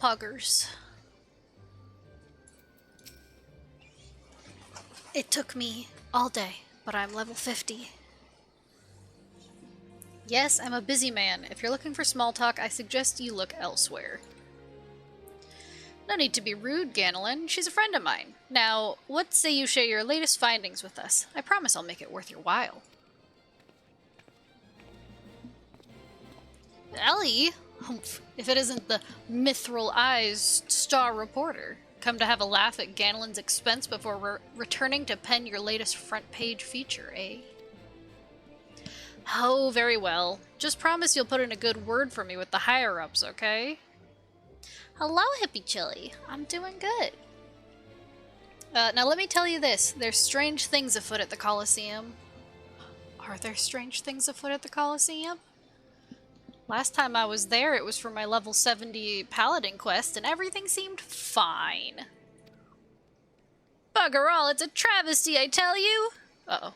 Puggers. It took me all day, but I'm level 50. Yes, I'm a busy man. If you're looking for small talk, I suggest you look elsewhere. No need to be rude, Ganelin. She's a friend of mine. Now, what say you share your latest findings with us? I promise I'll make it worth your while. Ellie? Humph. If it isn't the mithril-eyed star reporter. Come to have a laugh at Ganelin's expense before returning to pen your latest front-page feature, eh? Oh, very well. Just promise you'll put in a good word for me with the higher-ups, okay? Hello, Hippie Chili. I'm doing good. Now let me tell you this. There's strange things afoot at the Colosseum. Are there strange things afoot at the Colosseum? Last time I was there, it was for my level 70 paladin quest, and everything seemed fine. Bugger all, it's a travesty, I tell you! Uh-oh.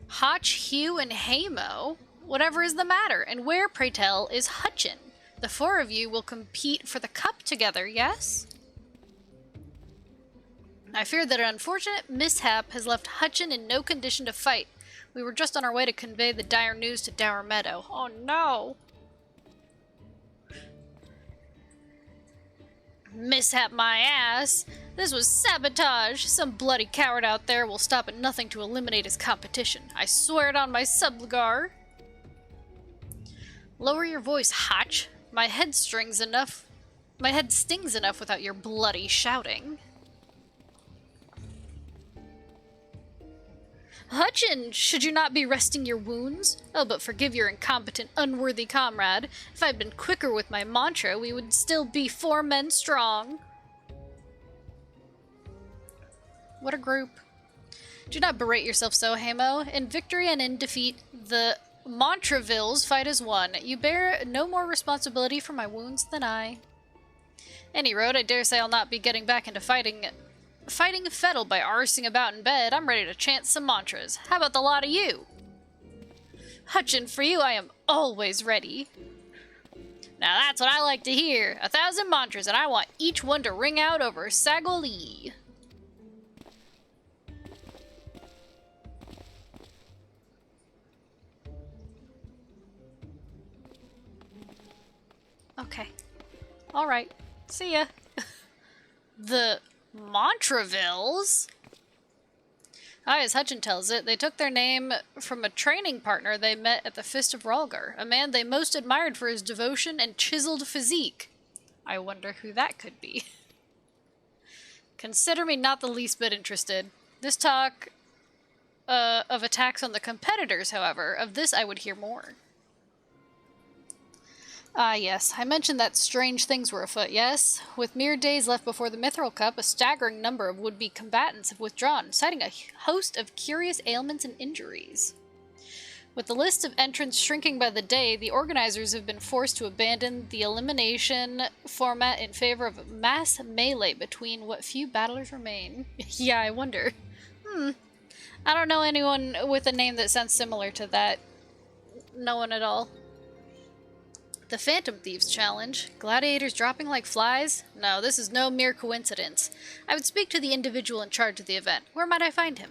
Hotch, Hugh, and Hamo? Whatever is the matter, and where, pray tell, is Hutchin? The four of you will compete for the cup together, yes? I fear that an unfortunate mishap has left Hutchin in no condition to fight. We were just on our way to convey the dire news to Dower Meadow. Oh no! Mishap my ass! This was sabotage! Some bloody coward out there will stop at nothing to eliminate his competition. I swear it on my subligar! Lower your voice, Hotch. My head stings enough without your bloody shouting. Hutchin, should you not be resting your wounds? Oh, but forgive your incompetent, unworthy comrade. If I'd been quicker with my mantra, we would still be 4 men strong. What a group. Do not berate yourself so, Hamo. In victory and in defeat, the Montravilles fight as one. You bear no more responsibility for my wounds than I. Any road, I dare say I'll not be getting back into fighting Fettle by arsing about in bed. I'm ready to chant some mantras. How about the lot of you? Hutchin, for you I am always ready. Now that's what I like to hear. 1,000 mantras, and I want each one to ring out over Sagoli. Okay. Alright. See ya. The Montravilles? As Hutchin tells it, they took their name from a training partner they met at the Fist of Rhalgar, a man they most admired for his devotion and chiseled physique. I wonder who that could be. Consider me not the least bit interested. This talk of attacks on the competitors, however, of this I would hear more. Ah, yes. I mentioned that strange things were afoot, yes? With mere days left before the Mithril Cup, a staggering number of would-be combatants have withdrawn, citing a host of curious ailments and injuries. With the list of entrants shrinking by the day, the organizers have been forced to abandon the elimination format in favor of mass melee between what few battlers remain. Yeah, I wonder. I don't know anyone with a name that sounds similar to that. No one at all. The Phantom Thieves Challenge. Gladiators dropping like flies? No, this is no mere coincidence. I would speak to the individual in charge of the event. Where might I find him?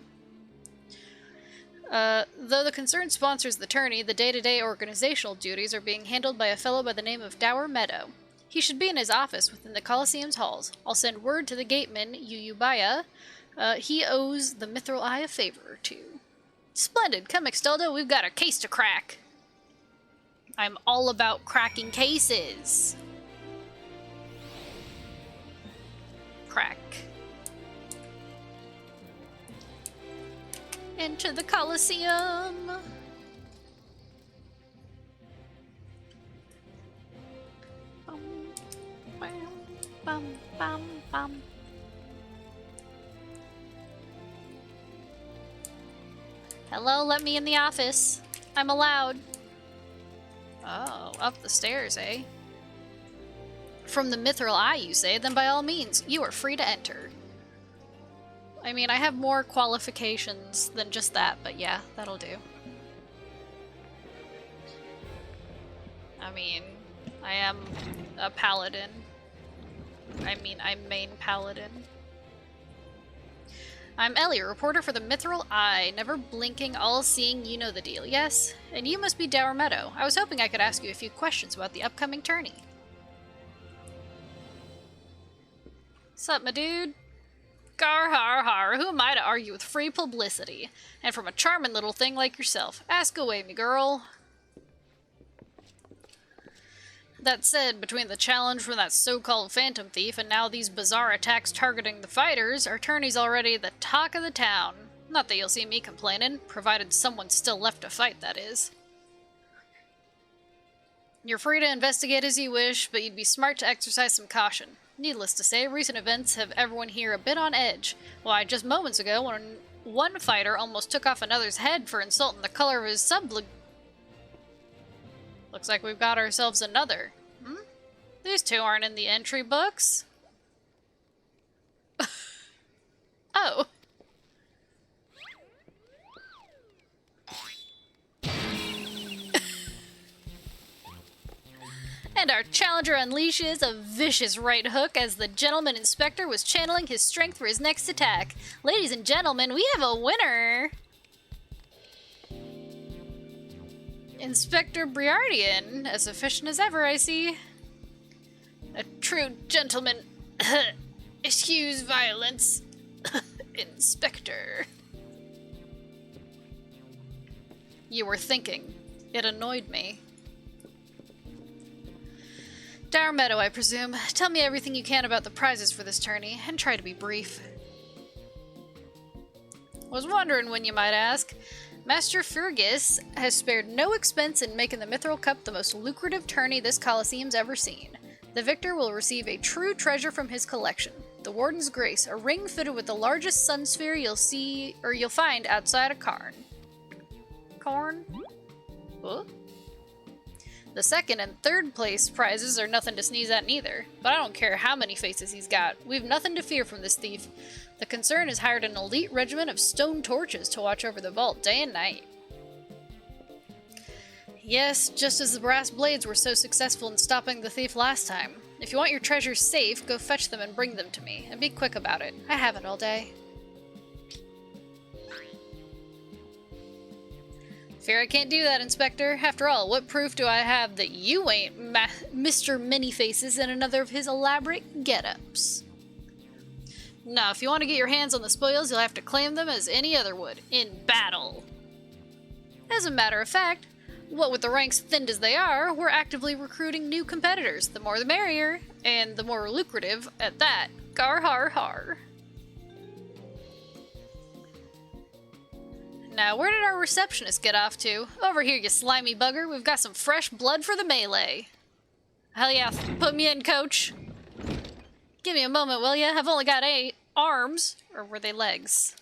Though the concern sponsors the tourney, the day-to-day organizational duties are being handled by a fellow by the name of Dower Meadow. He should be in his office within the Colosseum's halls. I'll send word to the gateman, Yuyubaya. He owes the Mithril Eye a favor or two. Splendid! Come, Extoldo, we've got a case to crack. I'm all about cracking cases. Crack. Enter the Colosseum. Bum, bam, bum, bum, bum. Hello, let me in the office. I'm allowed. Oh, up the stairs, eh? From the Mithril Eye, you say? Then by all means, you are free to enter. I mean, I have more qualifications than just that, but yeah, that'll do. I mean, I am a paladin. I mean, I'm main paladin. I'm Ellie, reporter for the Mithril Eye, never blinking, all-seeing, you know the deal, yes? And you must be Dower Meadow. I was hoping I could ask you a few questions about the upcoming tourney. Sup, my dude? Gar har har, who am I to argue with free publicity? And from a charming little thing like yourself. Ask away, me girl. That said, between the challenge from that so-called phantom thief and now these bizarre attacks targeting the fighters, our tourney's already the talk of the town. Not that you'll see me complaining, provided someone's still left to fight, that is. You're free to investigate as you wish, but you'd be smart to exercise some caution. Needless to say, recent events have everyone here a bit on edge. Why, just moments ago, when one fighter almost took off another's head for insulting the color of his sublig... Looks like we've got ourselves another. These two aren't in the entry books. Oh. And our challenger unleashes a vicious right hook as the gentleman inspector was channeling his strength for his next attack. Ladies and gentlemen, we have a winner! Inspector Briardian, as efficient as ever, I see. A true gentleman. Excuse violence. Inspector. You were thinking. It annoyed me. Dower Meadow, I presume. Tell me everything you can about the prizes for this tourney, and try to be brief. Was wondering when you might ask. Master Fergus has spared no expense in making the Mithril Cup the most lucrative tourney this Coliseum's ever seen. The victor will receive a true treasure from his collection, the Warden's Grace, a ring fitted with the largest sun sphere you'll find outside a cairn. Cairn? Huh? The second and third place prizes are nothing to sneeze at neither, but I don't care how many faces he's got. We've nothing to fear from this thief. The concern has hired an elite regiment of stone torches to watch over the vault day and night. Yes, just as the brass blades were so successful in stopping the thief last time. If you want your treasures safe, go fetch them and bring them to me, and be quick about it. I haven't all day. Fear I can't do that, Inspector. After all, what proof do I have that you ain't Mr. Many-Faces in another of his elaborate get-ups? No, if you want to get your hands on the spoils, you'll have to claim them as any other would, in battle. As a matter of fact, what with the ranks thinned as they are, we're actively recruiting new competitors. The more the merrier, and the more lucrative at that. Gar har har. Now, where did our receptionist get off to? Over here, you slimy bugger. We've got some fresh blood for the melee. Hell yeah, put me in, coach. Give me a moment, will ya? I've only got 8 arms. Or were they legs?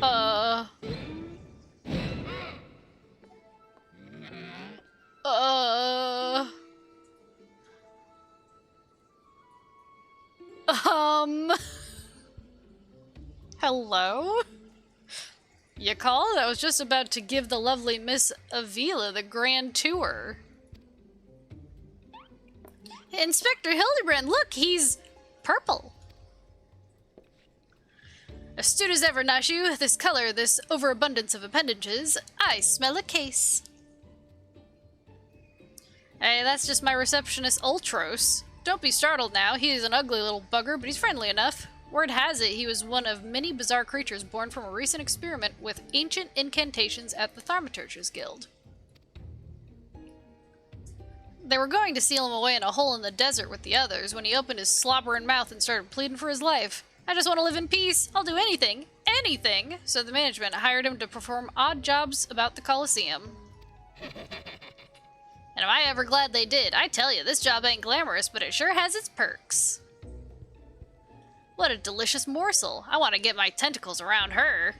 Hello? You called? I was just about to give the lovely Miss Avila the grand tour. Inspector Hildebrand, look, he's purple. Astute as ever, Nashu. This color, this overabundance of appendages. I smell a case. Hey, that's just my receptionist, Ultros. Don't be startled now. He is an ugly little bugger, but he's friendly enough. Word has it he was one of many bizarre creatures born from a recent experiment with ancient incantations at the Thaumaturge's Guild. They were going to seal him away in a hole in the desert with the others when he opened his slobbering mouth and started pleading for his life. I just want to live in peace. I'll do anything. Anything! So the management hired him to perform odd jobs about the Colosseum. And am I ever glad they did. I tell you, this job ain't glamorous, but it sure has its perks. What a delicious morsel. I want to get my tentacles around her.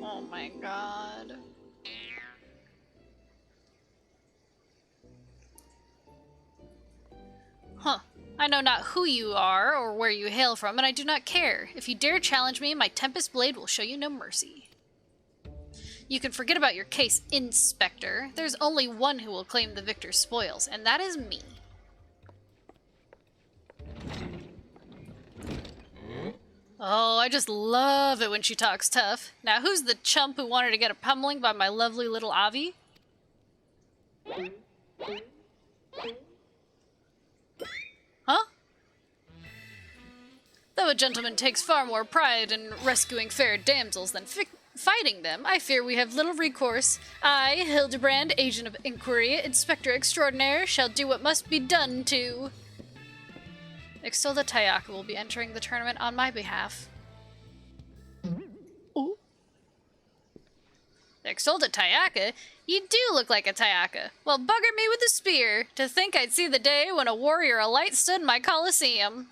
Oh my god. Huh. I know not who you are or where you hail from, and I do not care. If you dare challenge me, my Tempest Blade will show you no mercy. You can forget about your case, Inspector. There's only one who will claim the victor's spoils, and that is me. Oh, I just love it when she talks tough. Now, who's the chump who wanted to get a pummeling by my lovely little Avi? Huh? Though a gentleman takes far more pride in rescuing fair damsels than fighting them, I fear we have little recourse. I, Hildebrand, agent of inquiry, inspector extraordinaire, shall do what must be done to... Extolda Tayaka will be entering the tournament on my behalf. Ooh. Extolda Tayaka? You do look like a Tayaka. Well, bugger me with a spear. To think I'd see the day when a warrior of light stood in my coliseum.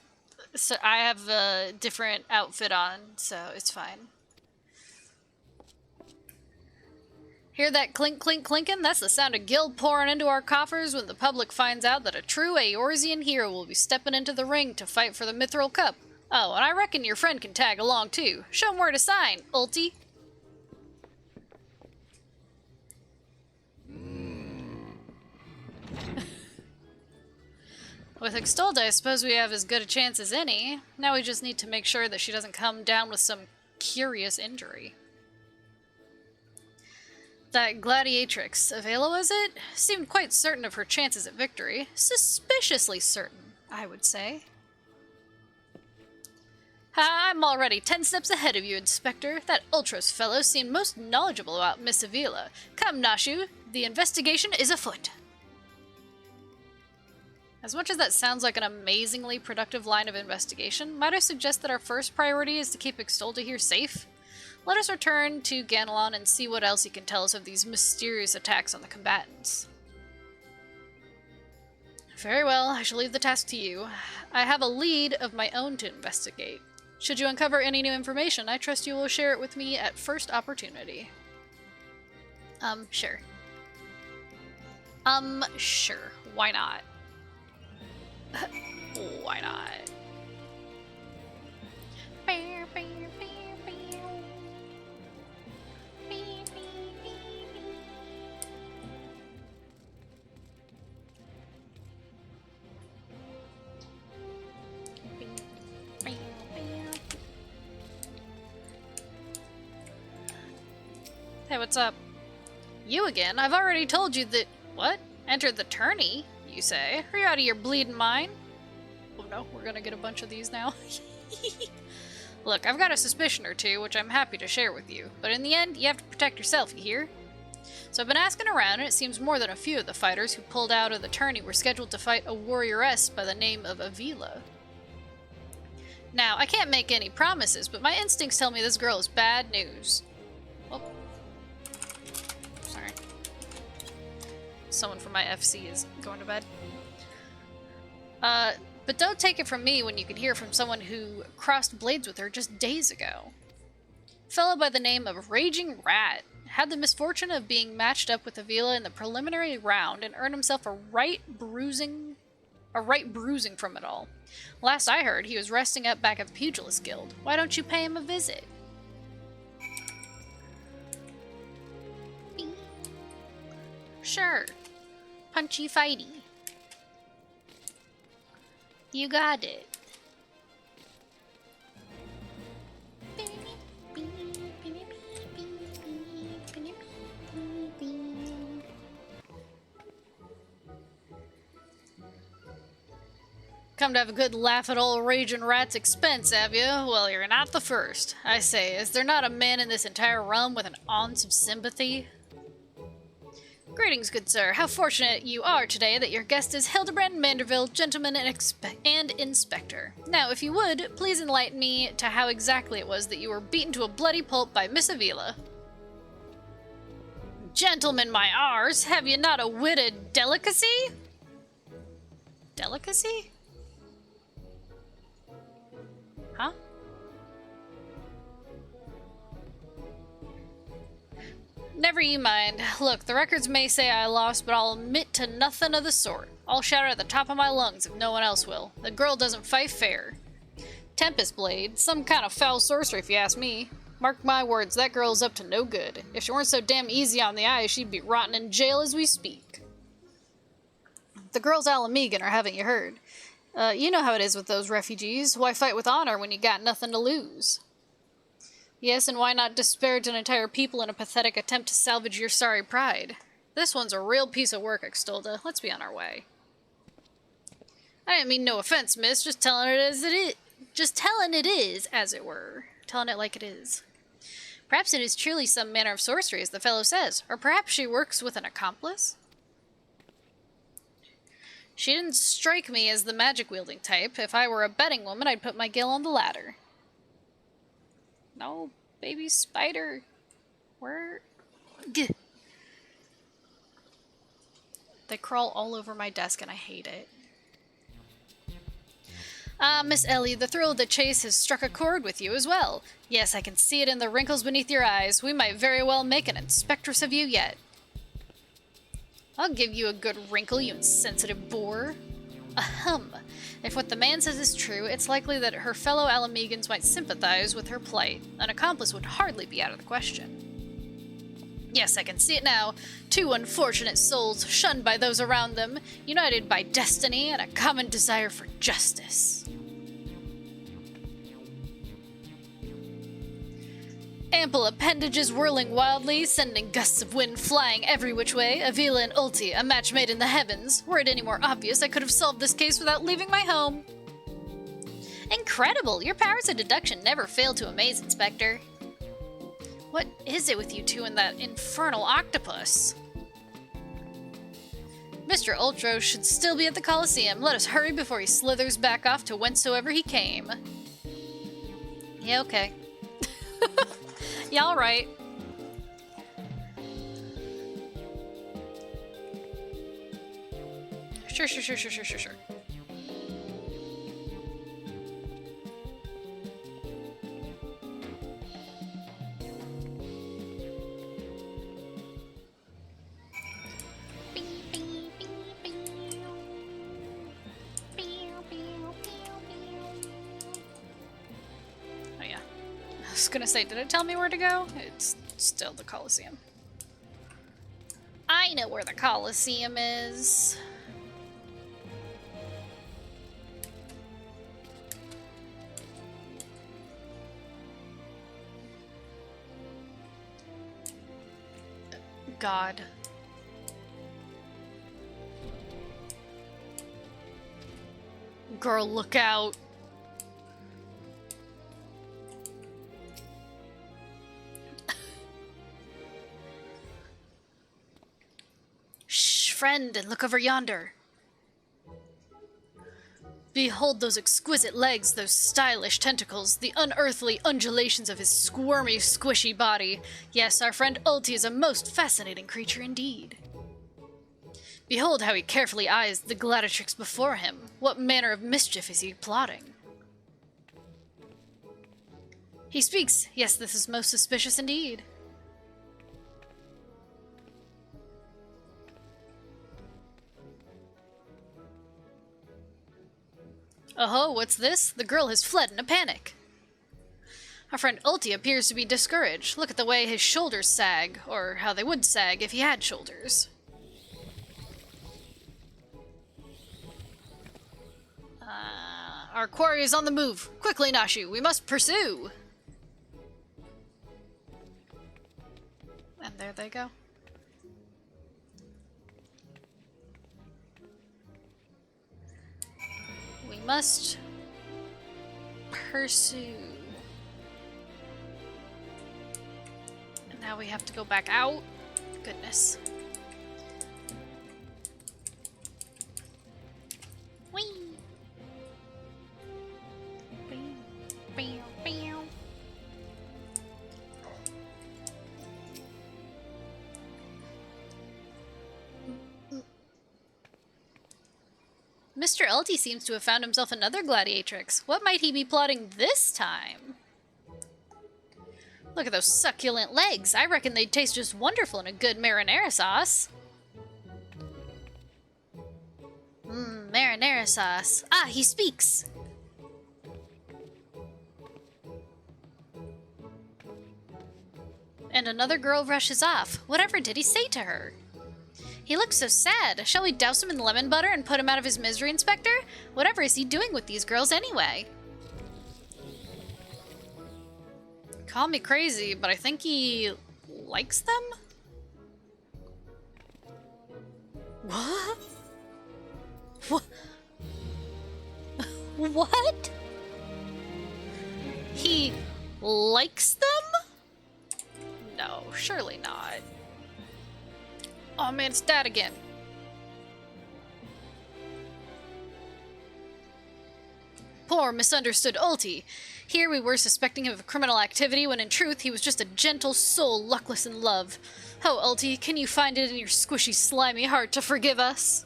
So I have a different outfit on, so it's fine. Hear that clink clink clinking? That's the sound of gil pouring into our coffers when the public finds out that a true Eorzean hero will be stepping into the ring to fight for the Mithril Cup. Oh, and I reckon your friend can tag along too. Show him where to sign, Ulti. With Extolda, I suppose we have as good a chance as any. Now we just need to make sure that she doesn't come down with some curious injury. That gladiatrix, Avela was it? Seemed quite certain of her chances at victory. Suspiciously certain, I would say. I'm already 10 steps ahead of you, Inspector. That Ultros fellow seemed most knowledgeable about Miss Avela. Come, Nashu, the investigation is afoot. As much as that sounds like an amazingly productive line of investigation, might I suggest that our first priority is to keep Extolda here safe? Let us return to Ganelon and see what else he can tell us of these mysterious attacks on the combatants. Very well, I shall leave the task to you. I have a lead of my own to investigate. Should you uncover any new information, I trust you will share it with me at first opportunity. Sure. Sure. Why not? Why not? Hey, what's up? You again? I've already told you that... What? Entered the tourney, you say? Are you out of your bleeding mind? Oh no, we're gonna get a bunch of these now. Look, I've got a suspicion or two, which I'm happy to share with you. But in the end, you have to protect yourself, you hear? So I've been asking around, and it seems more than a few of the fighters who pulled out of the tourney were scheduled to fight a warrioress by the name of Avela. Now, I can't make any promises, but my instincts tell me this girl is bad news. Oh. Sorry. Someone from my FC is going to bed. But don't take it from me when you can hear from someone who crossed blades with her just days ago. A fellow by the name of Raging Rat had the misfortune of being matched up with Avela in the preliminary round and earned himself a right bruising from it all. Last I heard, he was resting up back at the Pugilist Guild. Why don't you pay him a visit? Sure. Punchy fighty. You got it. Come to have a good laugh at old Raging Rat's expense, have you? Well, you're not the first. I say, is there not a man in this entire realm with an ounce of sympathy? Greetings, good sir. How fortunate you are today that your guest is Hildebrand Manderville, gentleman and inspector. Now, if you would, please enlighten me to how exactly it was that you were beaten to a bloody pulp by Miss Avela. Gentlemen, my R's, have you not a witted delicacy? Delicacy? Huh? Never you mind. Look, the records may say I lost, but I'll admit to nothing of the sort. I'll shout it at the top of my lungs if no one else will. The girl doesn't fight fair. Tempest Blade? Some kind of foul sorcery if you ask me. Mark my words, that girl's up to no good. If she weren't so damn easy on the eyes, she'd be rotting in jail as we speak. The girls Alamegan are, haven't you heard? You know how it is with those refugees. Why fight with honor when you got nothing to lose? Yes, and why not disparage an entire people in a pathetic attempt to salvage your sorry pride? This one's a real piece of work, Extolda. Let's be on our way. I didn't mean no offense, miss. Just telling it as it is. Just telling it is, as it were. Telling it like it is. Perhaps it is truly some manner of sorcery, as the fellow says. Or perhaps she works with an accomplice? She didn't strike me as the magic-wielding type. If I were a betting woman, I'd put my gill on the ladder. No, baby spider. Where? Gah. They crawl all over my desk and I hate it. Ah, Miss Ellie, the thrill of the chase has struck a chord with you as well. Yes, I can see it in the wrinkles beneath your eyes. We might very well make an inspectress of you yet. I'll give you a good wrinkle, you insensitive boor. Ahem. If what the man says is true, it's likely that her fellow Alamegans might sympathize with her plight. An accomplice would hardly be out of the question. Yes, I can see it now. Two unfortunate souls, shunned by those around them, united by destiny and a common desire for justice. Ample appendages whirling wildly, sending gusts of wind flying every which way, Avila and Ulti, a match made in the heavens. Were it any more obvious, I could have solved this case without leaving my home. Incredible! Your powers of deduction never fail to amaze, Inspector. What is it with you two and that infernal octopus? Mr. Ultro should still be at the Colosseum. Let us hurry before he slithers back off to whencesoever he came. Yeah, okay. Yeah, alright. Sure. Oh yeah. I was gonna say, did it tell me where to go? It's still the Colosseum. I know where the Colosseum is. God. Girl, look out. Shh, friend, and look over yonder. Behold those exquisite legs, those stylish tentacles, the unearthly undulations of his squirmy, squishy body. Yes, our friend Ulti is a most fascinating creature indeed. Behold how he carefully eyes the gladiatrix before him. What manner of mischief is he plotting? He speaks. Yes, this is most suspicious indeed. Oh, what's this? The girl has fled in a panic. Our friend Ulti appears to be discouraged. Look at the way his shoulders sag, or how they would sag if he had shoulders. Our quarry is on the move. Quickly, Nashu, we must pursue. And there they go. We must pursue. And now we have to go back out. Goodness. Whee! Mr. Ulti seems to have found himself another gladiatrix. What might he be plotting this time? Look at those succulent legs. I reckon they'd taste just wonderful in a good marinara sauce. marinara sauce. Ah, he speaks! And another girl rushes off. Whatever did he say to her? He looks so sad. Shall we douse him in lemon butter and put him out of his misery, Inspector? Whatever is he doing with these girls anyway? Call me crazy, but I think he likes them? What? What? What? He likes them? No, surely not. Oh man, it's Dad again. Poor misunderstood Ulti. Here we were suspecting him of criminal activity when in truth he was just a gentle soul luckless in love. Oh, Ulti, can you find it in your squishy, slimy heart to forgive us?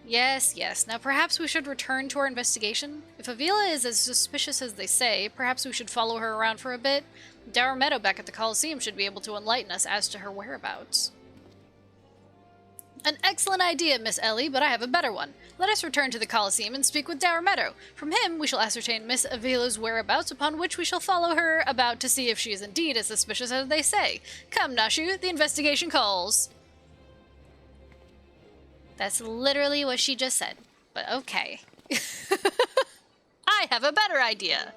Yes, yes. Now perhaps we should return to our investigation. If Avila is as suspicious as they say, perhaps we should follow her around for a bit. Dower Meadow back at the Coliseum should be able to enlighten us as to her whereabouts. An excellent idea, Miss Ellie, but I have a better one. Let us return to the Coliseum and speak with Dower Meadow. From him, we shall ascertain Miss Avila's whereabouts, upon which we shall follow her about to see if she is indeed as suspicious as they say. Come, Nashu, the investigation calls. That's literally what she just said, but okay. I have a better idea.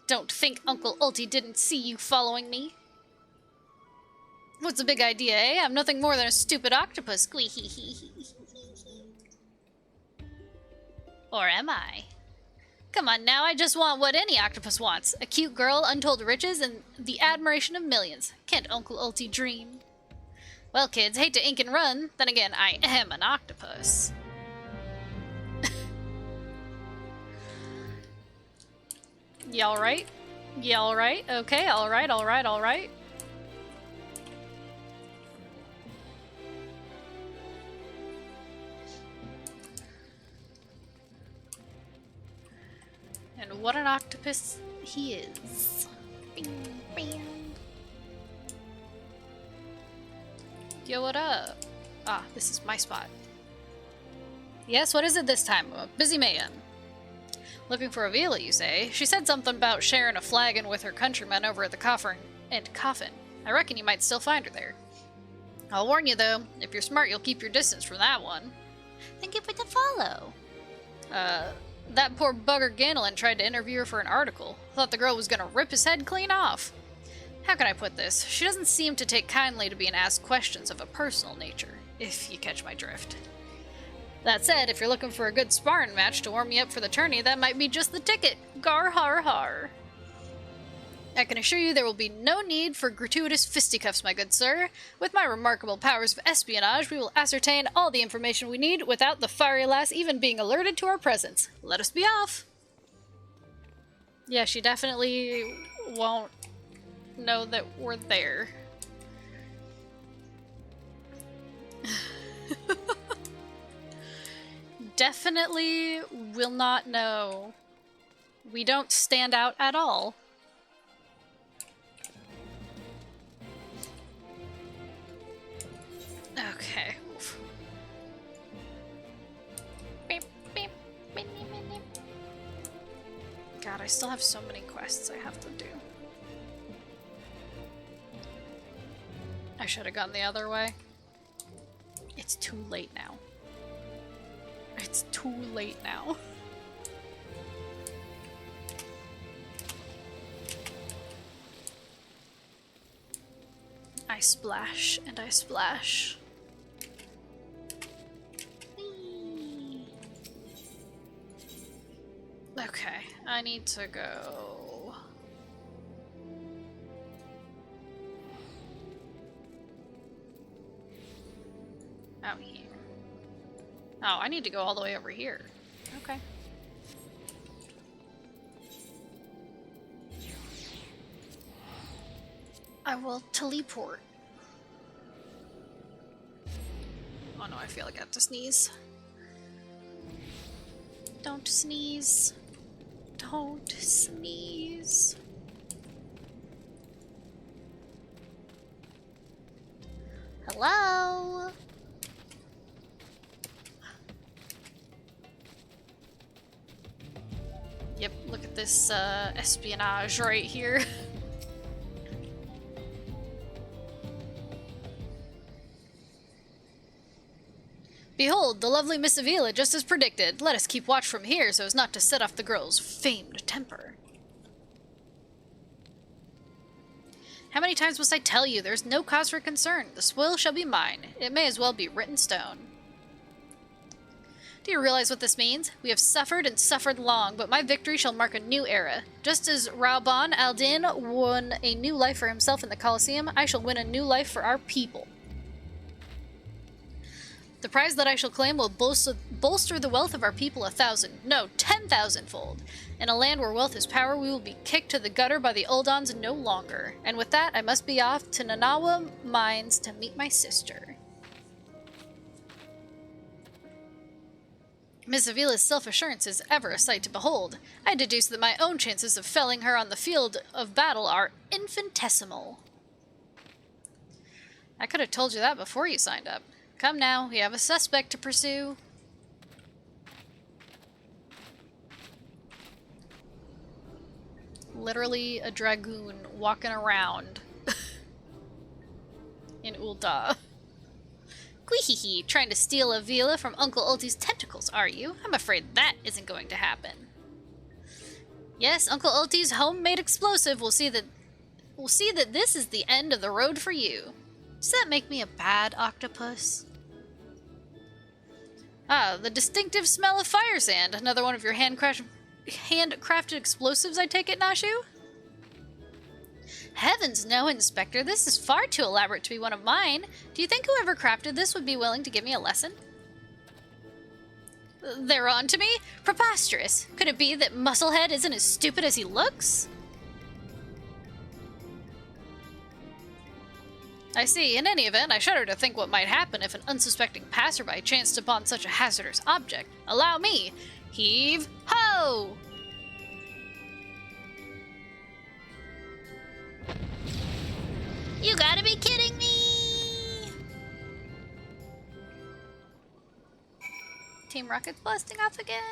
Don't think Uncle Ulti didn't see you following me. What's the big idea, eh? I'm nothing more than a stupid octopus. Or am I? Come on now, I just want what any octopus wants. A cute girl, untold riches, and the admiration of millions. Can't Uncle Ulti dream? Well, kids, hate to ink and run. Then again, I am an octopus. Y'all right? Y'all right? Okay, alright, alright, alright. And what an octopus he is. Bing, bing. Yo, what up? Ah, this is my spot. Yes, what is it this time? I'm a busy man. Looking for Avila, you say? She said something about sharing a flagon with her countrymen over at the Coffin. I reckon you might still find her there. I'll warn you, though. If you're smart, you'll keep your distance from that one. Thank you for the follow. That poor bugger Ganelin tried to interview her for an article. Thought the girl was gonna rip his head clean off. How can I put this? She doesn't seem to take kindly to being asked questions of a personal nature, if you catch my drift. That said, if you're looking for a good sparring match to warm you up for the tourney, that might be just the ticket. Gar har har. I can assure you there will be no need for gratuitous fisticuffs, my good sir. With my remarkable powers of espionage, we will ascertain all the information we need without the fiery lass even being alerted to our presence. Let us be off. Yeah, she definitely won't know that we're there. Definitely will not know. We don't stand out at all. Okay. Oof. God, I still have so many quests I have to do. I should have gone the other way. It's too late now. It's too late now. I splash and I splash. Okay, I need to go. Out here. Oh, I need to go all the way over here. Okay. I will teleport. Oh no, I feel like I have to sneeze. Don't sneeze. Don't sneeze. Hello? Yep, look at this espionage right here. Behold, the lovely Miss Avila, just as predicted. Let us keep watch from here so as not to set off the girl's famed temper. How many times must I tell you there's no cause for concern? The spoil shall be mine. It may as well be written stone. Do you realize what this means? We have suffered and suffered long, but my victory shall mark a new era. Just as Rauban al-Din won a new life for himself in the Colosseum, I shall win a new life for our people. The prize that I shall claim will bolster the wealth of our people 1,000, no, 10,000-fold. In a land where wealth is power, we will be kicked to the gutter by the Uldons no longer. And with that, I must be off to Nanawa Mines to meet my sister. Miss Avila's self-assurance is ever a sight to behold. I deduce that my own chances of felling her on the field of battle are infinitesimal. I could have told you that before you signed up. Come now, we have a suspect to pursue. Literally a dragoon walking around in Ul'dah. Queehee, trying to steal Avila from Uncle Ulti's tentacles, are you? I'm afraid that isn't going to happen. Yes, Uncle Ulti's homemade explosive will see that this is the end of the road for you. Does that make me a bad octopus? Ah, the distinctive smell of fire sand. Another one of your handcrafted explosives, I take it, Nashu? Heavens no, Inspector. This is far too elaborate to be one of mine. Do you think whoever crafted this would be willing to give me a lesson? They're on to me? Preposterous. Could it be that Musclehead isn't as stupid as he looks? I see. In any event, I shudder to think what might happen if an unsuspecting passerby chanced upon such a hazardous object. Allow me! Heave ho! You gotta be kidding me! Team Rocket's blasting off again!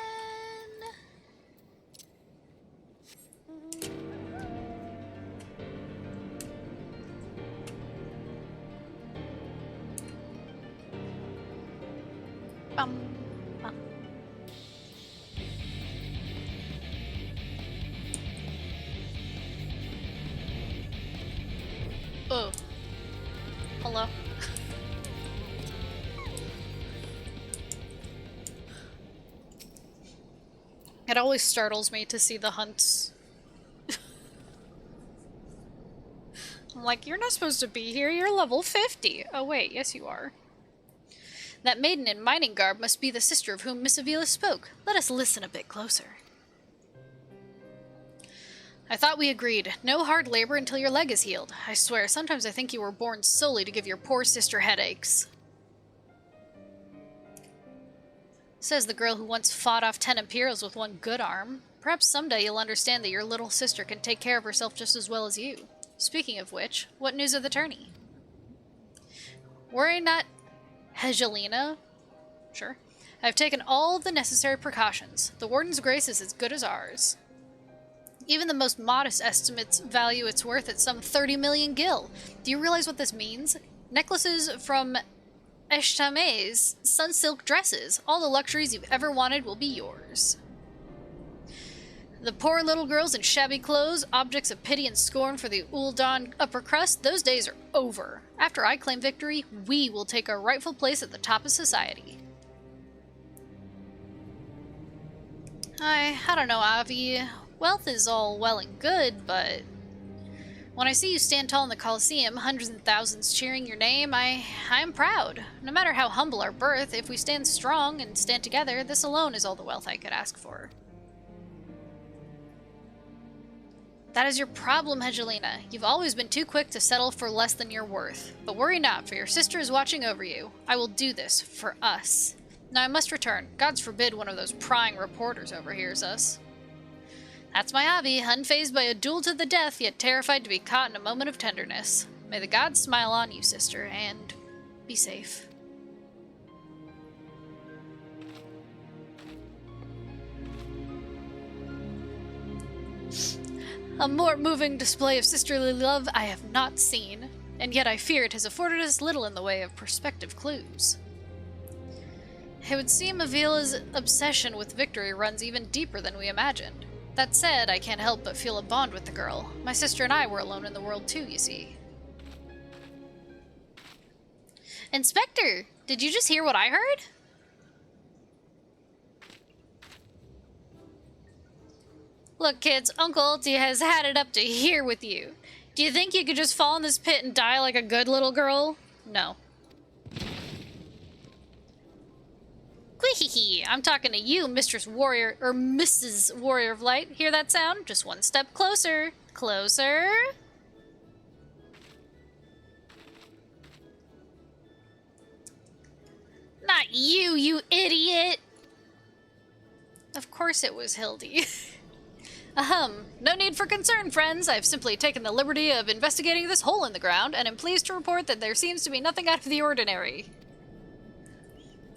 Bum, bum. Oh. Hello. It always startles me to see the hunts. I'm like, you're not supposed to be here, you're level 50. Oh wait, yes you are. That maiden in mining garb must be the sister of whom Miss Avila spoke. Let us listen a bit closer. I thought we agreed. No hard labor until your leg is healed. I swear, sometimes I think you were born solely to give your poor sister headaches. Says the girl who once fought off 10 Imperials with one good arm. Perhaps someday you'll understand that your little sister can take care of herself just as well as you. Speaking of which, what news of the tourney? Worry not, Hegelina. Sure. I've taken all the necessary precautions. The Warden's grace is as good as ours. Even the most modest estimates value its worth at some 30 million gil. Do you realize what this means? Necklaces from Eshtame's sun-silk dresses. All the luxuries you've ever wanted will be yours. The poor little girls in shabby clothes, objects of pity and scorn for the Ul'dah upper crust, those days are over. After I claim victory, we will take our rightful place at the top of society. I don't know, Avi. Wealth is all well and good, but when I see you stand tall in the Colosseum, hundreds and thousands cheering your name, I am proud. No matter how humble our birth, if we stand strong and stand together, this alone is all the wealth I could ask for. That is your problem, Hegelina. You've always been too quick to settle for less than you're worth. But worry not, for your sister is watching over you. I will do this for us. Now I must return. Gods forbid one of those prying reporters overhears us. That's my Avi, unfazed by a duel to the death, yet terrified to be caught in a moment of tenderness. May the gods smile on you, sister, and be safe. A more moving display of sisterly love I have not seen, and yet I fear it has afforded us little in the way of perspective clues. It would seem Avila's obsession with Victory runs even deeper than we imagined. That said, I can't help but feel a bond with the girl. My sister and I were alone in the world too, you see. Inspector, did you just hear what I heard? Look, kids, Uncle Ulti has had it up to here with you. Do you think you could just fall in this pit and die like a good little girl? No. Queehee, I'm talking to you, Mistress Warrior, or Mrs. Warrior of Light. Hear that sound? Just one step closer. Closer. Not you, you idiot! Of course it was Hildy. No need for concern, friends. I've simply taken the liberty of investigating this hole in the ground, and am pleased to report that there seems to be nothing out of the ordinary.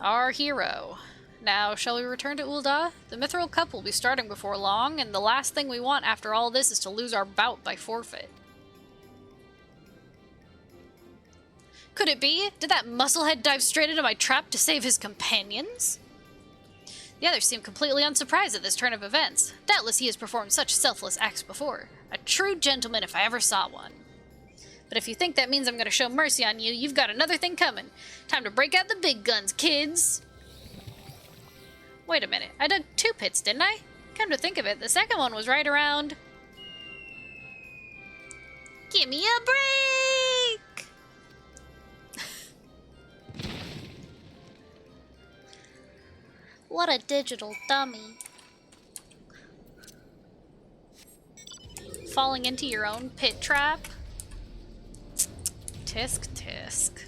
Our hero. Now, shall we return to Ul'dah? The Mithril Cup will be starting before long, and the last thing we want after all this is to lose our bout by forfeit. Could it be? Did that musclehead dive straight into my trap to save his companions? The others seem completely unsurprised at this turn of events. Doubtless he has performed such selfless acts before. A true gentleman if I ever saw one. But if you think that means I'm going to show mercy on you, you've got another thing coming. Time to break out the big guns, kids! Wait a minute, I dug 2 pits, didn't I? Come to think of it, the second one was right around... Give me a break! What a digital dummy. Falling into your own pit trap? Tisk tisk.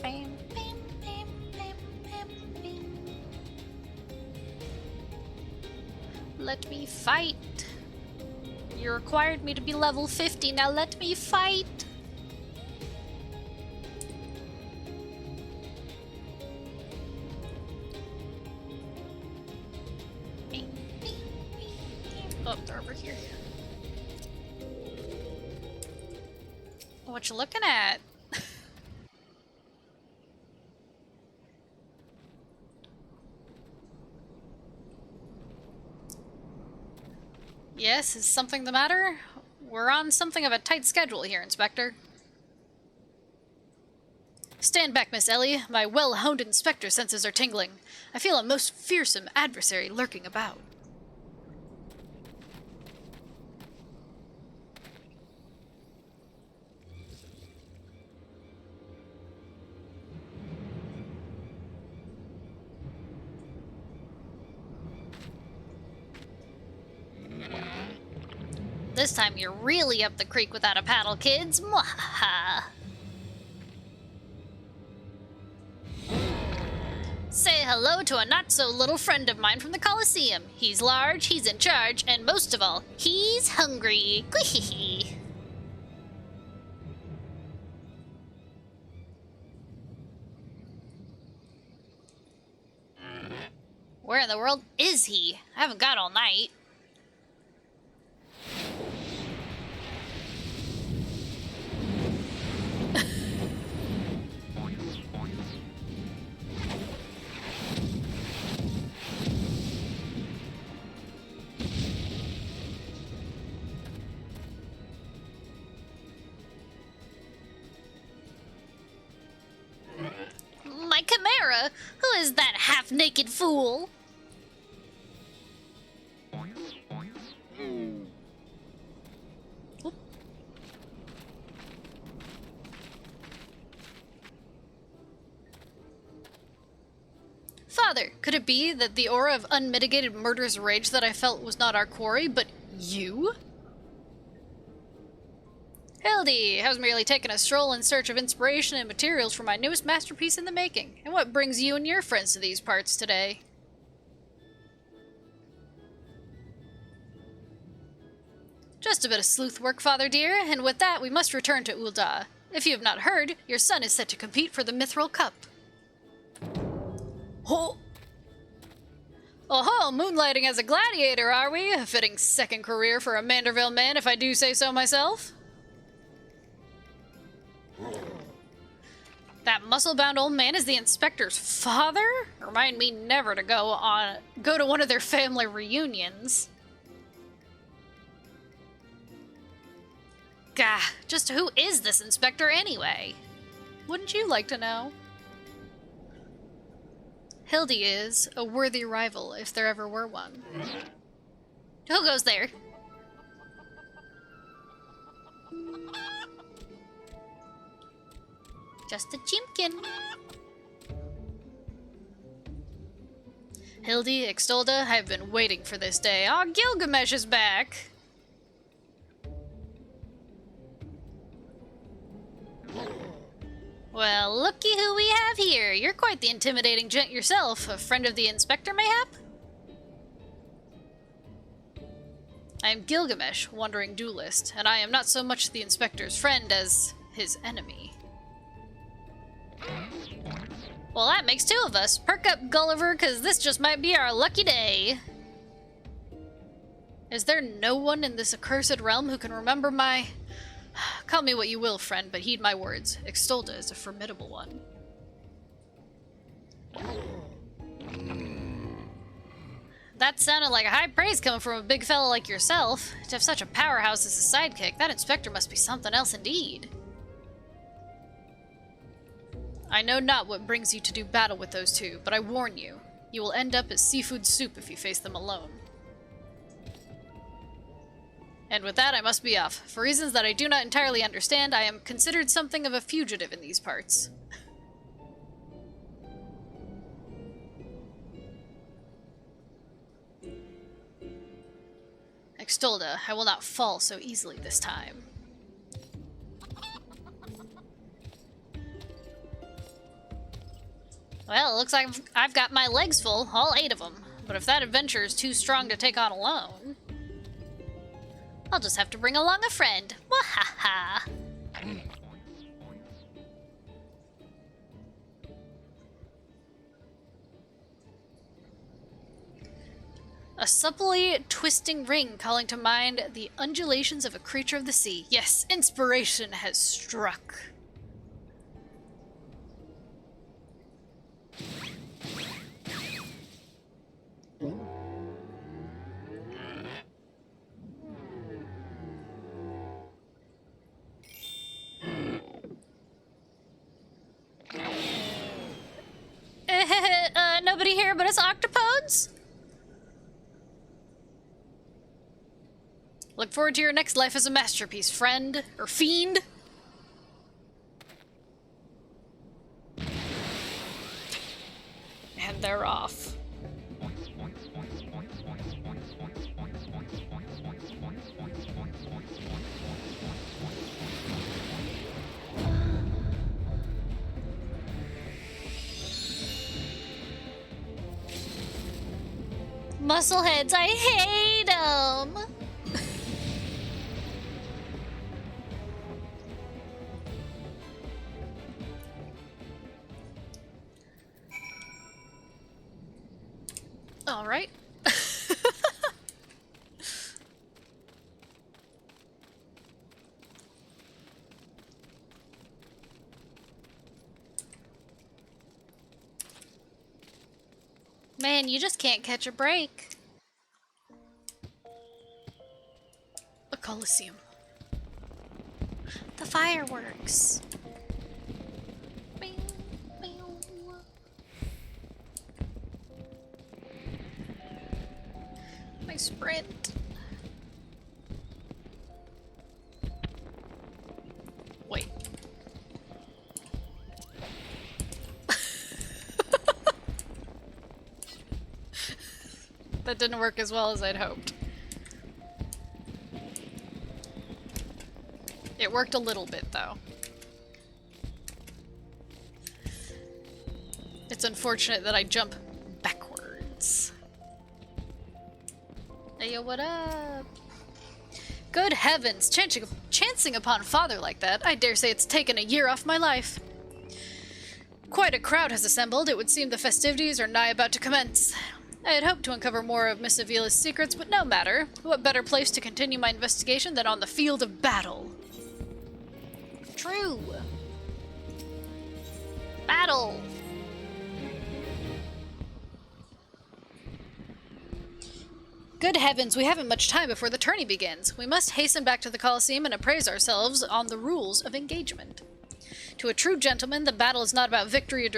Bam, bam, bam, bam, bam, bam. Let me fight. You required me to be level 50, now let me fight. Oh, they're over here. What you looking at? Yes, is something the matter? We're on something of a tight schedule here, Inspector. Stand back, Miss Ellie. My well-honed inspector senses are tingling. I feel a most fearsome adversary lurking about. This time you're really up the creek without a paddle, kids. Mwahaha. Say hello to a not-so-little friend of mine from the Colosseum. He's large, he's in charge, and most of all, he's hungry. Queehee. Where in the world is he? I haven't got all night. My Chimera! Who is that half-naked fool? Oop. Father, could it be that the aura of unmitigated murderous rage that I felt was not our quarry, but you? Hildy, I was merely taking a stroll in search of inspiration and materials for my newest masterpiece in the making. And what brings you and your friends to these parts today? Just a bit of sleuth work, Father dear, and with that we must return to Ul'dah. If you have not heard, your son is set to compete for the Mithril Cup. Oh! Oh, moonlighting as a gladiator, are we? A fitting second career for a Manderville man, if I do say so myself. That muscle-bound old man is the inspector's father? Remind me never to go to one of their family reunions. Gah, just who is this inspector anyway? Wouldn't you like to know? Hildy is a worthy rival, if there ever were one. Who goes there? Just a chimkin. Hildy, Extolda, I've been waiting for this day. Aw, Gilgamesh is back! Well, looky who we have here. You're quite the intimidating gent yourself. A friend of the inspector, mayhap? I am Gilgamesh, wandering duelist, and I am not so much the inspector's friend as his enemy. Well, that makes two of us. Perk up, Gulliver, because this just might be our lucky day. Is there no one in this accursed realm who can remember my... Call me what you will, friend, but heed my words. Extolda is a formidable one. That sounded like a high praise coming from a big fella like yourself. To have such a powerhouse as a sidekick, that inspector must be something else indeed. I know not what brings you to do battle with those two, but I warn you, you will end up as seafood soup if you face them alone. And with that, I must be off. For reasons that I do not entirely understand, I am considered something of a fugitive in these parts. Extolda, I will not fall so easily this time. Well, it looks like I've got my legs full, all 8 of them. But if that adventure is too strong to take on alone, I'll just have to bring along a friend. Wahaha! A supplely twisting ring calling to mind the undulations of a creature of the sea. Yes, inspiration has struck. Nobody here but us octopodes? Look forward to your next life as a masterpiece, friend. Or fiend. And they're off. Muscleheads, I hate them! Alright. Man, you just can't catch a break. A Colosseum. The fireworks. My sprint. Wait. That didn't work as well as I'd hoped. It worked a little bit, though. It's unfortunate that I jump backwards. Hey, yo, what up? Good heavens, chancing upon father like that, I dare say it's taken a year off my life. Quite a crowd has assembled. It would seem the festivities are nigh about to commence. I had hoped to uncover more of Miss Avila's secrets, but no matter. What better place to continue my investigation than on the field of battle? True. Battle. Good heavens, we haven't much time before the tourney begins. We must hasten back to the Colosseum and appraise ourselves on the rules of engagement. To a true gentleman, the battle is not about victory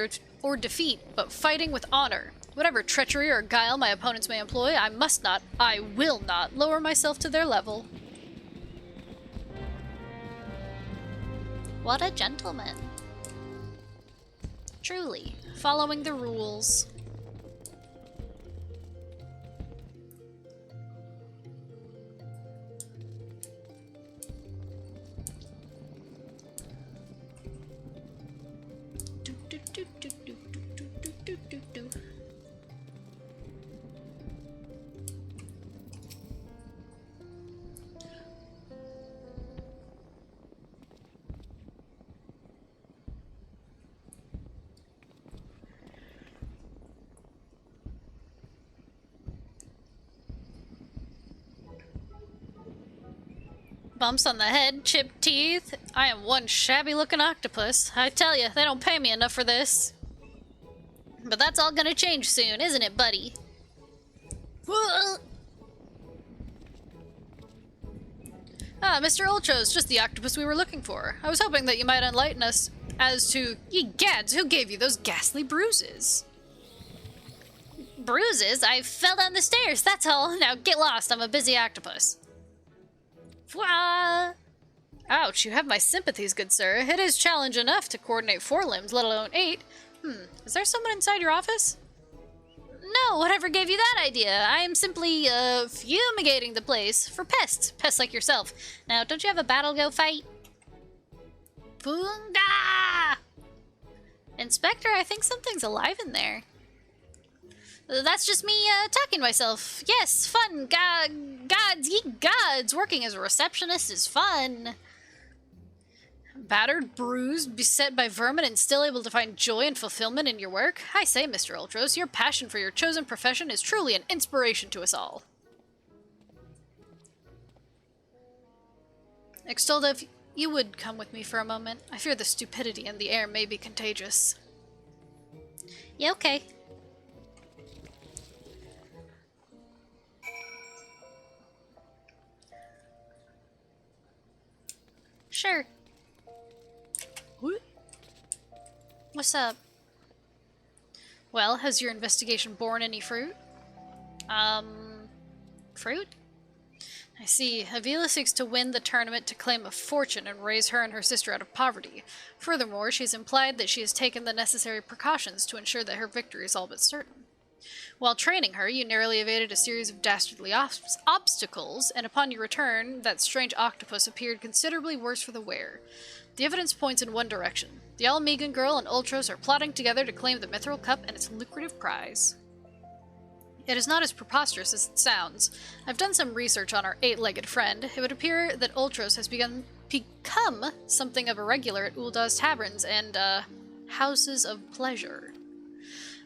or defeat, but fighting with honor. Whatever treachery or guile my opponents may employ, I will not lower myself to their level. What a gentleman. Truly, following the rules. Bumps on the head, chipped teeth. I am one shabby-looking octopus. I tell you, they don't pay me enough for this. But that's all gonna change soon, isn't it, buddy? Ah, Mr. Ultros, just the octopus we were looking for. I was hoping that you might enlighten us as to... Ye gads, who gave you those ghastly bruises? Bruises? I fell down the stairs, that's all. Now get lost, I'm a busy octopus. Ouch, you have my sympathies, good sir. It is challenge enough to coordinate 4 limbs, let alone 8. Is there someone inside your office? No, whatever gave you that idea? I am simply, fumigating the place for pests. Pests like yourself. Now, don't you have a battle go fight? Boonga! Inspector, I think something's alive in there. That's just me, talking to myself. Yes, fun. Gods, ye gods! Working as a receptionist is fun. Battered, bruised, beset by vermin, and still able to find joy and fulfillment in your work? I say, Mr. Ultros, your passion for your chosen profession is truly an inspiration to us all. Extolda, if you would come with me for a moment. I fear the stupidity in the air may be contagious. Yeah, okay. Sure. What? What's up? Well, has your investigation borne any fruit? Fruit? I see. Avila seeks to win the tournament to claim a fortune and raise her and her sister out of poverty. Furthermore, she's implied that she has taken the necessary precautions to ensure that her victory is all but certain. While training her, you narrowly evaded a series of dastardly obstacles, and upon your return, that strange octopus appeared considerably worse for the wear. The evidence points in one direction. The Almegan girl and Ultros are plotting together to claim the Mithril Cup and its lucrative prize. It is not as preposterous as it sounds. I've done some research on our 8-legged friend. It would appear that Ultros has become something of a regular at Uldah's taverns and, houses of pleasure.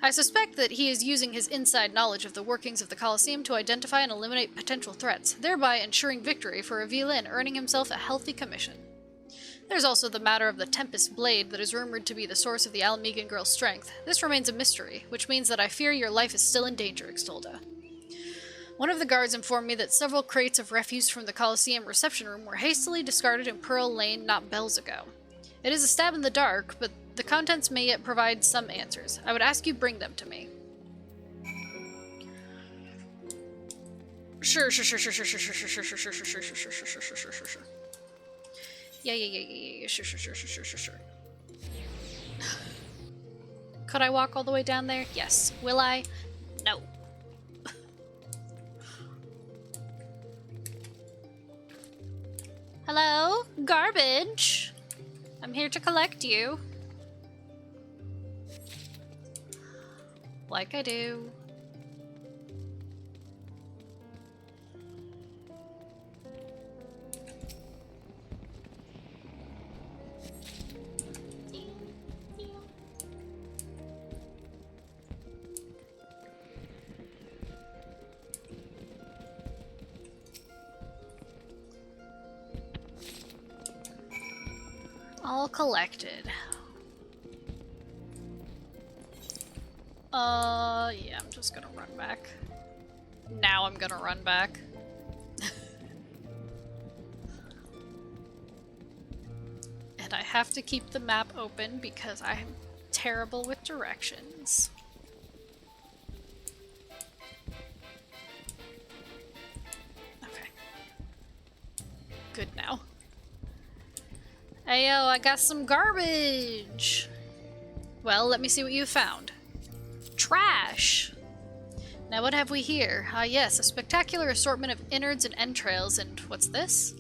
I suspect that he is using his inside knowledge of the workings of the Colosseum to identify and eliminate potential threats, thereby ensuring victory for Avila and earning himself a healthy commission. There's also the matter of the Tempest Blade that is rumored to be the source of the Almegan girl's strength. This remains a mystery, which means that I fear your life is still in danger, Extolda. One of the guards informed me that several crates of refuse from the Colosseum reception room were hastily discarded in Pearl Lane not bells ago. It is a stab in the dark, but the contents may yet provide some answers. I would ask you bring them to me. Sure. Yeah, sure. Could I walk all the way down there? Yes. Will I? No. Hello? Garbage? I'm here to collect you. Like I do. all collected. Yeah, I'm just gonna run back. Now I'm gonna run back. And I have to keep the map open because I'm terrible with directions. Okay. Good now. Ayo, I got some garbage! Well, let me see what you found. Trash! Now what have we here? Ah yes, a spectacular assortment of innards and entrails, and what's this?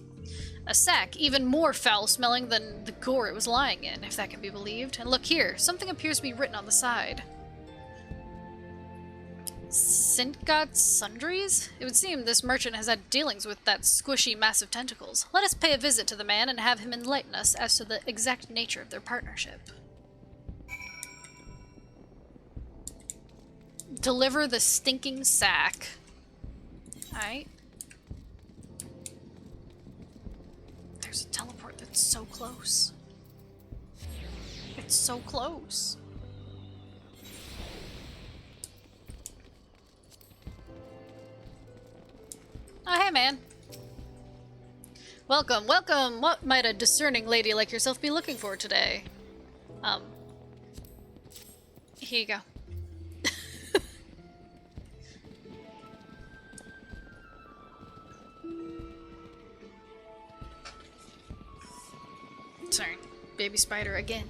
A sack, even more foul-smelling than the gore it was lying in, if that can be believed. And look here, something appears to be written on the side. Sintgat Sundries? It would seem this merchant has had dealings with that squishy mass of tentacles. Let us pay a visit to the man and have him enlighten us as to the exact nature of their partnership. Deliver the stinking sack. Alright. There's a teleport that's so close. It's so close. Oh, hey, man. Welcome, welcome! What might a discerning lady like yourself be looking for today? Here you go. Sorry, baby spider again.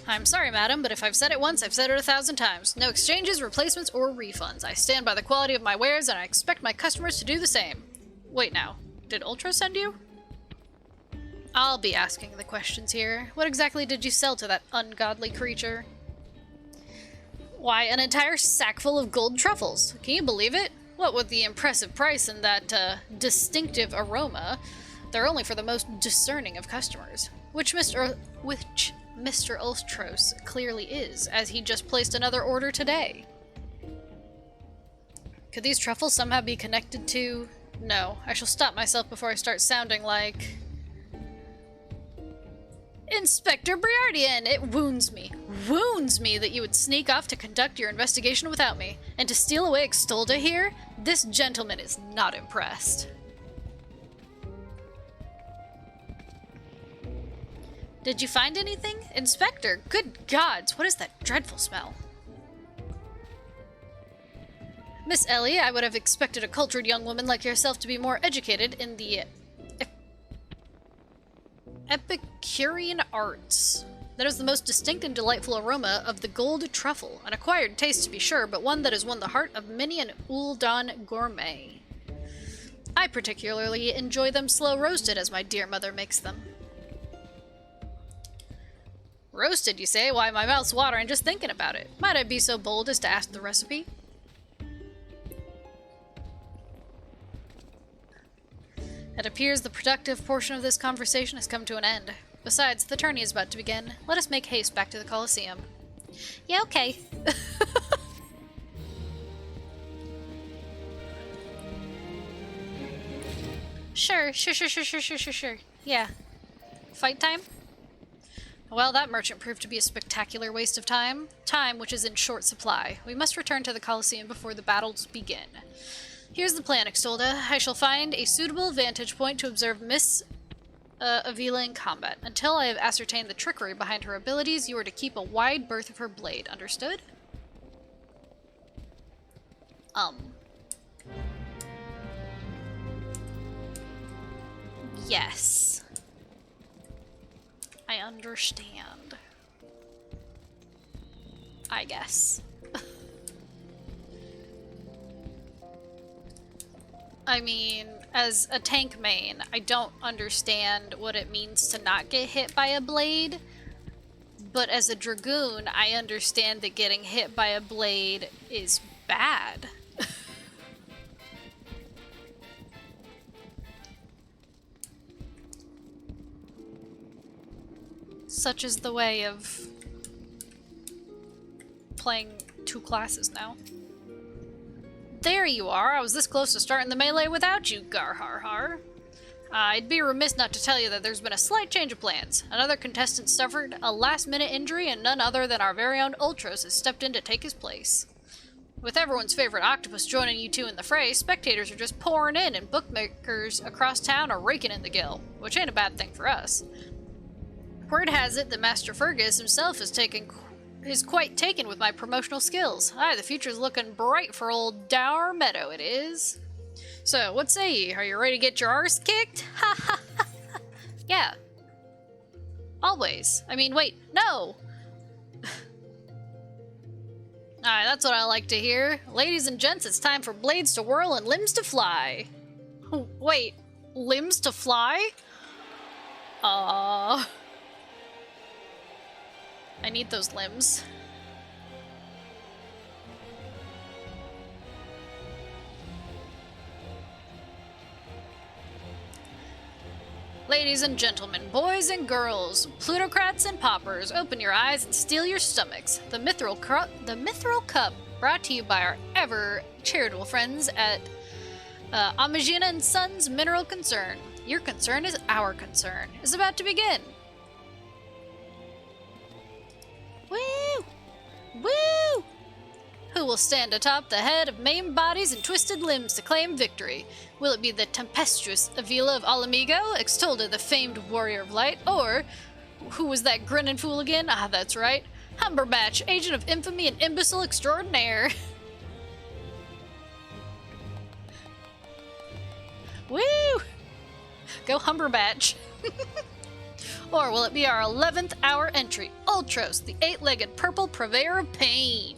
I'm sorry, madam, but if I've said it once, I've said it 1,000 times. No exchanges, replacements, or refunds. I stand by the quality of my wares, and I expect my customers to do the same. Wait now, did Ultra send you? I'll be asking the questions here. What exactly did you sell to that ungodly creature? Why, an entire sack full of gold truffles. Can you believe it? What with the impressive price and that, distinctive aroma, they're only for the most discerning of customers. Which Mr. Ultros clearly is, as he just placed another order today. Could these truffles somehow be connected to... No, I shall stop myself before I start sounding like... Inspector Briardian! It wounds me that you would sneak off to conduct your investigation without me, and to steal away Extolda here? This gentleman is not impressed. Did you find anything? Inspector, good gods, what is that dreadful smell? Miss Ellie, I would have expected a cultured young woman like yourself to be more educated in the Epicurean arts. That is the most distinct and delightful aroma of the gold truffle. An acquired taste to be sure, but one that has won the heart of many an Uldan gourmet. I particularly enjoy them slow roasted, as my dear mother makes them. Roasted, you say? Why, my mouth's watering just thinking about it. Might I be so bold as to ask the recipe? It appears the productive portion of this conversation has come to an end. Besides, the tourney is about to begin. Let us make haste back to the Colosseum. Yeah, okay. Sure. Yeah. Fight time? Well, that merchant proved to be a spectacular waste of time. Time which is in short supply. We must return to the Colosseum before the battles begin. Here's the plan, Extolda. I shall find a suitable vantage point to observe Miss Avila in combat. Until I have ascertained the trickery behind her abilities, you are to keep a wide berth of her blade. Understood? Yes. I understand. I guess. I mean, as a tank main, I don't understand what it means to not get hit by a blade, but as a Dragoon, I understand that getting hit by a blade is bad. Such is the way of playing two classes now. There you are. I was this close to starting the melee without you, Garharhar. I'd be remiss not to tell you that there's been a slight change of plans. Another contestant suffered a last-minute injury, and none other than our very own Ultros has stepped in to take his place. With everyone's favorite octopus joining you two in the fray, spectators are just pouring in, and bookmakers across town are raking in the gill, which ain't a bad thing for us. Word has it that Master Fergus himself is quite taken with my promotional skills. Aye, the future's looking bright for old Dower Meadow, it is. So, what say ye? Are you ready to get your arse kicked? Ha ha ha! Yeah. Always. I mean, wait, no! Alright, that's what I like to hear. Ladies and gents, it's time for blades to whirl and limbs to fly. Wait, limbs to fly? I need those limbs. Ladies and gentlemen, boys and girls, plutocrats and paupers, open your eyes and steel your stomachs. The Mithril Cup, brought to you by our ever charitable friends at Amagina and Sons Mineral Concern. Your concern is our concern. Is about to begin. Woo! Woo! Who will stand atop the head of maimed bodies and twisted limbs to claim victory? Will it be the tempestuous Avila of Alamigo, extolled as the famed warrior of light, or who was that grinning fool again? Ah, that's right, Humberbatch, agent of infamy and imbecile extraordinaire. Woo! Go Humberbatch. Or will it be our 11th hour entry, Ultros, the 8-legged purple purveyor of pain?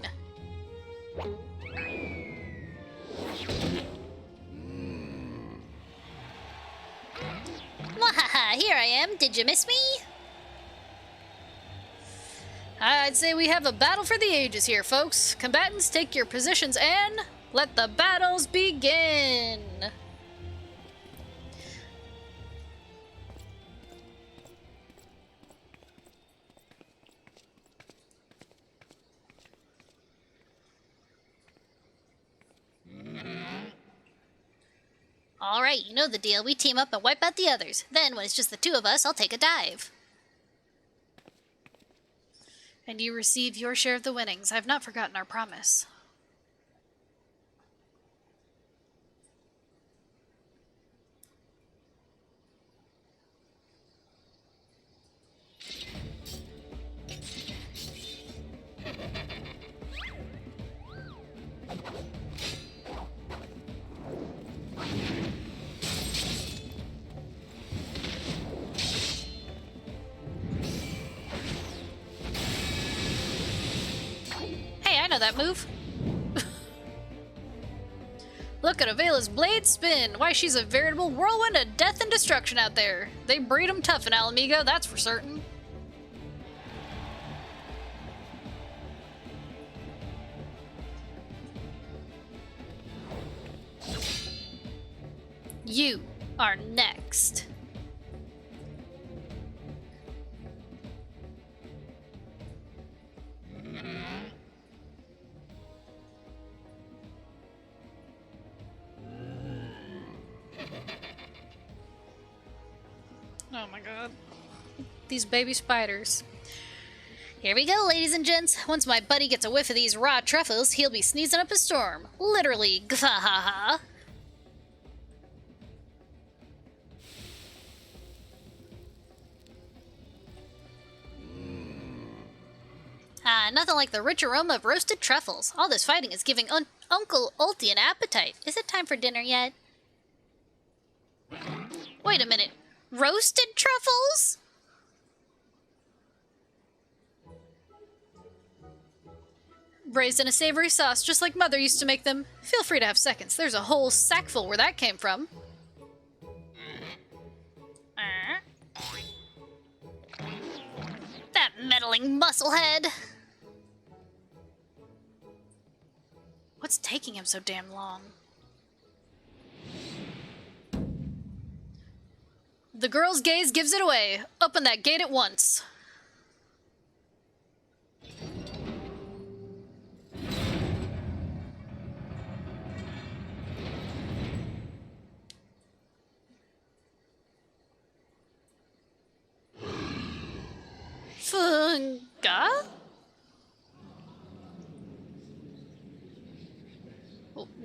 Mwahaha, here I am. Did you miss me? I'd say we have a battle for the ages here, folks. Combatants, take your positions and let the battles begin. Alright, you know the deal. We team up and wipe out the others. Then, when it's just the two of us, I'll take a dive. And you receive your share of the winnings. I've not forgotten our promise. I know that move. Look at Avela's blade spin. Why, she's a veritable whirlwind of death and destruction out there. They breed 'em tough in Alamigo, that's for certain. You are next. Oh my god. These baby spiders. Here we go, ladies and gents. Once my buddy gets a whiff of these raw truffles, he'll be sneezing up a storm. Literally, gfahaha. Nothing like the rich aroma of roasted truffles. All this fighting is giving Uncle Ulti an appetite. Is it time for dinner yet? Wait a minute. Roasted truffles? Braised in a savory sauce, just like Mother used to make them. Feel free to have seconds. There's a whole sackful where that came from. That meddling musclehead! What's taking him so damn long? The girl's gaze gives it away. Open that gate at once.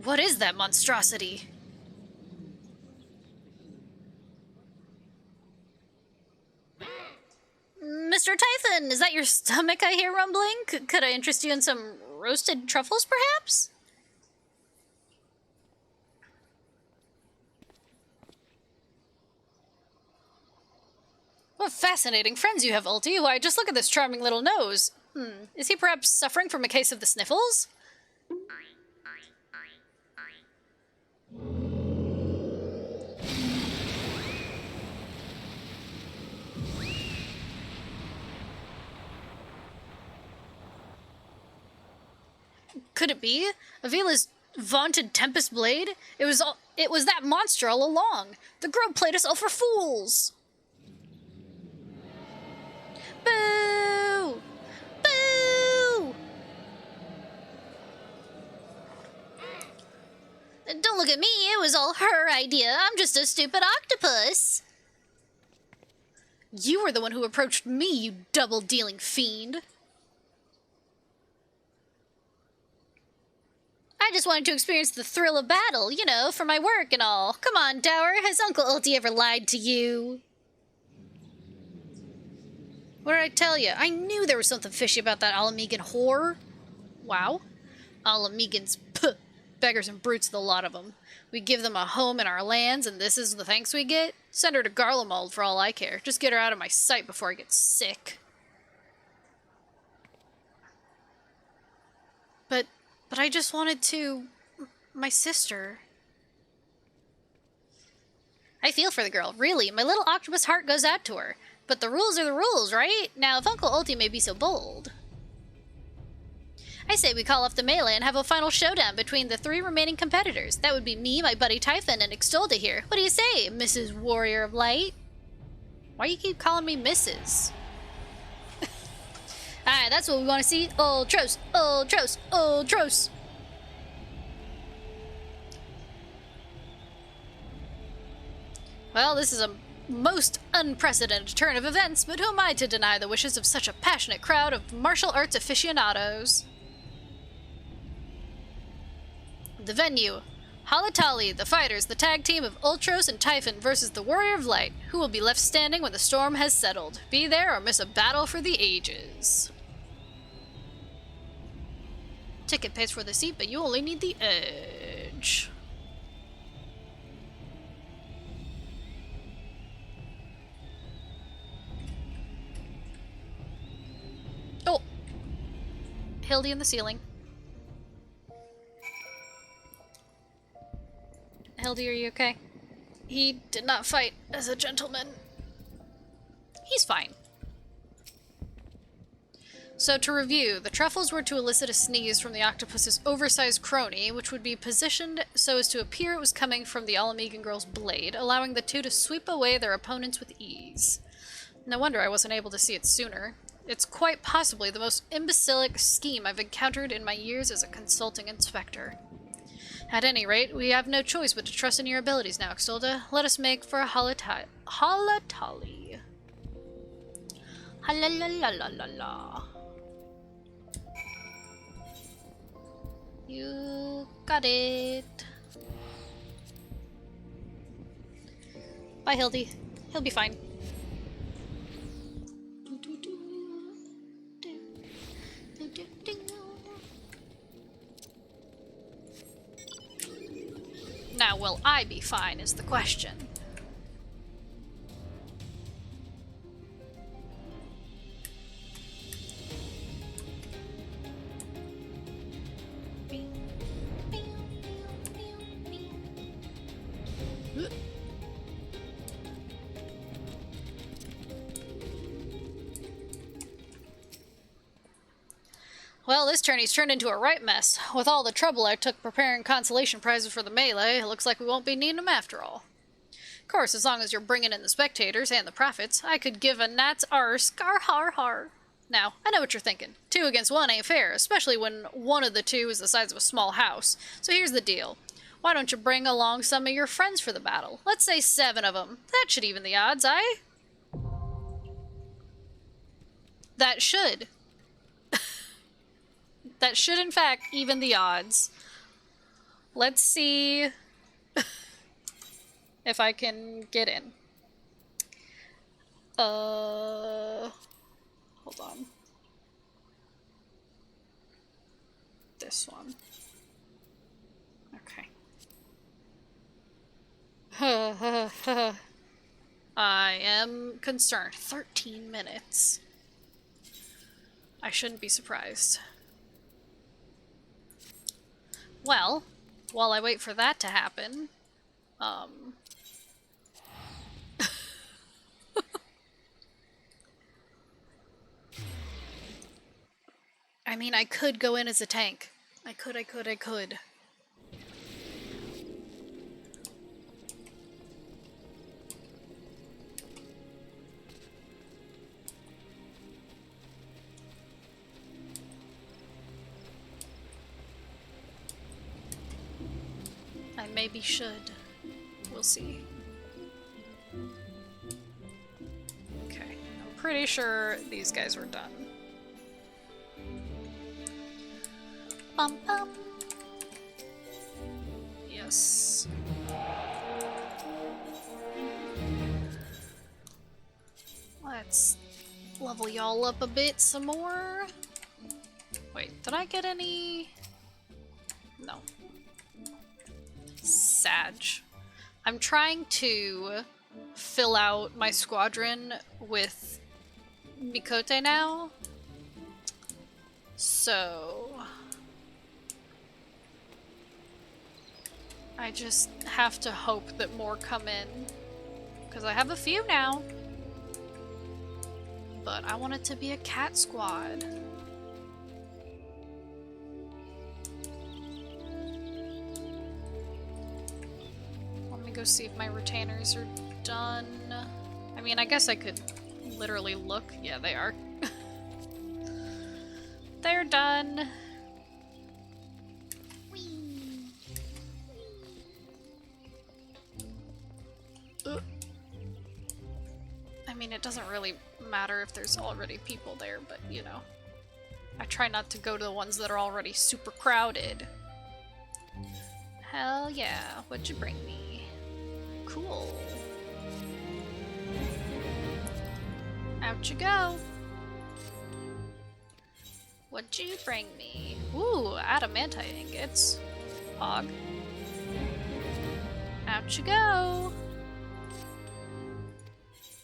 What is that monstrosity? Mr. Typhon, is that your stomach I hear rumbling? Could I interest you in some roasted truffles, perhaps? What fascinating friends you have, Ulti. Why, just look at this charming little nose. Is he perhaps suffering from a case of the sniffles? Could it be? Avila's vaunted Tempest Blade? It was that monster all along. The girl played us all for fools. Boo! Boo! Don't look at me, it was all her idea. I'm just a stupid octopus. You were the one who approached me, you double-dealing fiend. I just wanted to experience the thrill of battle, you know, for my work and all. Come on, Dower, has Uncle Ulti ever lied to you? What did I tell you? I knew there was something fishy about that Alamegan whore. Wow. Alamegans, puh. Beggars and brutes, the lot of them. We give them a home in our lands, and this is the thanks we get? Send her to Garlemald for all I care. Just get her out of my sight before I get sick. But I just wanted to... my sister. I feel for the girl, really. My little octopus heart goes out to her. But the rules are the rules, right? Now, if Uncle Ulti may be so bold... I say we call off the melee and have a final showdown between the 3 remaining competitors. That would be me, my buddy Typhon, and Extolda here. What do you say, Mrs. Warrior of Light? Why you keep calling me Mrs.? Alright, that's what we want to see. Ultros, Ultros, Ultros. Well, this is a most unprecedented turn of events, but who am I to deny the wishes of such a passionate crowd of martial arts aficionados? The venue. Halatali, the fighters, the tag team of Ultros and Typhon versus the Warrior of Light. Who will be left standing when the storm has settled? Be there or miss a battle for the ages. Ticket pays for the seat, but you only need the edge. Oh! Hildy in the ceiling. Hildy, are you okay? He did not fight as a gentleman. He's fine. So to review, the truffles were to elicit a sneeze from the octopus's oversized crony, which would be positioned so as to appear it was coming from the Alamegan girl's blade, allowing the two to sweep away their opponents with ease. No wonder I wasn't able to see it sooner. It's quite possibly the most imbecilic scheme I've encountered in my years as a consulting inspector. At any rate, we have no choice but to trust in your abilities now, Extolda. Let us make for a Halatali. Halalalalala. You got it. Bye, Hildy. He'll be fine. Now, will I be fine is the question. Well, this tourney's turned into a right mess. With all the trouble I took preparing consolation prizes for the melee, it looks like we won't be needing them after all. Of course, as long as you're bringing in the spectators and the profits, I could give a gnat's arse, gar har har. Now, I know what you're thinking. 2 against 1 ain't fair, especially when one of the 2 is the size of a small house. So here's the deal. Why don't you bring along some of your friends for the battle? Let's say 7 of them. That should even the odds, eh? That should. That should, in fact, even the odds. Let's see if I can get in. Hold on. This one. Okay. I am concerned. 13 minutes. I shouldn't be surprised. Well, while I wait for that to happen, I mean, I could go in as a tank. I could. I maybe should. We'll see. Okay, I'm pretty sure these guys were done. Bum bum. Yes. Let's level y'all up a bit some more. Wait, did I get any? No. Sag. I'm trying to fill out my squadron with Mikote now. So I just have to hope that more come in. Because I have a few now. But I want it to be a cat squad. Let me go see if my retainers are done. I mean, I guess I could literally look. Yeah, they are. They're done. I mean, it doesn't really matter if there's already people there, but you know. I try not to go to the ones that are already super crowded. Hell yeah, what'd you bring me? Cool. Out you go. What'd you bring me? Ooh, adamantite ingots. Hog. Out you go.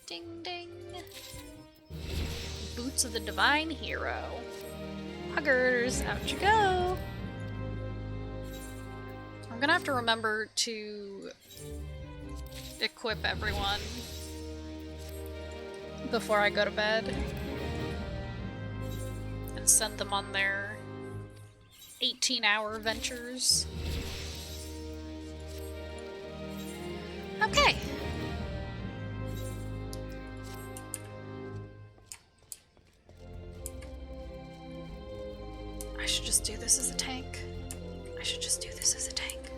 Ding ding. Boots of the Divine Hero. Huggers, out you go. I'm gonna have to remember to equip everyone before I go to bed and send them on their 18-hour ventures. Okay. I should just do this as a tank. I should just do this as a tank.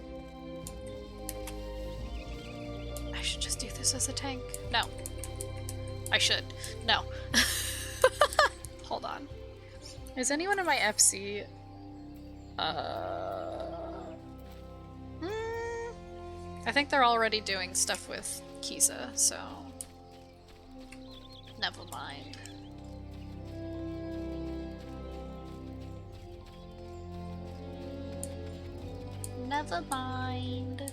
I should just do this as a tank. No. I should. No. Hold on. Is anyone in my FC? I think they're already doing stuff with Kisa, so never mind. Never mind.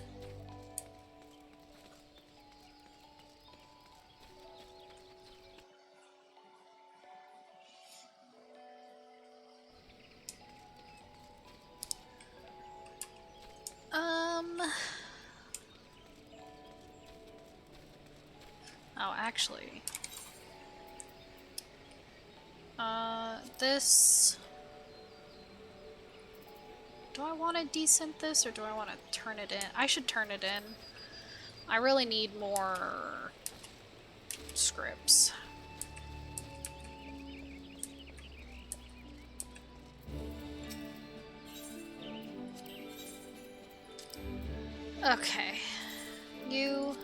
Oh, actually. This... Do I want to decent this, or do I want to turn it in? I should turn it in. I really need more scripts. Okay. You...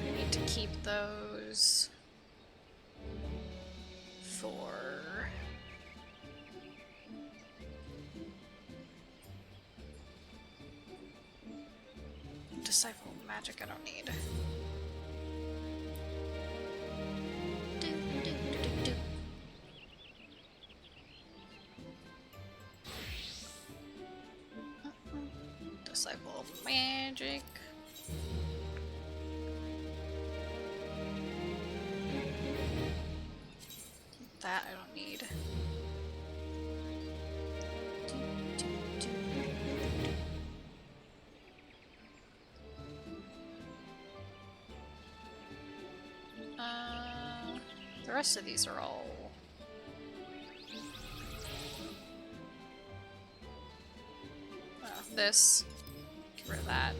I need to keep those for Disciple magic I don't need. Disciple magic. That I don't need. The rest of these are all... this. Get rid of that.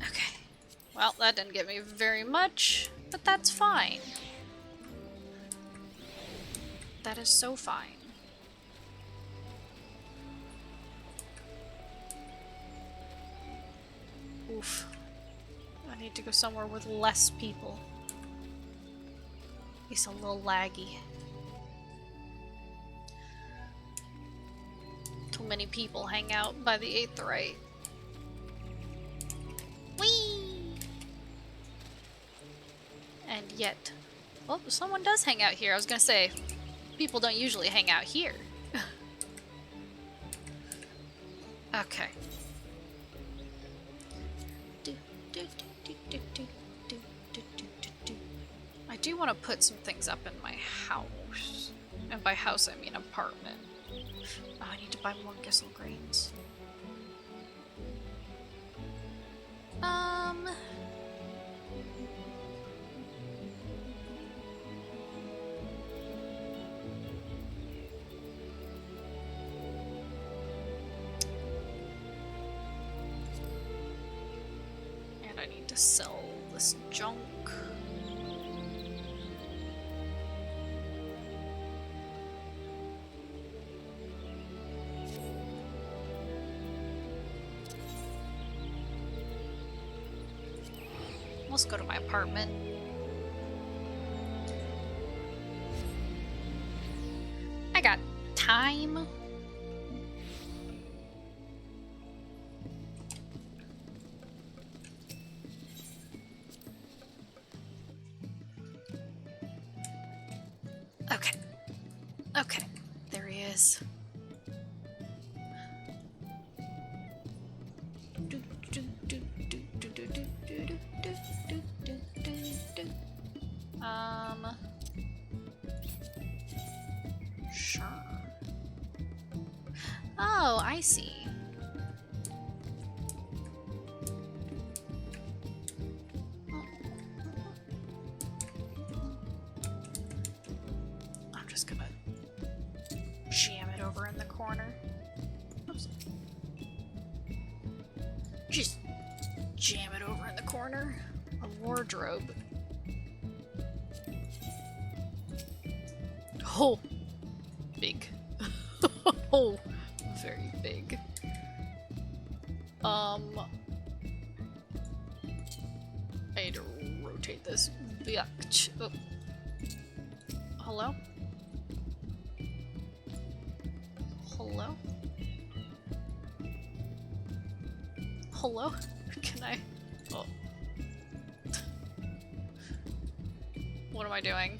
Okay. Well, that didn't get me very much, but that's fine. That is so fine. Oof. I need to go somewhere with less people. At least a little laggy. Too many people hang out by the 8th right. Whee! And yet... well, someone does hang out here. I was gonna say, people don't usually hang out here. Okay. I do want to put some things up in my house. And by house, I mean apartment. Oh, I need to buy more Gissel grains. And I need to sell this junk. Let's go to my apartment. I got time. Okay. Okay. There he is. Sure. Oh, I see. I'm just gonna jam it over in the corner. Oops. Just jam it over in the corner. A wardrobe. Oh, big. Oh, very big. I need to rotate this. Oh. Hello? Hello? Hello? Can I? Oh. What am I doing?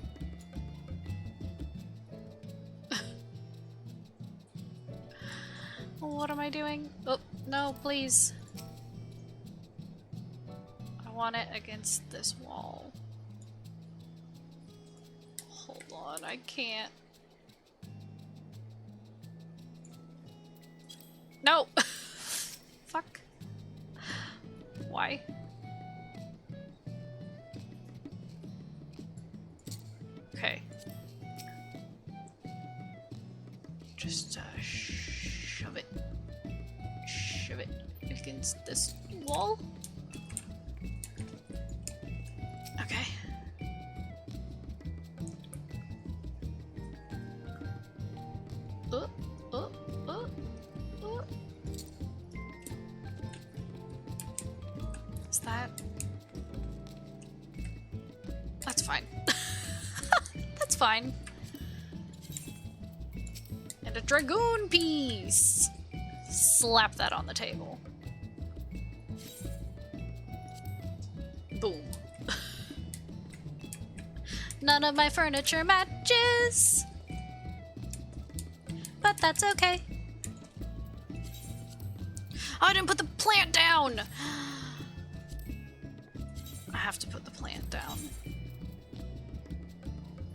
What am I doing? Oh, no, please. I want it against this wall. Hold on, I can't. No! Fuck. Why? Okay. Just, shove it. Shove it against this wall. Okay. Is that? That's fine. That's fine. And a dragoon piece! slap that on the table. Boom. None of my furniture matches, but that's okay. Oh, I didn't put the plant down! I have to put the plant down.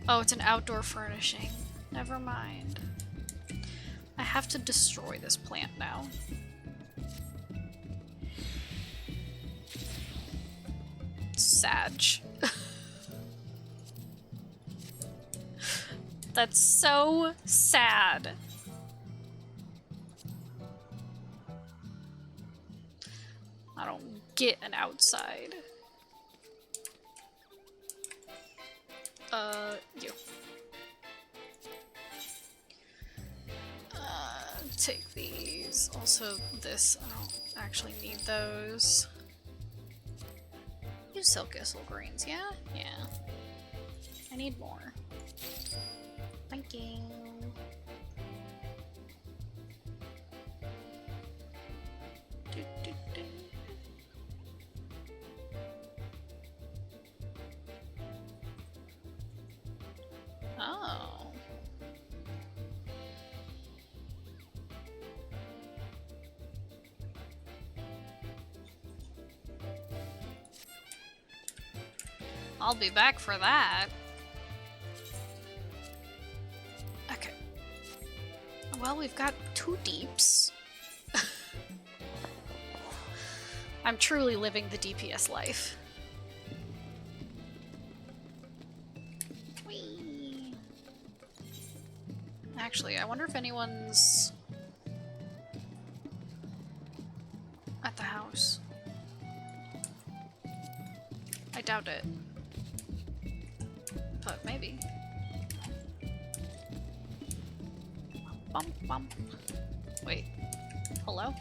Oh, it's an outdoor furnishing. Never mind. I have to destroy this plant now. Sag. That's so sad. I don't get an outside. You. Take these. Also this, I don't actually need those. Use silk thistle greens, yeah? Yeah. I need more. Thank you. Do, do, do. Oh. I'll be back for that. Okay. Well, we've got 2 deeps. I'm truly living the DPS life. Whee! Actually, I wonder if anyone's at the house. I doubt it. But maybe. Bump, bump. Wait. Hello?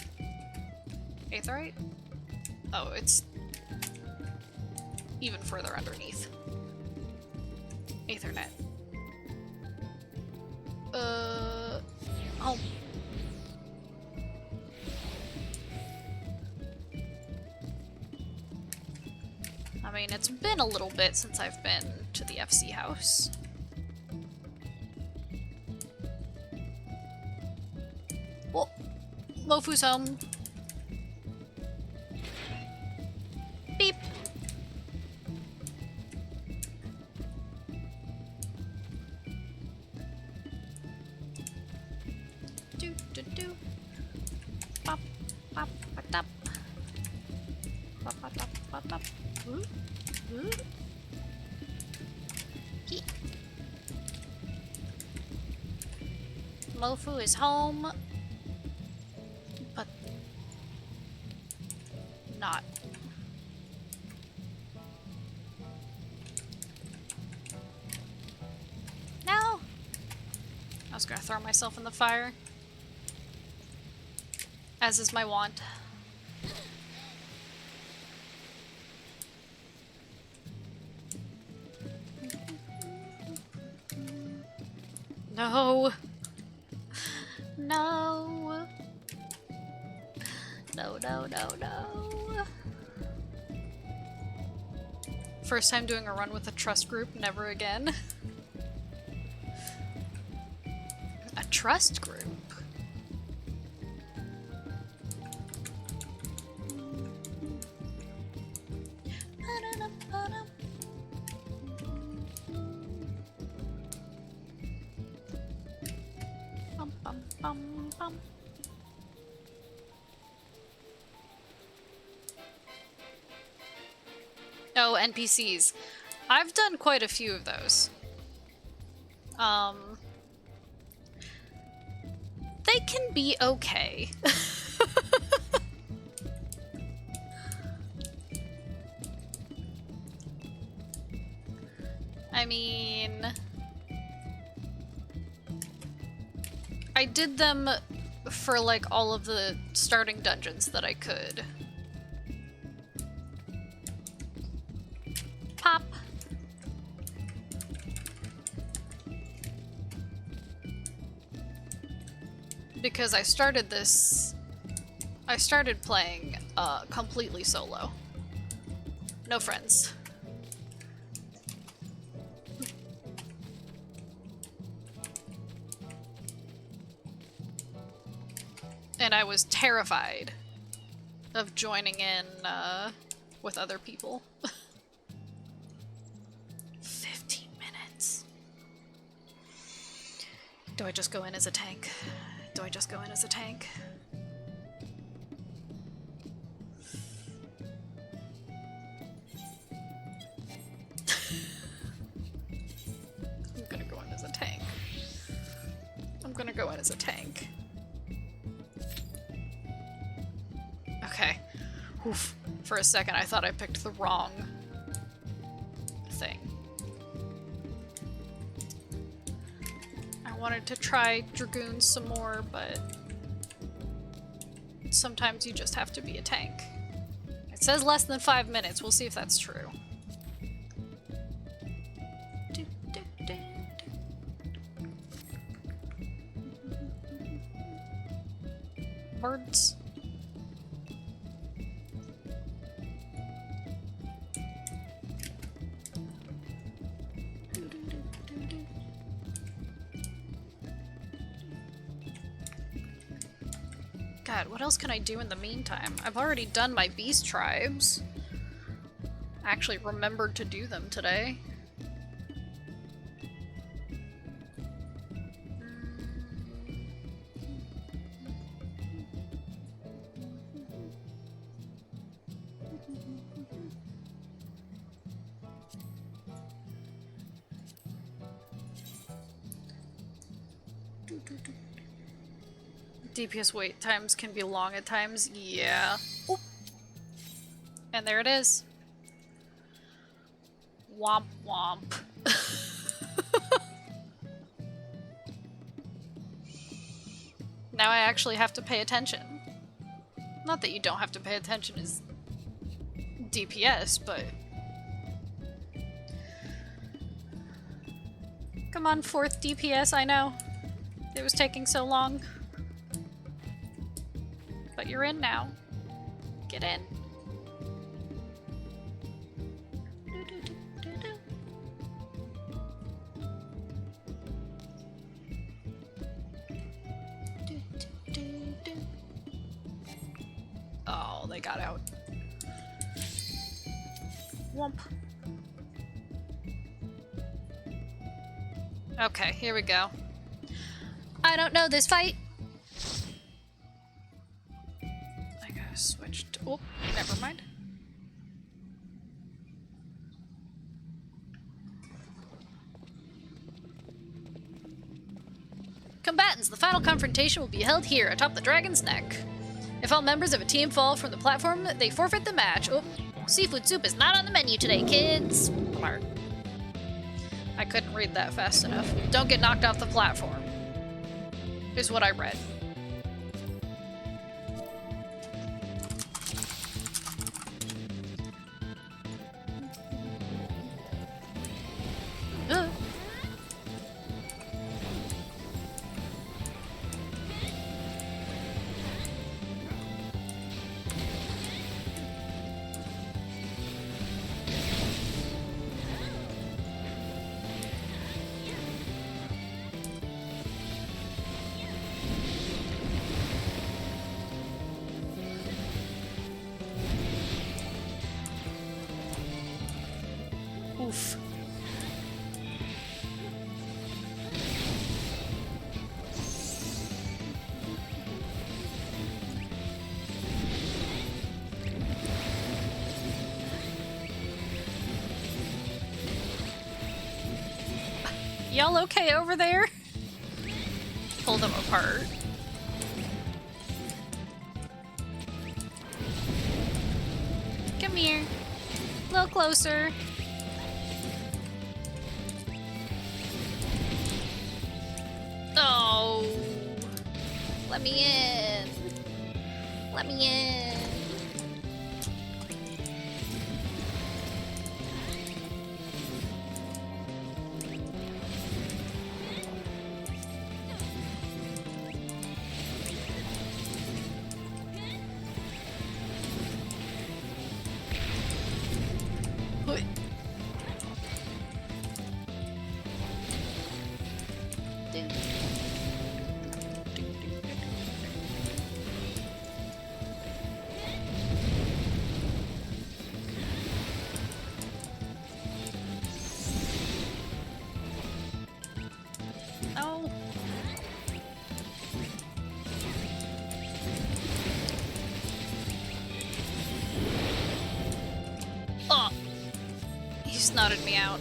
Aetheryte? Oh, it's even further underneath. Aethernet. Oh. I mean, it's been a little bit since I've been to the FC house. Well, Mofu's home. Beep. Do do do. Pop pop pop pop. Pop pop pop pop pop. Ooh. Ooh. He. Mofu is home, but not. No! I was gonna throw myself in the fire, as is my wont. No. No. No, no, no, no. First time doing a run with a trust group, never again. A trust group? Oh, NPCs. I've done quite a few of those. They can be okay. I mean, I did them for like all of the starting dungeons that I could. Pop. Because I started this I started playing completely solo. No friends. And I was terrified of joining in with other people. 15 minutes. Do I just go in as a tank? Do I just go in as a tank? I'm gonna go in as a tank. I'm gonna go in as a tank. Okay. Oof. For a second I thought I picked the wrong thing. I wanted to try Dragoons some more, but sometimes you just have to be a tank. It says less than 5 minutes. We'll see if that's true. Birds. God, what else can I do in the meantime? I've already done my beast tribes. I actually remembered to do them today. DPS wait times can be long at times. Yeah. Oop. And there it is. Womp womp. Now I actually have to pay attention. Not that you don't have to pay attention as DPS, but... Come on, 4th DPS, I know. It was taking so long. But you're in now. Get in. Oh, they got out. Womp. Okay, here we go. I don't know this fight. I gotta switch to... Oh, never mind. Combatants, the final confrontation will be held here atop the dragon's neck. If all members of a team fall from the platform, they forfeit the match. Oh, seafood soup is not on the menu today, kids. Mark. I couldn't read that fast enough. Don't get knocked off the platform, is what I read. Oof. Y'all okay over there? Pull them apart. Come here. A little closer. Oh. Let me in. Let me in. Oh. Oh. He snotted me out.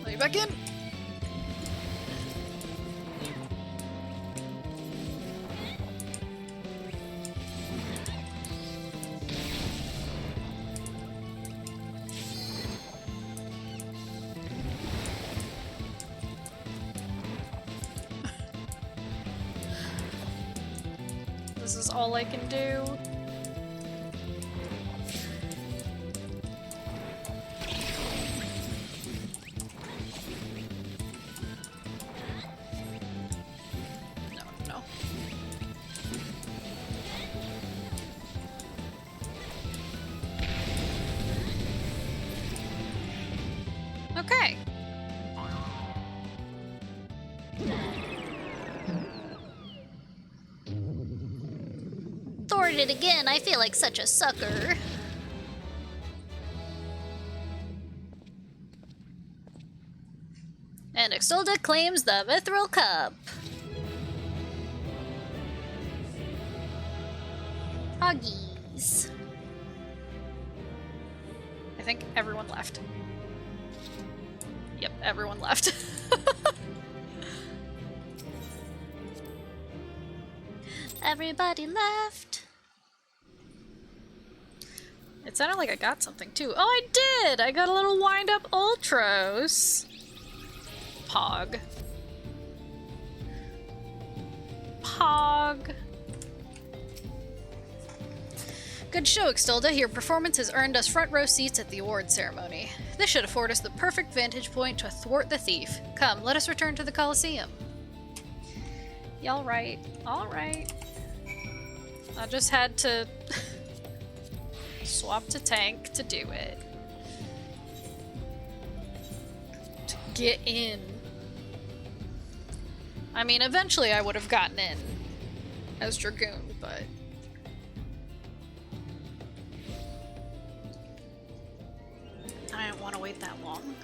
Let me back in. This is all I can do. No. Okay. Thwarted it again. I feel like such a sucker. And Exolda claims the Mithril Cup. Hoggies. I think everyone left. Yep, everyone left. Everybody left. It sounded like I got something too. Oh, I did! I got a little wind-up Ultros. Pog. Pog. Good show, Extolda. Your performance has earned us front row seats at the award ceremony. This should afford us the perfect vantage point to thwart the thief. Come, let us return to the Colosseum. Y'all right. Alright. I just had to swap to tank to do it. To get in. I mean, eventually I would have gotten in as Dragoon, but... I didn't want to wait that long.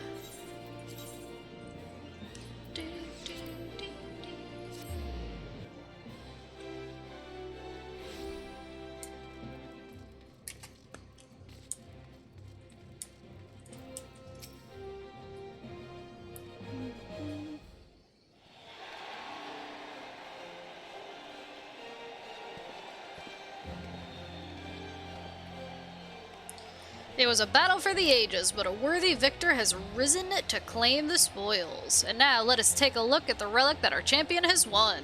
It was a battle for the ages, but a worthy victor has risen to claim the spoils. And now let us take a look at the relic that our champion has won.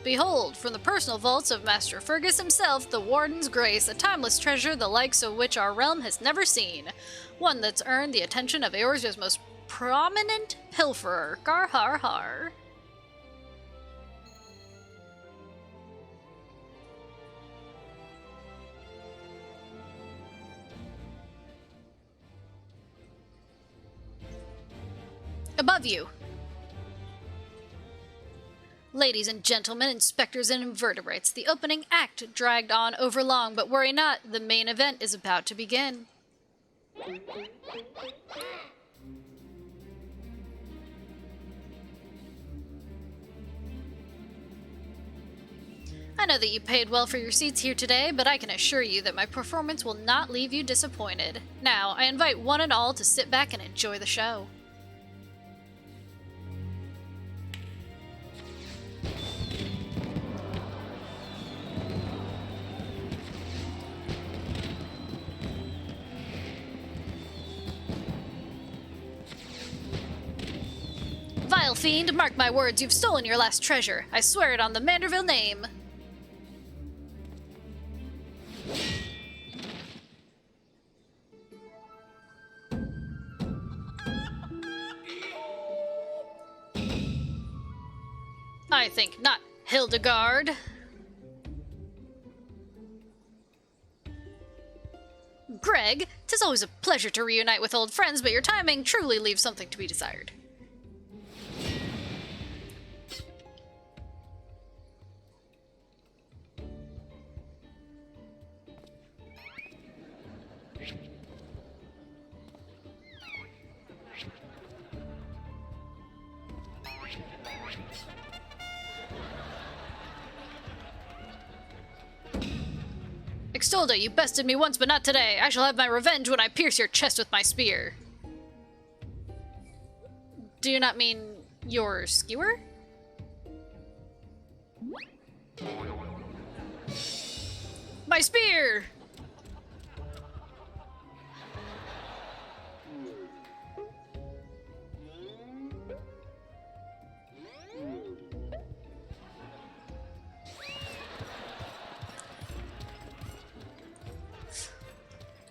Behold, from the personal vaults of Master Fergus himself, the Warden's Grace, a timeless treasure the likes of which our realm has never seen. One that's earned the attention of Eorzea's most prominent pilferer. Gar har har. Above you. Ladies and gentlemen, inspectors and invertebrates, the opening act dragged on overlong, but worry not, the main event is about to begin. I know that you paid well for your seats here today, but I can assure you that my performance will not leave you disappointed. Now, I invite one and all to sit back and enjoy the show. Vile fiend, mark my words, you've stolen your last treasure. I swear it on the Manderville name. I think not. Hildegard. Greg, 'tis always a pleasure to reunite with old friends, but your timing truly leaves something to be desired. Extolda, you bested me once, but not today. I shall have my revenge when I pierce your chest with my spear. Do you not mean your skewer? My spear!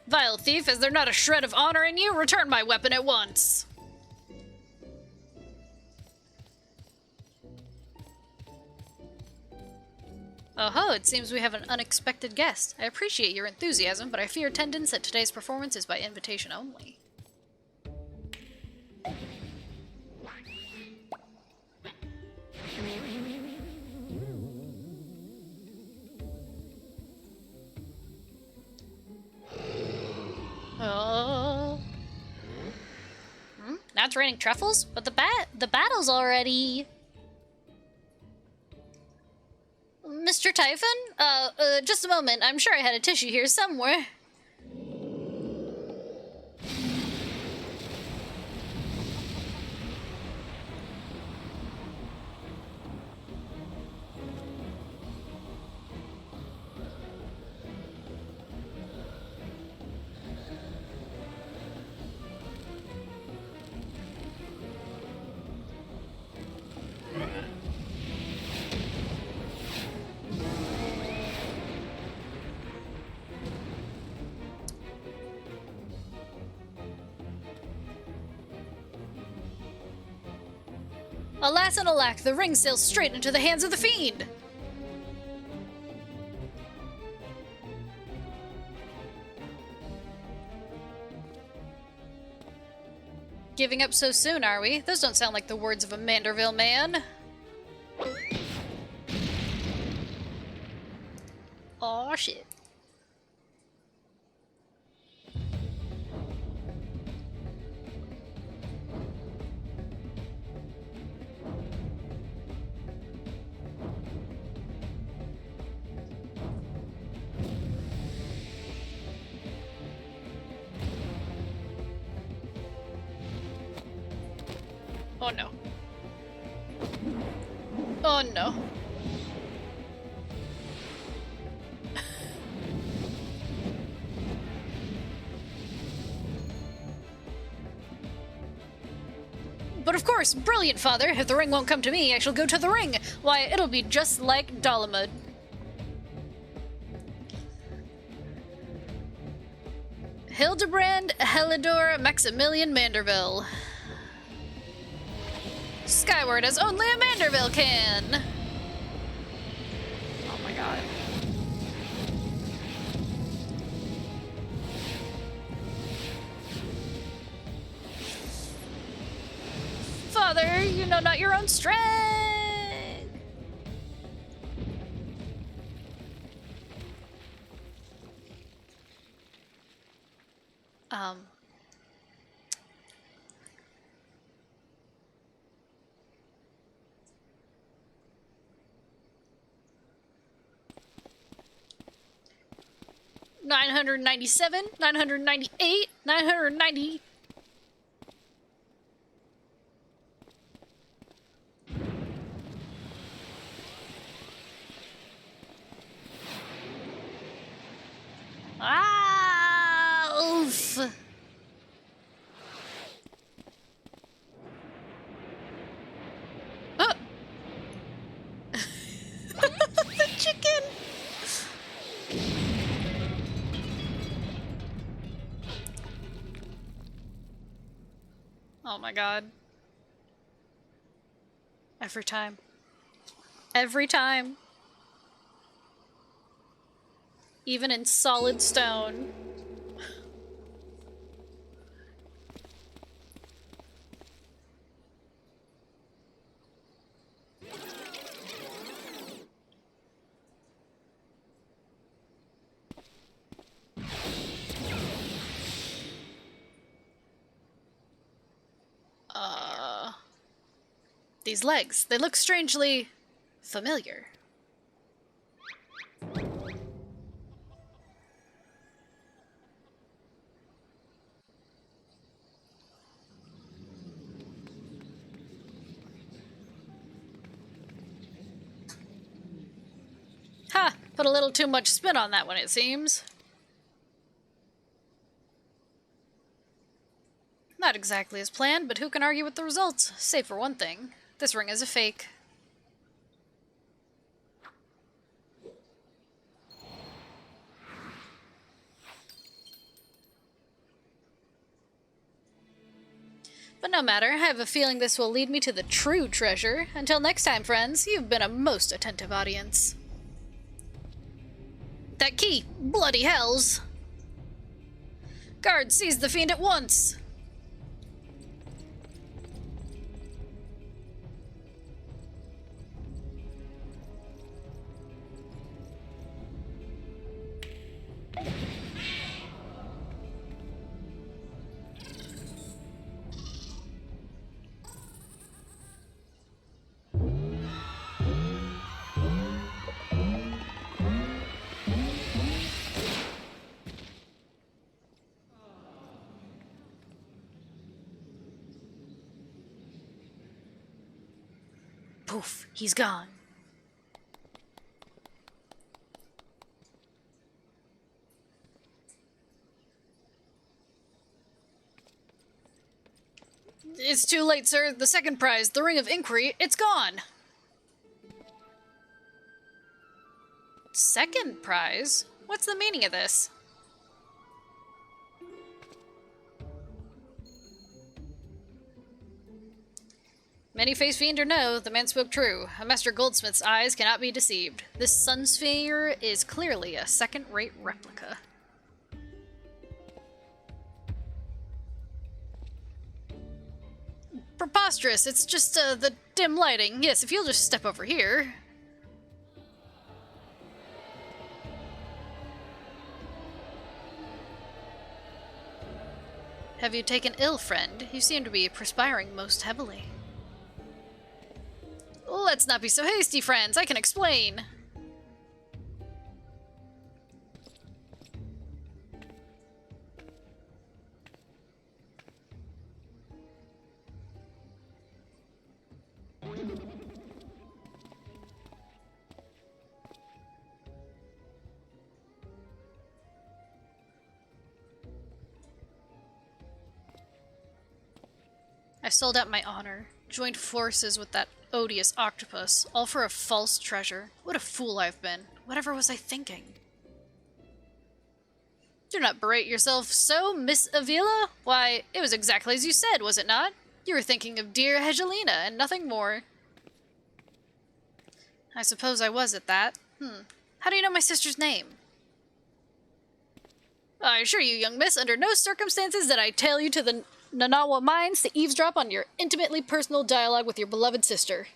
Vile thief, is there not a shred of honor in you? Return my weapon at once. Oh-ho, it seems we have an unexpected guest. I appreciate your enthusiasm, but I fear attendance at today's performance is by invitation only. Oh. Now it's raining truffles? But the battle's already... Mr. Typhon? Just a moment. I'm sure I had a tissue here somewhere. Alas and alack, the ring sails straight into the hands of the fiend! Giving up so soon, are we? Those don't sound like the words of a Manderville man. Aw, shit. Oh no. Oh no. But of course, brilliant, father. If the ring won't come to me, I shall go to the ring. Why, it'll be just like Dalamud. Hildebrand Helidor Maximilian Manderville. Skyward as only a Manderville can! Oh my god. Father, you know not your own strength! $997, $998, $990. Ah, oof. The chicken. Oh my god. Every time. Every time. Even in solid stone. These legs, they look strangely familiar. Ha! Put a little too much spin on that one, it seems. Not exactly as planned, but who can argue with the results? Save for one thing. This ring is a fake. But no matter, I have a feeling this will lead me to the true treasure. Until next time, friends, you've been a most attentive audience. That key! Bloody hells! Guard, seize the fiend at once! Poof, he's gone. It's too late, sir. The second prize, the Ring of Inquiry, it's gone. Second prize? What's the meaning of this? Many-faced fiend or no, the man spoke true. A Master Goldsmith's eyes cannot be deceived. This sun sphere is clearly a second-rate replica. Preposterous, it's just the dim lighting. Yes, if you'll just step over here. Have you taken ill, friend? You seem to be perspiring most heavily. Let's not be so hasty, friends. I can explain. I sold out my honor, joined forces with that odious octopus, all for a false treasure. What a fool I've been. Whatever was I thinking? Do not berate yourself so, Miss Avila. Why, it was exactly as you said, was it not? You were thinking of dear Hegelina and nothing more. I suppose I was at that. How do you know my sister's name? I assure you, young miss, under no circumstances did I tell you to the Nanawa Mines to eavesdrop on your intimately personal dialogue with your beloved sister.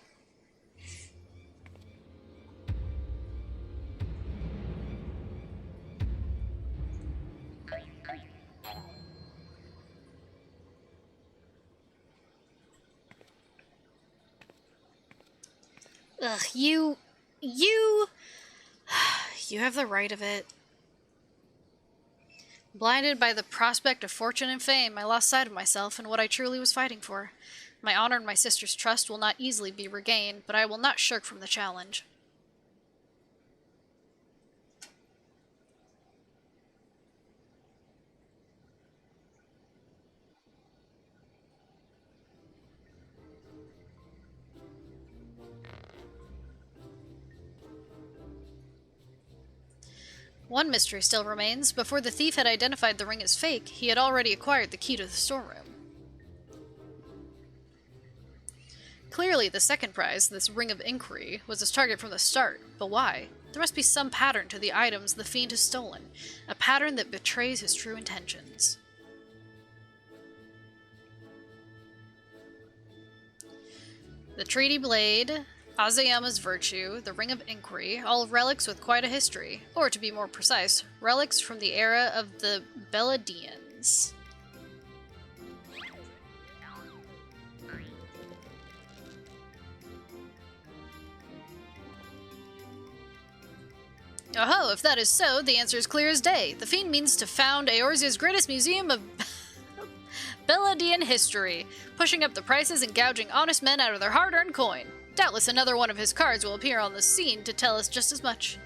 Ugh, you have the right of it. Blinded by the prospect of fortune and fame, I lost sight of myself and what I truly was fighting for. My honor and my sister's trust will not easily be regained, but I will not shirk from the challenge. One mystery still remains. Before the thief had identified the ring as fake, he had already acquired the key to the storeroom. Clearly, Clearly, the second prize, this Ring of Inquiry, was his target from the start, but why? There must be some pattern to the items the fiend has stolen, a pattern that betrays his true intentions. The Treaty Blade, Azayama's Virtue, the Ring of Inquiry, all relics with quite a history, or to be more precise, relics from the era of the Beladians. Oh, if that is so, the answer is clear as day. The fiend means to found Eorzea's greatest museum of Beladian history, pushing up the prices and gouging honest men out of their hard-earned coin. Doubtless another one of his cards will appear on the scene to tell us just as much.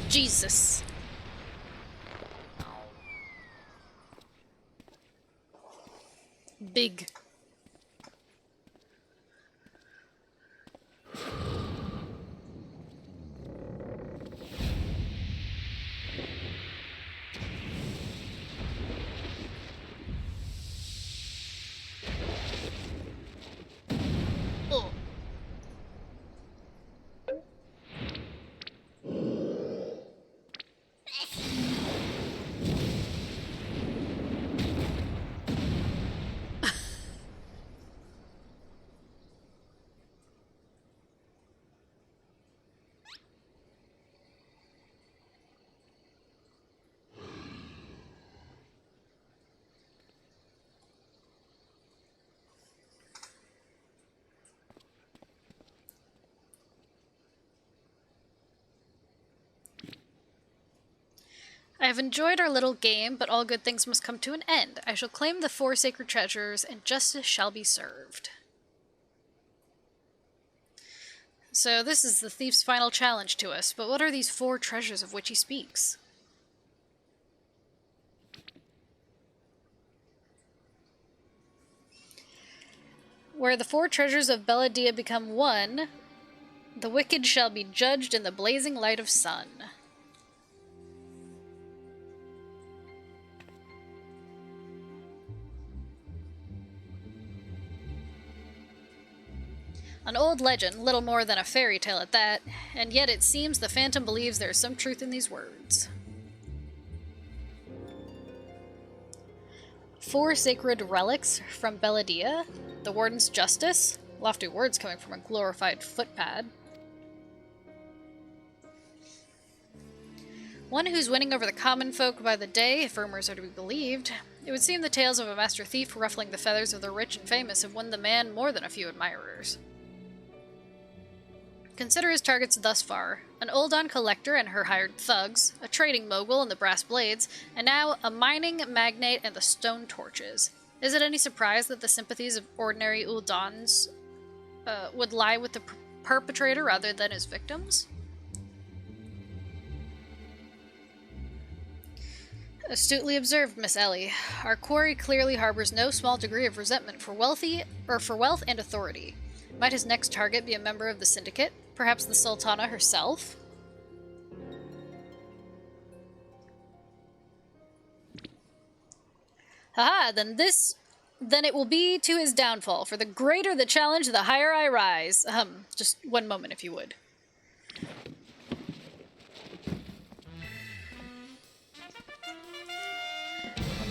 Jesus. Big. Oh. I have enjoyed our little game, but all good things must come to an end. I shall claim the 4 sacred treasures, and justice shall be served. So this is the thief's final challenge to us, but what are these 4 treasures of which he speaks? Where the 4 treasures of Belladia become one, the wicked shall be judged in the blazing light of sun. An old legend, little more than a fairy tale at that, and yet it seems the Phantom believes there is some truth in these words. 4 sacred relics from Belladia, the Warden's Justice, lofty words coming from a glorified footpad. One who's winning over the common folk by the day, if rumors are to be believed. It would seem the tales of a master thief ruffling the feathers of the rich and famous have won the man more than a few admirers. Consider his targets thus far: an Uldan collector and her hired thugs, a trading mogul and the brass blades, and now a mining magnate and the stone torches. Is it any surprise that the sympathies of ordinary Uldans would lie with the perpetrator rather than his victims? Astutely observed, Miss Ellie. Our quarry clearly harbors no small degree of resentment for wealth and authority. Might his next target be a member of the syndicate? Perhaps the Sultana herself? Haha, then it will be to his downfall, for the greater the challenge, the higher I rise. Just one moment, if you would.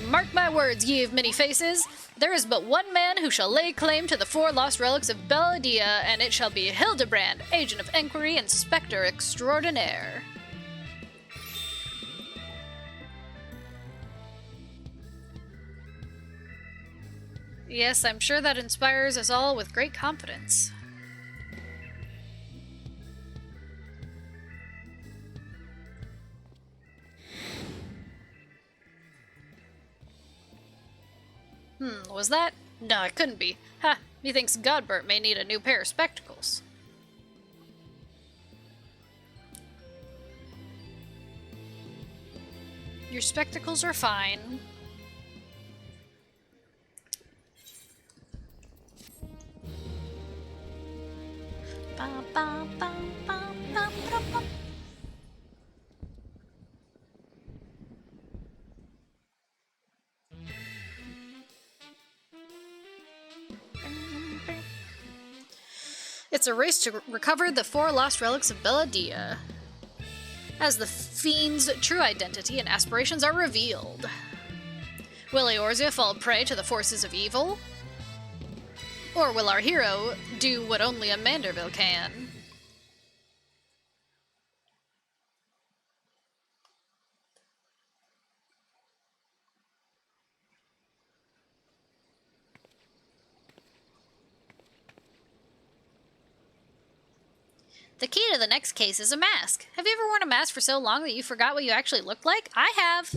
Mark my words, ye of many faces. There is but one man who shall lay claim to the 4 lost relics of Belladia, and it shall be Hildebrand, agent of enquiry and spectre extraordinaire. Yes, I'm sure that inspires us all with great confidence. Was that? No, it couldn't be. Ha! Methinks Godbert may need a new pair of spectacles. Your spectacles are fine. Ba, ba, ba, ba, ba, ba, ba. It's a race to recover the 4 lost relics of Belladia, as the fiend's true identity and aspirations are revealed. Will Eorzea fall prey to the forces of evil? Or will our hero do what only a Manderville can? The key to the next case is a mask. Have you ever worn a mask for so long that you forgot what you actually looked like? I have.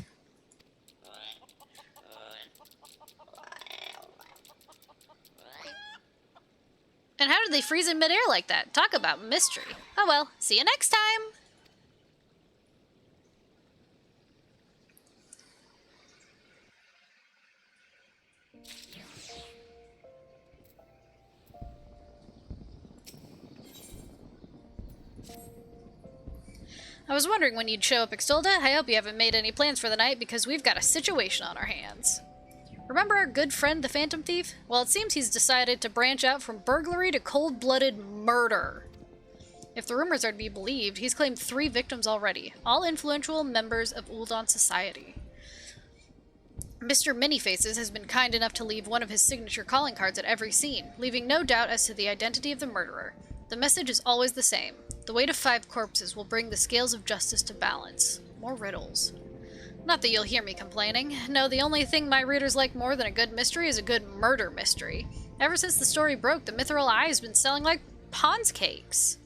And how did they freeze in midair like that? Talk about mystery. Oh well, see you next time! I was wondering when you'd show up, Extolda. I hope you haven't made any plans for the night, because we've got a situation on our hands. Remember our good friend, the Phantom Thief? Well, it seems he's decided to branch out from burglary to cold-blooded murder. If the rumors are to be believed, he's claimed 3 victims already, all influential members of Uldan society. Mr. Manyfaces has been kind enough to leave one of his signature calling cards at every scene, leaving no doubt as to the identity of the murderer. The message is always the same. The weight of 5 corpses will bring the scales of justice to balance. More riddles. Not that you'll hear me complaining. No, the only thing my readers like more than a good mystery is a good murder mystery. Ever since the story broke, the Mithril Eye has been selling like Pond's cakes.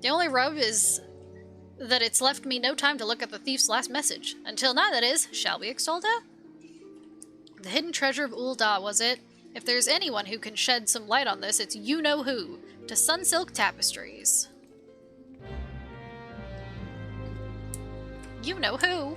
The only rub is that it's left me no time to look at the thief's last message. Until now, that is. Shall we, Extolda? The hidden treasure of Ulda, was it? If there's anyone who can shed some light on this, it's you-know-who. To Sunsilk Tapestries. You-know-who?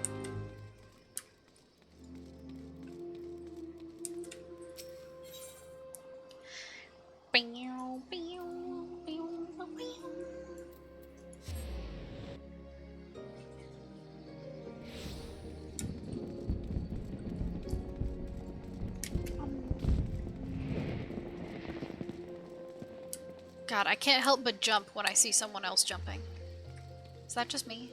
God, I can't help but jump when I see someone else jumping. Is that just me?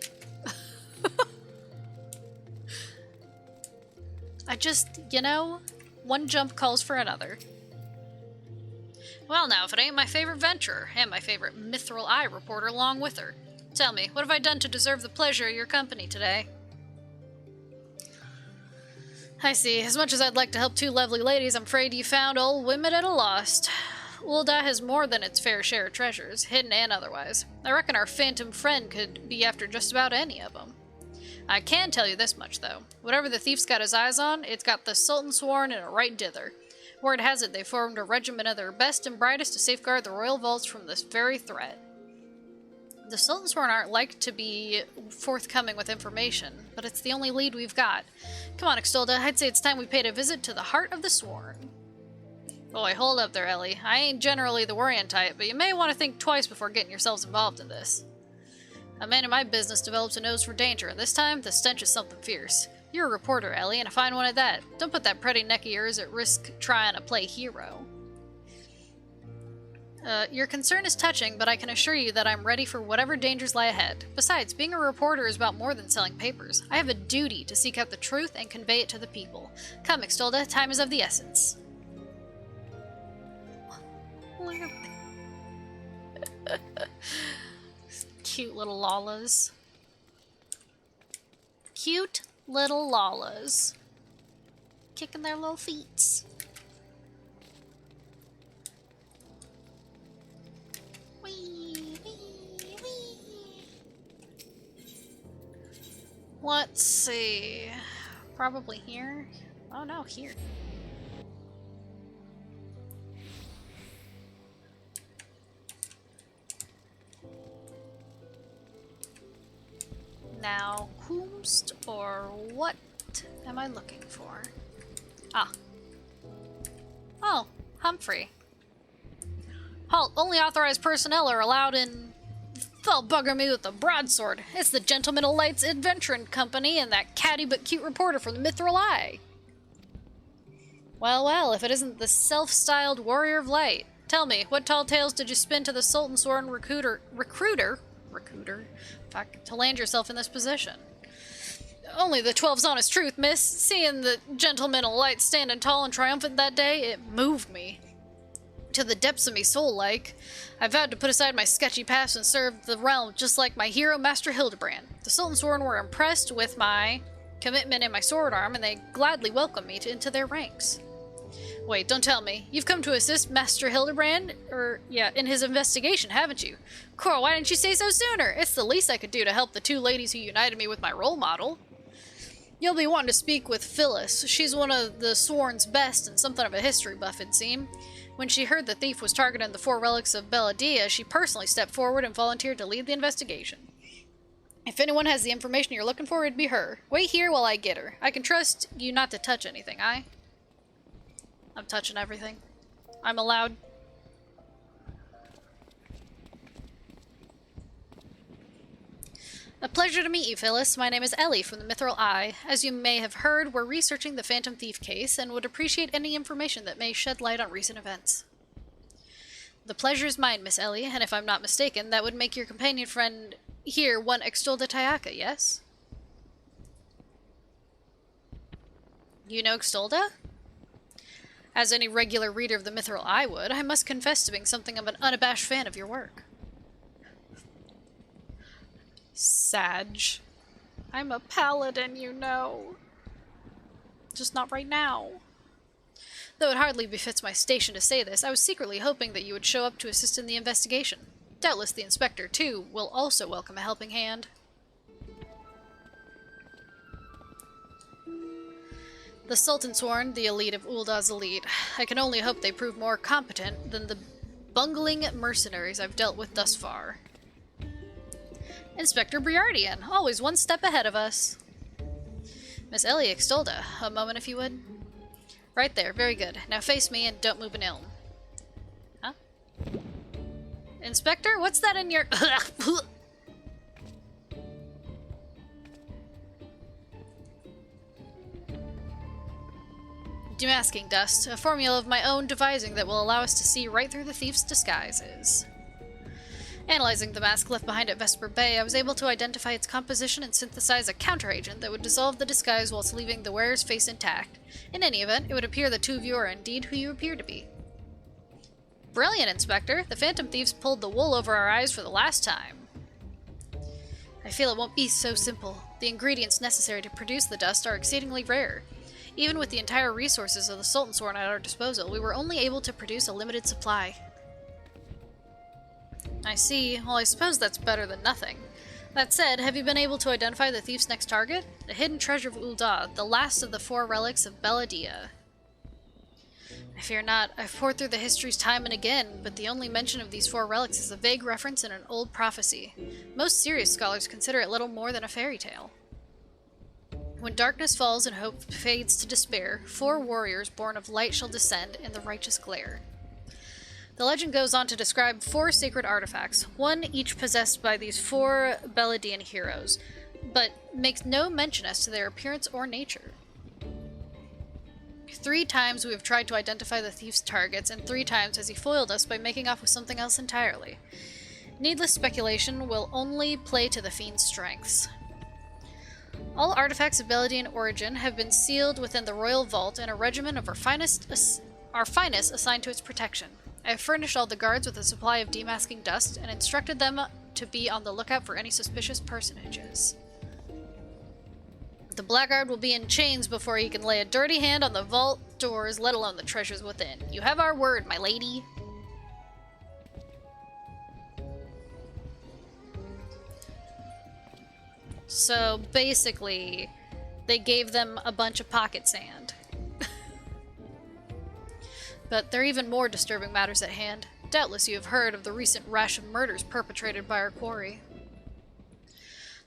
I just, you know, one jump calls for another. Well now, if it ain't my favorite venturer, and my favorite Mithril Eye reporter along with her. Tell me, what have I done to deserve the pleasure of your company today? I see. As much as I'd like to help 2 lovely ladies, I'm afraid you found old women at a loss. Ulda has more than its fair share of treasures, hidden and otherwise. I reckon our phantom friend could be after just about any of them. I can tell you this much, though. Whatever the thief's got his eyes on, it's got the Sultan sworn in a right dither. Word has it they formed a regiment of their best and brightest to safeguard the royal vaults from this very threat. The Sultan sworn aren't like to be forthcoming with information, but it's the only lead we've got. Come on, Extolda, I'd say it's time we paid a visit to the heart of the sworn. Boy, hold up there, Ellie. I ain't generally the worrying type, but you may want to think twice before getting yourselves involved in this. A man in my business develops a nose for danger, and this time, the stench is something fierce. You're a reporter, Ellie, and a fine one at that. Don't put that pretty neck of yours at risk trying to play hero. Your concern is touching, but I can assure you that I'm ready for whatever dangers lie ahead. Besides, being a reporter is about more than selling papers. I have a duty to seek out the truth and convey it to the people. Come, Extolda, time is of the essence. Cute little Lalas. Cute little Lalas. Kicking their little feet. Wee, wee, wee. Let's see. Probably here. Oh no, here. Now, whomst or what am I looking for? Ah. Oh, Humphrey. Halt, only authorized personnel are allowed in... They'll bugger me with the broadsword. It's the Gentleman of Light's Adventuring Company and that catty but cute reporter from the Mithril Eye. Well, well, if it isn't the self-styled Warrior of Light. Tell me, what tall tales did you spin to the Sultan Sworn recruiter, fuck, to land yourself in this position? Only the 12's honest truth, miss. Seeing the Gentleman of Light standing tall and triumphant that day, it moved me. To the depths of me soul, like. I vowed to put aside my sketchy past and serve the realm just like my hero, Master Hildebrand. The Sultan Sworn were impressed with my commitment and my sword arm, and they gladly welcomed me into their ranks. Wait, don't tell me. You've come to assist Master Hildebrand, in his investigation, haven't you? Coral, why didn't you say so sooner? It's the least I could do to help the two ladies who united me with my role model. You'll be wanting to speak with Phyllis. She's one of the Sworn's best and something of a history buff, it'd seem. When she heard the thief was targeting the 4 relics of Belladia, she personally stepped forward and volunteered to lead the investigation. If anyone has the information you're looking for, it'd be her. Wait here while I get her. I can trust you not to touch anything, aye? I'm touching everything. I'm allowed. A pleasure to meet you, Phyllis. My name is Ellie from the Mithril Eye. As you may have heard, we're researching the Phantom Thief case and would appreciate any information that may shed light on recent events. The pleasure is mine, Miss Ellie, and if I'm not mistaken, that would make your companion friend here one Extolda Tayaka, yes? You know Extolda? As any regular reader of the Mithril Eye would, I must confess to being something of an unabashed fan of your work. Sag. I'm a paladin, you know. Just not right now. Though it hardly befits my station to say this, I was secretly hoping that you would show up to assist in the investigation. Doubtless the inspector, too, will also welcome a helping hand. The Sultan Sworn, the elite of Uldah's elite. I can only hope they prove more competent than the bungling mercenaries I've dealt with thus far. Inspector Briardian, always one step ahead of us. Miss Ellie Extolda, a moment if you would. Right there, very good. Now face me and don't move an elm. Huh? Inspector, what's that in your... Demasking dust, a formula of my own devising that will allow us to see right through the thief's disguises. Analyzing the mask left behind at Vesper Bay, I was able to identify its composition and synthesize a counteragent that would dissolve the disguise whilst leaving the wearer's face intact. In any event, it would appear the two of you are indeed who you appear to be. Brilliant, Inspector! The Phantom Thieves pulled the wool over our eyes for the last time. I feel it won't be so simple. The ingredients necessary to produce the dust are exceedingly rare. Even with the entire resources of the Sultan Sworn at our disposal, we were only able to produce a limited supply. I see. Well, I suppose that's better than nothing. That said, have you been able to identify the thief's next target? The hidden treasure of Uldah, the last of the 4 relics of Belladia. I fear not. I've poured through the histories time and again, but the only mention of these 4 relics is a vague reference in an old prophecy. Most serious scholars consider it little more than a fairy tale. When darkness falls and hope fades to despair, 4 warriors born of light shall descend in the righteous glare. The legend goes on to describe 4 sacred artifacts, one each possessed by these 4 Belladian heroes, but makes no mention as to their appearance or nature. 3 times we have tried to identify the thief's targets, and 3 times has he foiled us by making off with something else entirely. Needless speculation will only play to the fiend's strengths. All artifacts of Belladian origin have been sealed within the royal vault, and a regiment of our finest assigned to its protection. I have furnished all the guards with a supply of demasking dust, and instructed them to be on the lookout for any suspicious personages. The blackguard will be in chains before he can lay a dirty hand on the vault doors, let alone the treasures within. You have our word, my lady. So, basically, they gave them a bunch of pocket sand. But there are even more disturbing matters at hand. Doubtless you have heard of the recent rash of murders perpetrated by our quarry.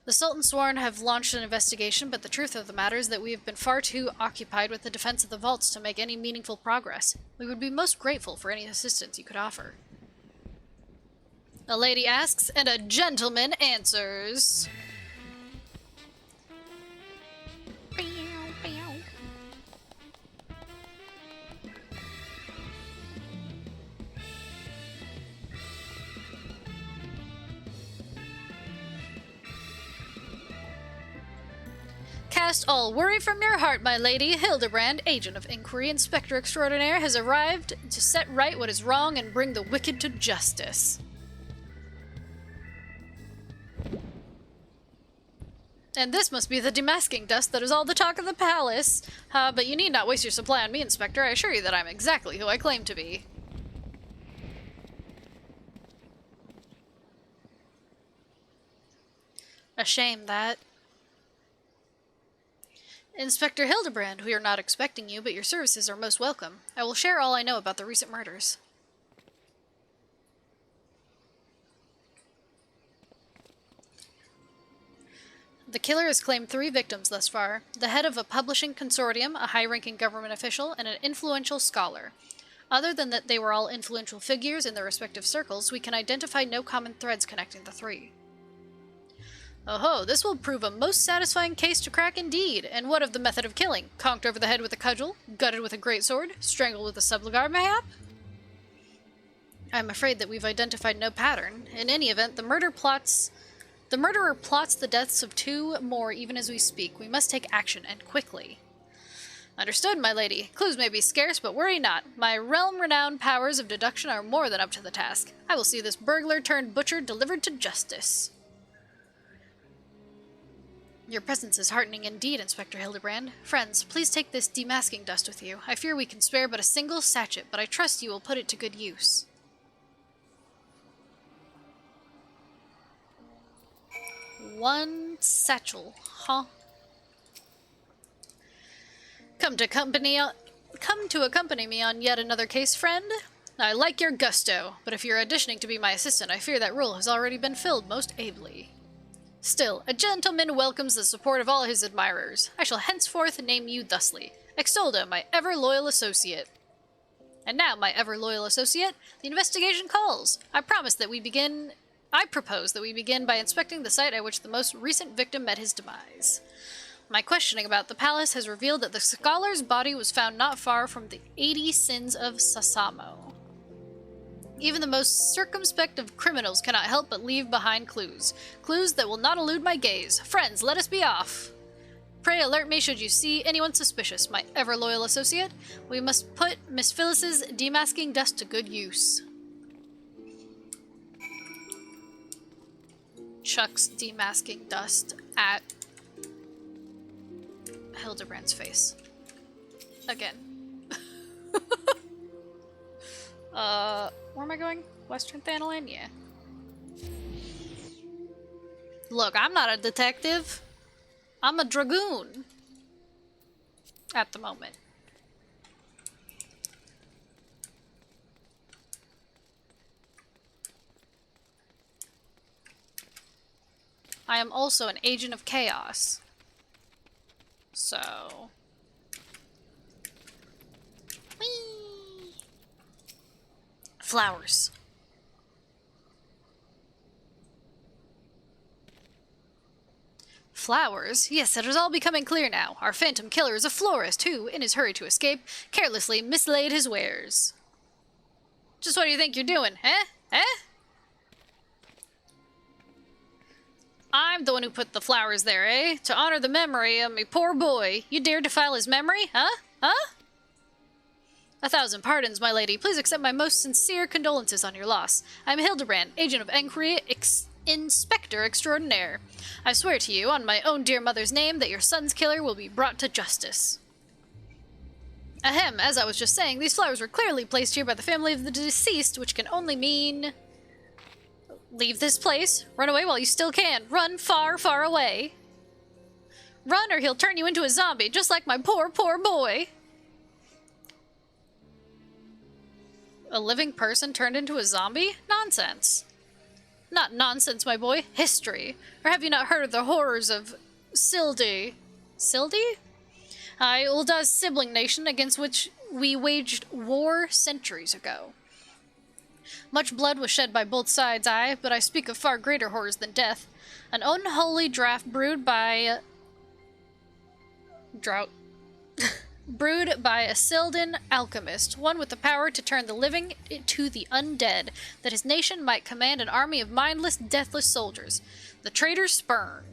The Sultan Sworn have launched an investigation, but the truth of the matter is that we have been far too occupied with the defense of the vaults to make any meaningful progress. We would be most grateful for any assistance you could offer. A lady asks, and a gentleman answers. Cast all worry from your heart, my lady. Hildebrand, agent of inquiry, inspector extraordinaire, has arrived to set right what is wrong and bring the wicked to justice. And this must be the demasking dust that is all the talk of the palace. But you need not waste your supply on me, Inspector. I assure you that I'm exactly who I claim to be. A shame that... Inspector Hildebrand, we are not expecting you, but your services are most welcome. I will share all I know about the recent murders. The killer has claimed 3 victims thus far, the head of a publishing consortium, a high-ranking government official, and an influential scholar. Other than that they were all influential figures in their respective circles, we can identify no common threads connecting the 3. Oh-ho, this will prove a most satisfying case to crack indeed. And what of the method of killing? Conked over the head with a cudgel? Gutted with a greatsword? Strangled with a subligar, mayhap? I'm afraid that we've identified no pattern. In any event, the murderer plots the deaths of 2 more even as we speak. We must take action, and quickly. Understood, my lady. Clues may be scarce, but worry not. My realm-renowned powers of deduction are more than up to the task. I will see this burglar-turned-butcher delivered to justice. Your presence is heartening indeed, Inspector Hildebrand. Friends, please take this demasking dust with you. I fear we can spare but a single sachet, but I trust you will put it to good use. One satchel, huh? Come to accompany me on yet another case, friend? I like your gusto, but if you're auditioning to be my assistant, I fear that role has already been filled most ably. Still, a gentleman welcomes the support of all his admirers. I shall henceforth name you thusly. Extolda, my ever-loyal associate. And now, my ever-loyal associate, the investigation calls. I propose that we begin by inspecting the site at which the most recent victim met his demise. My questioning about the palace has revealed that the scholar's body was found not far from the 80 sins of Sasamo. Even the most circumspect of criminals cannot help but leave behind clues. Clues that will not elude my gaze. Friends, let us be off. Pray alert me should you see anyone suspicious, my ever-loyal associate. We must put Miss Phyllis's demasking dust to good use. Chucks demasking dust at Hildebrand's face. Again. Where am I going? Western Thanalan? Yeah. Look, I'm not a detective. I'm a dragoon. At the moment. I am also an agent of chaos. So... Whee! Flowers. Flowers? Yes, it is all becoming clear now. Our phantom killer is a florist who, in his hurry to escape, carelessly mislaid his wares. Just what do you think you're doing, eh? Eh? I'm the one who put the flowers there, eh? To honor the memory of me poor boy. You dare defile his memory? Huh? Huh? 1,000 pardons, my lady. Please accept my most sincere condolences on your loss. I am Hildebrand, agent of inquiry, Inspector Extraordinaire. I swear to you, on my own dear mother's name, that your son's killer will be brought to justice. Ahem, as I was just saying, these flowers were clearly placed here by the family of the deceased, which can only mean... Leave this place. Run away while you still can. Run far, far away. Run or he'll turn you into a zombie, just like my poor, poor boy. A living person turned into a zombie? Nonsense. Not nonsense, my boy. History. Or have you not heard of the horrors of Sildi? Sildi? Aye, Ulda's sibling nation against which we waged war centuries ago. Much blood was shed by both sides, aye, but I speak of far greater horrors than death. An unholy draught brewed by a Sildan alchemist, one with the power to turn the living to the undead, that his nation might command an army of mindless, deathless soldiers. The traitors spurn.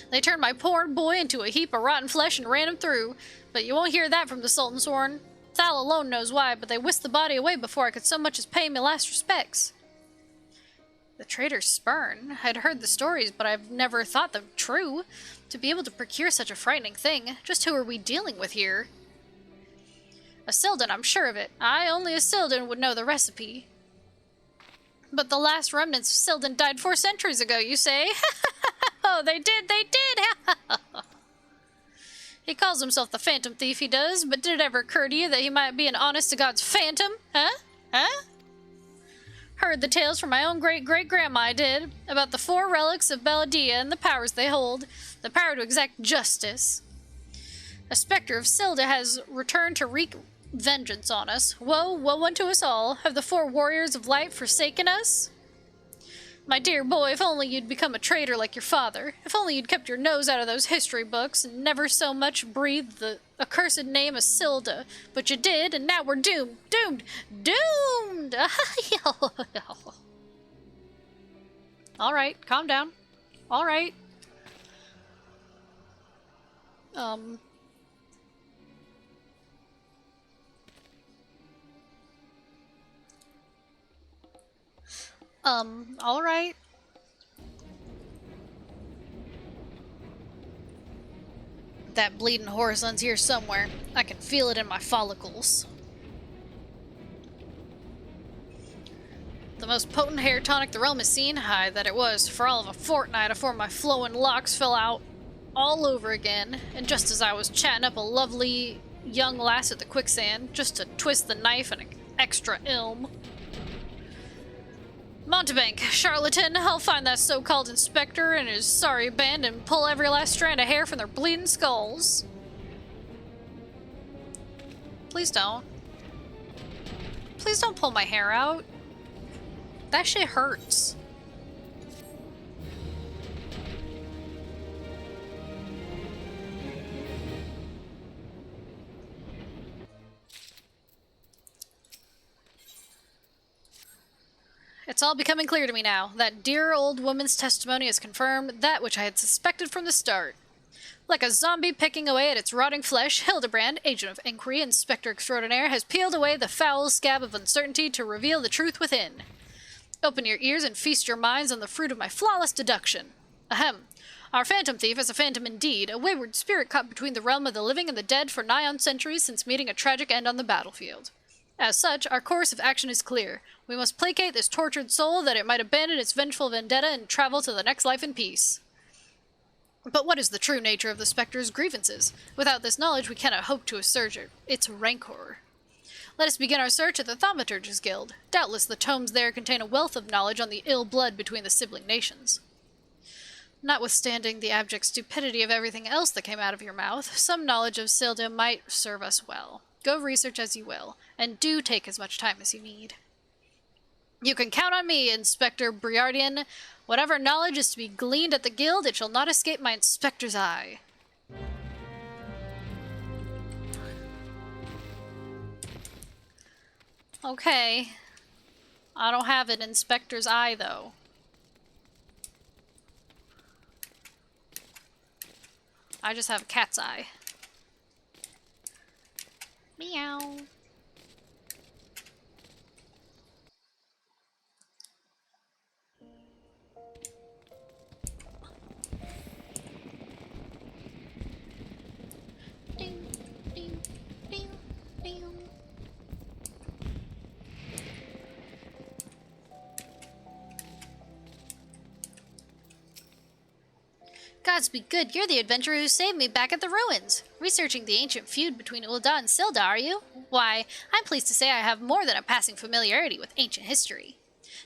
They turned my poor boy into a heap of rotten flesh and ran him through, but you won't hear that from the Sultan's horn. Thal alone knows why, but they whisked the body away before I could so much as pay me last respects. The traitors spurn. I'd heard the stories, but I've never thought them true. To be able to procure such a frightening thing, just who are we dealing with here? A Sildan, I'm sure of it. Only a Sildan would know the recipe. But the last remnants of Sildan died 4 centuries ago, you say? Oh, they did! He calls himself the Phantom Thief, he does, but did it ever occur to you that he might be an honest-to-God's phantom? Huh? Heard the tales from my own great-great-grandma, I did, about the 4 relics of Beladia and the powers they hold, the power to exact justice. A specter of Silda has returned to wreak vengeance on us. Woe unto us all. Have the 4 warriors of light forsaken us? My dear boy, if only you'd become a traitor like your father. If only you'd kept your nose out of those history books and never so much breathed the accursed name of Silda. But you did, and now we're doomed. Doomed! Alright, calm down. Alright. Alright. That bleeding horizon's here somewhere. I can feel it in my follicles. The most potent hair tonic the realm has seen? Aye, that it was, for all of a fortnight afore my flowing locks fell out all over again, and just as I was chatting up a lovely young lass at the quicksand, just to twist the knife and extra ilm. Montebank, charlatan, I'll find that so-called inspector and his sorry band and pull every last strand of hair from their bleeding skulls. Please don't. Please don't pull my hair out. That shit hurts. It's all becoming clear to me now. That dear old woman's testimony has confirmed that which I had suspected from the start. Like a zombie picking away at its rotting flesh, Hildebrand, agent of inquiry, inspector extraordinaire, has peeled away the foul scab of uncertainty to reveal the truth within. Open your ears and feast your minds on the fruit of my flawless deduction. Ahem. Our phantom thief is a phantom indeed, a wayward spirit caught between the realm of the living and the dead for nigh on centuries since meeting a tragic end on the battlefield. As such, our course of action is clear. We must placate this tortured soul that it might abandon its vengeful vendetta and travel to the next life in peace. But what is the true nature of the spectre's grievances? Without this knowledge, we cannot hope to assuage its rancor. Let us begin our search at the Thaumaturge's Guild. Doubtless the tomes there contain a wealth of knowledge on the ill blood between the sibling nations. Notwithstanding the abject stupidity of everything else that came out of your mouth, some knowledge of Silda might serve us well. Go research as you will, and do take as much time as you need. You can count on me, Inspector Briardian. Whatever knowledge is to be gleaned at the guild, it shall not escape my inspector's eye. Okay. I don't have an inspector's eye, though. I just have a cat's eye. Meow. Ding, ding, ding, ding. Gods be good, you're the adventurer who saved me back at the ruins. Researching the ancient feud between Ulda and Silda, are you? Why, I'm pleased to say I have more than a passing familiarity with ancient history.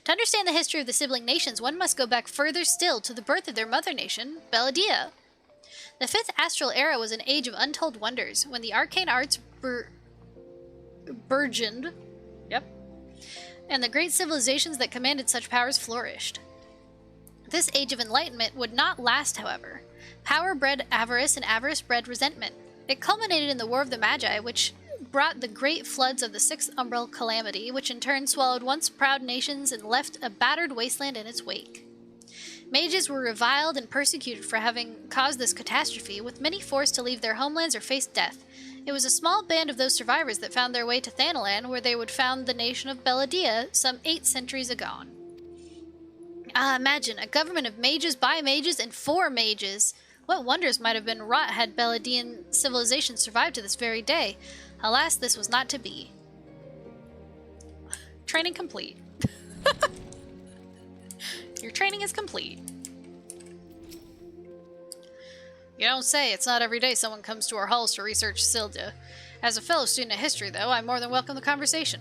To understand the history of the sibling nations, one must go back further still to the birth of their mother nation, Belladia. The Fifth Astral Era was an age of untold wonders, when the arcane arts burgeoned, and the great civilizations that commanded such powers flourished. This age of enlightenment would not last, however. Power bred avarice, and avarice bred resentment. It culminated in the War of the Magi, which brought the great floods of the Sixth Umbral Calamity, which in turn swallowed once proud nations and left a battered wasteland in its wake. Mages were reviled and persecuted for having caused this catastrophe, with many forced to leave their homelands or face death. It was a small band of those survivors that found their way to Thanalan, where they would found the nation of Belladia some 8 centuries agone. Ah, imagine, a government of mages by mages and for mages! What wonders might have been wrought had Belladian civilization survived to this very day? Alas, this was not to be. Training complete. Your training is complete. You don't say. It's not every day someone comes to our halls to research Silda. As a fellow student of history, though, I more than welcome the conversation.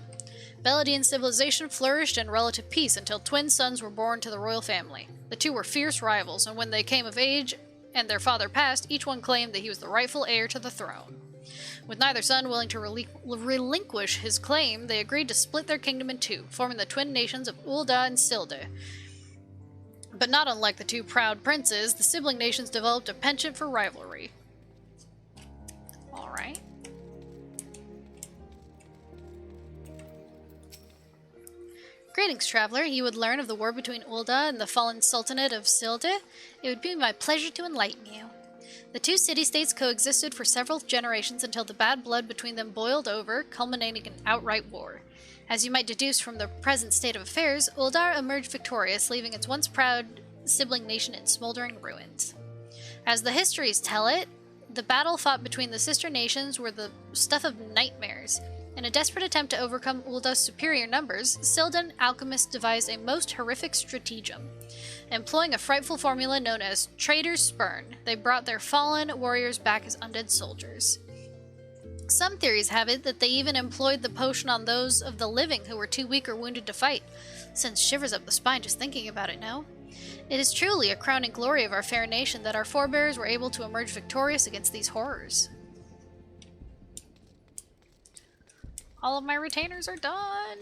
Belladian civilization flourished in relative peace until twin sons were born to the royal family. The two were fierce rivals, and when they came of age and their father passed, each one claimed that he was the rightful heir to the throne. With neither son willing to relinquish his claim, they agreed to split their kingdom in two, forming the twin nations of Ulda and Silda. But not unlike the two proud princes, the sibling nations developed a penchant for rivalry. Alright. Greetings, traveler. You would learn of the war between Ulda and the fallen Sultanate of Silda. It would be my pleasure to enlighten you. The two city-states coexisted for several generations until the bad blood between them boiled over, culminating in outright war. As you might deduce from the present state of affairs, Uldar emerged victorious, leaving its once proud sibling nation in smoldering ruins. As the histories tell it, the battle fought between the sister nations were the stuff of nightmares. In a desperate attempt to overcome Ulda's superior numbers, Sildan alchemists devised a most horrific stratagem. Employing a frightful formula known as Traitor's Spurn, they brought their fallen warriors back as undead soldiers. Some theories have it that they even employed the potion on those of the living who were too weak or wounded to fight. Sends shivers up the spine just thinking about it, no? It is truly a crowning glory of our fair nation that our forebears were able to emerge victorious against these horrors. All of my retainers are done!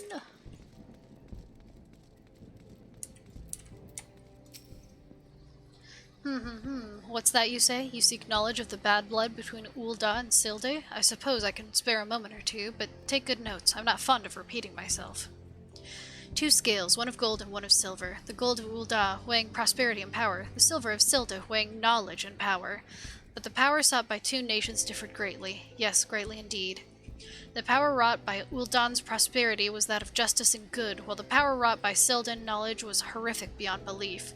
What's that you say? You seek knowledge of the bad blood between Ulda and Silde? I suppose I can spare a moment or two, but take good notes. I'm not fond of repeating myself. 2 scales, one of gold and one of silver. The gold of Ulda weighing prosperity and power, the silver of Silde weighing knowledge and power. But the power sought by 2 nations differed greatly. Yes, greatly indeed. The power wrought by Uldan's prosperity was that of justice and good, while the power wrought by Sildan knowledge was horrific beyond belief.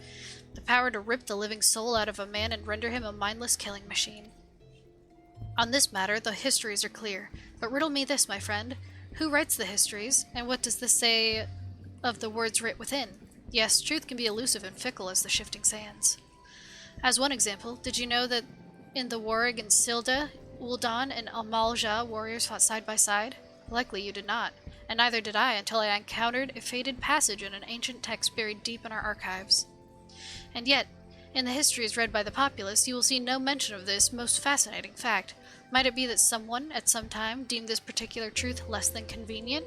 The power to rip the living soul out of a man and render him a mindless killing machine. On this matter, the histories are clear. But riddle me this, my friend. Who writes the histories, and what does this say of the words writ within? Yes, truth can be elusive and fickle as the shifting sands. As one example, did you know that in the war against Silda, Uldan and Amalja warriors fought side by side? Likely you did not, and neither did I until I encountered a faded passage in an ancient text buried deep in our archives. And yet, in the histories read by the populace, you will see no mention of this most fascinating fact. Might it be that someone, at some time, deemed this particular truth less than convenient?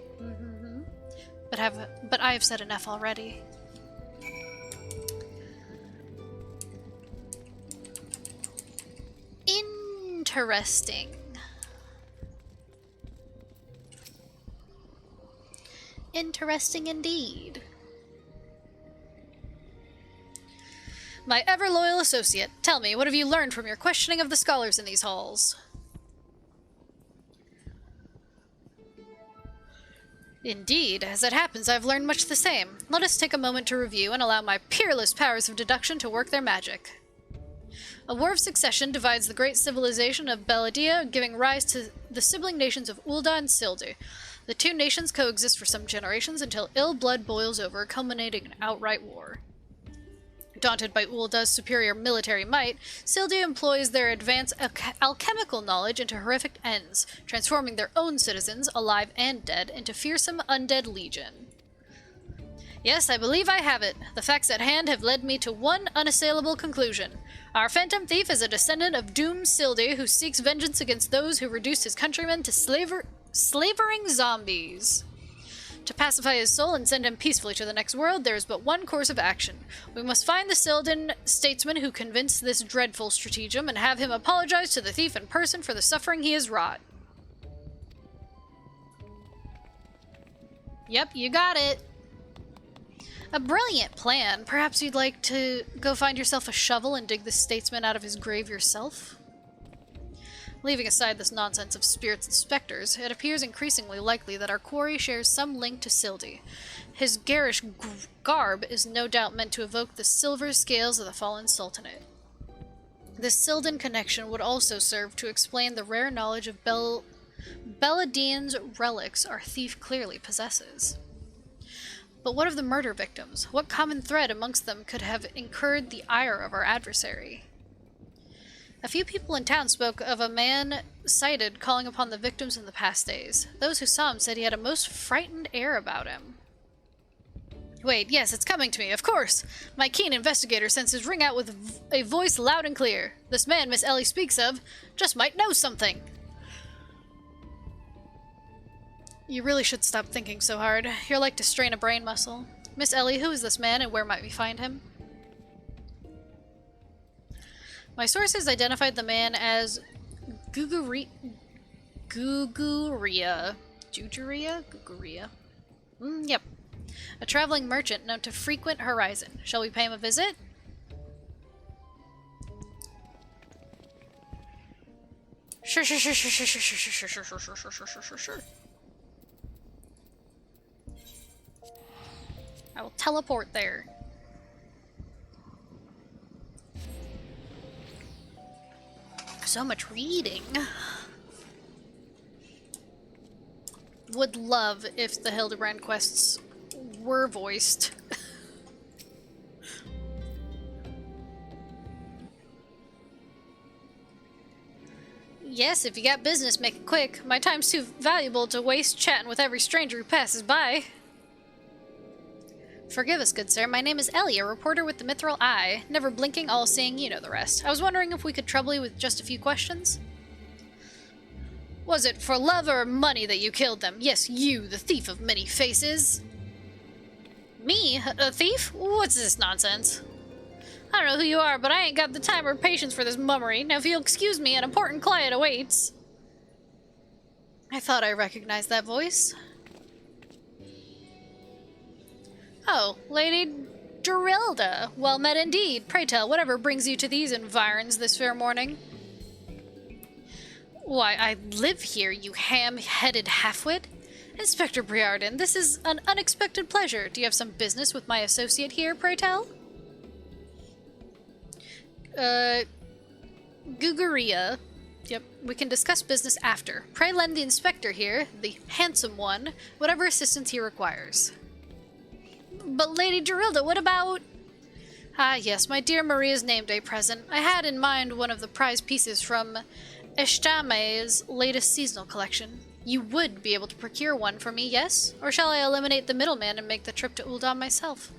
But I have said enough already. Interesting. Interesting indeed. My ever-loyal associate, tell me, what have you learned from your questioning of the scholars in these halls? Indeed, as it happens, I've learned much the same. Let us take a moment to review and allow my peerless powers of deduction to work their magic. A war of succession divides the great civilization of Belladia, giving rise to the sibling nations of Ulda and Sildu. The 2 nations coexist for some generations until ill blood boils over, culminating in outright war. Daunted by Ulda's superior military might, Sildu employs their advanced alchemical knowledge into horrific ends, transforming their own citizens, alive and dead, into fearsome undead legion. Yes, I believe I have it. The facts at hand have led me to one unassailable conclusion. Our phantom thief is a descendant of Doom Sildi who seeks vengeance against those who reduced his countrymen to slavering zombies. To pacify his soul and send him peacefully to the next world, there is but one course of action. We must find the Sildan statesman who convinced this dreadful stratagem and have him apologize to the thief in person for the suffering he has wrought. Yep, you got it. A brilliant plan. Perhaps you'd like to go find yourself a shovel and dig the statesman out of his grave yourself? Leaving aside this nonsense of spirits and specters, it appears increasingly likely that our quarry shares some link to Sildi. His garish garb is no doubt meant to evoke the silver scales of the fallen sultanate. This Sildan connection would also serve to explain the rare knowledge of Beladine's relics our thief clearly possesses. But what of the murder victims? What common thread amongst them could have incurred the ire of our adversary? A few people in town spoke of a man sighted calling upon the victims in the past days. Those who saw him said he had a most frightened air about him. Wait, yes, it's coming to me, of course! My keen investigator senses ring out with a voice loud and clear. This man Miss Ellie speaks of just might know something! You really should stop thinking so hard. You're like to strain a brain muscle. Miss Ellie, who is this man and where might we find him? My sources identified the man as Guguria. Yep. A traveling merchant known to frequent Horizon. Shall we pay him a visit? Sure. I will teleport there. So much reading. Would love if the Hildebrand quests were voiced. Yes, if you got business, make it quick. My time's too valuable to waste chatting with every stranger who passes by. Forgive us, good sir. My name is Ellie, a reporter with the Mithril Eye. Never blinking, all-seeing, you know the rest. I was wondering if we could trouble you with just a few questions? Was it for love or money that you killed them? Yes, you, the thief of many faces. Me? A thief? What's this nonsense? I don't know who you are, but I ain't got the time or patience for this mummery. Now if you'll excuse me, an important client awaits. I thought I recognized that voice. Oh, Lady Dorilda. Well met indeed. Pray tell, whatever brings you to these environs this fair morning? Why, I live here, you ham-headed halfwit. Inspector Briarden, this is an unexpected pleasure. Do you have some business with my associate here, pray tell? Guguria. Yep, we can discuss business after. Pray lend the inspector here, the handsome one, whatever assistance he requires. But Lady Dorilda, what about... Ah, yes, my dear Maria's name day present. I had in mind one of the prize pieces from Eshtame's latest seasonal collection. You would be able to procure one for me, yes? Or shall I eliminate the middleman and make the trip to Ul'dah myself?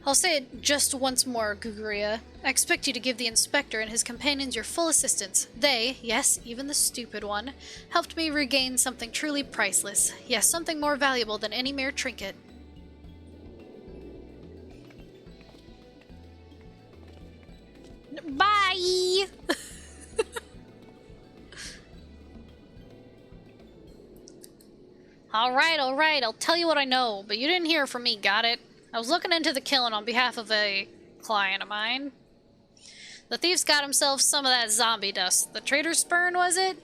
I'll say it just once more, Guguria. I expect you to give the inspector and his companions your full assistance. They, yes, even the stupid one, helped me regain something truly priceless. Yes, something more valuable than any mere trinket. Bye! Alright, I'll tell you what I know, but you didn't hear from me, got it? I was looking into the killing on behalf of a client of mine. The thief's got himself some of that zombie dust. The traitor's spurn, was it?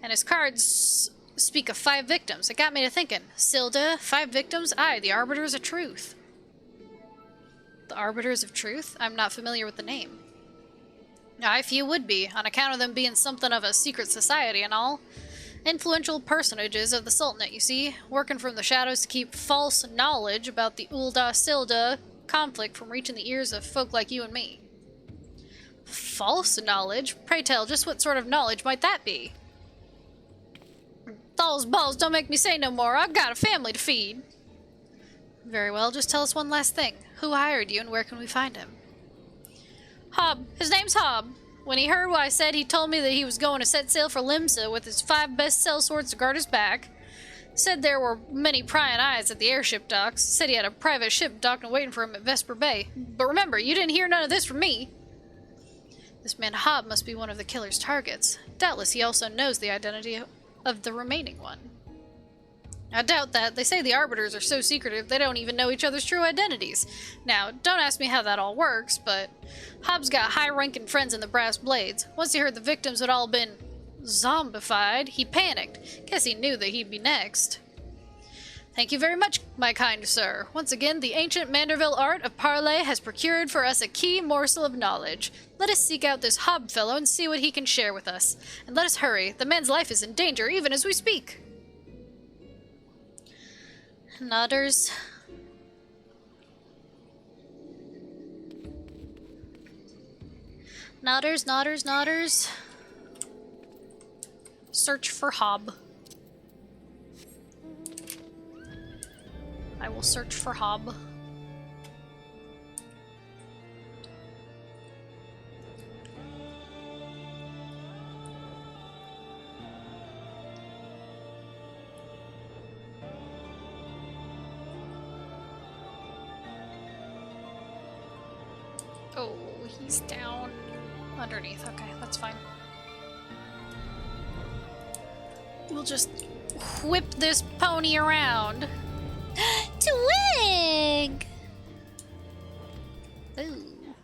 And his cards speak of 5 victims. It got me to thinking. Silda, 5 victims? Aye, the Arbiters of Truth. The Arbiters of Truth? I'm not familiar with the name. Aye, few would be, on account of them being something of a secret society and all. Influential personages of the Sultanate, you see, working from the shadows to keep false knowledge about the Ul'dah-Silda conflict from reaching the ears of folk like you and me. False knowledge? Pray tell, just what sort of knowledge might that be? Those balls don't make me say no more. I've got a family to feed. Very well, just tell us one last thing. Who hired you and where can we find him? Hob. His name's Hob. When he heard what I said, he told me that he was going to set sail for Limsa with his 5 best sellswords to guard his back. Said there were many prying eyes at the airship docks. Said he had a private ship docked and waiting for him at Vesper Bay. But remember, you didn't hear none of this from me. This man Hob must be one of the killer's targets. Doubtless he also knows the identity of the remaining one. I doubt that. They say the Arbiters are so secretive they don't even know each other's true identities. Now, don't ask me how that all works, but Hobbs got high-ranking friends in the Brass Blades. Once he heard the victims had all been zombified, he panicked. Guess he knew that he'd be next. Thank you very much, my kind sir. Once again, the ancient Manderville art of parley has procured for us a key morsel of knowledge. Let us seek out this Hob fellow and see what he can share with us. And let us hurry. The man's life is in danger even as we speak. Nodders. Nodders. Search for Hob. I will search for Hob. Oh, he's down underneath. Okay, that's fine. We'll just whip this pony around. Twig! Ooh.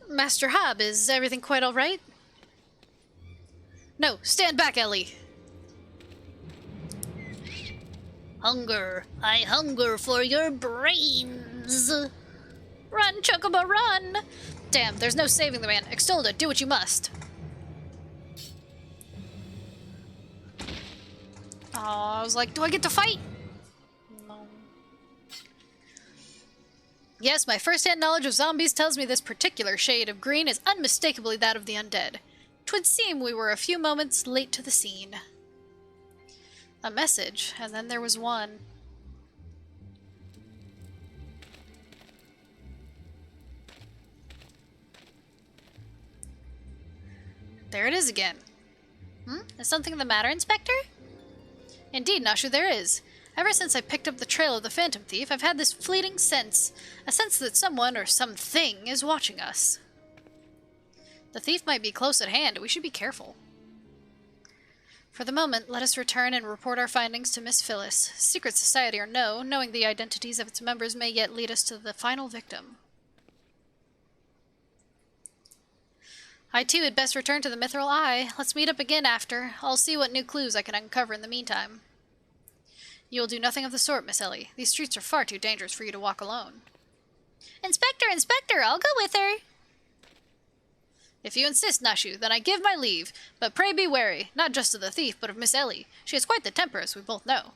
Master Hob, is everything quite all right? No, stand back, Ellie. Hunger. I hunger for your brains. Run, Chocobo, run! Damn, there's no saving the man. Extolda, do what you must. Oh, I was like, do I get to fight? No. Yes, my first-hand knowledge of zombies tells me this particular shade of green is unmistakably that of the undead. 'Twould seem we were a few moments late to the scene. A message, and then there was one. There it is again. Is something the matter, Inspector? Indeed, Nashu, there is. Ever since I picked up the trail of the Phantom Thief, I've had this fleeting sense. A sense that someone or something is watching us. The thief might be close at hand. We should be careful. For the moment, let us return and report our findings to Miss Phyllis. Secret society or no, knowing the identities of its members may yet lead us to the final victim. I too had best return to the Mithril Eye. Let's meet up again after. I'll see what new clues I can uncover in the meantime. You will do nothing of the sort, Miss Ellie. These streets are far too dangerous for you to walk alone. Inspector, I'll go with her. If you insist, Nashu, then I give my leave. But pray be wary, not just of the thief, but of Miss Ellie. She has quite the temper, as we both know.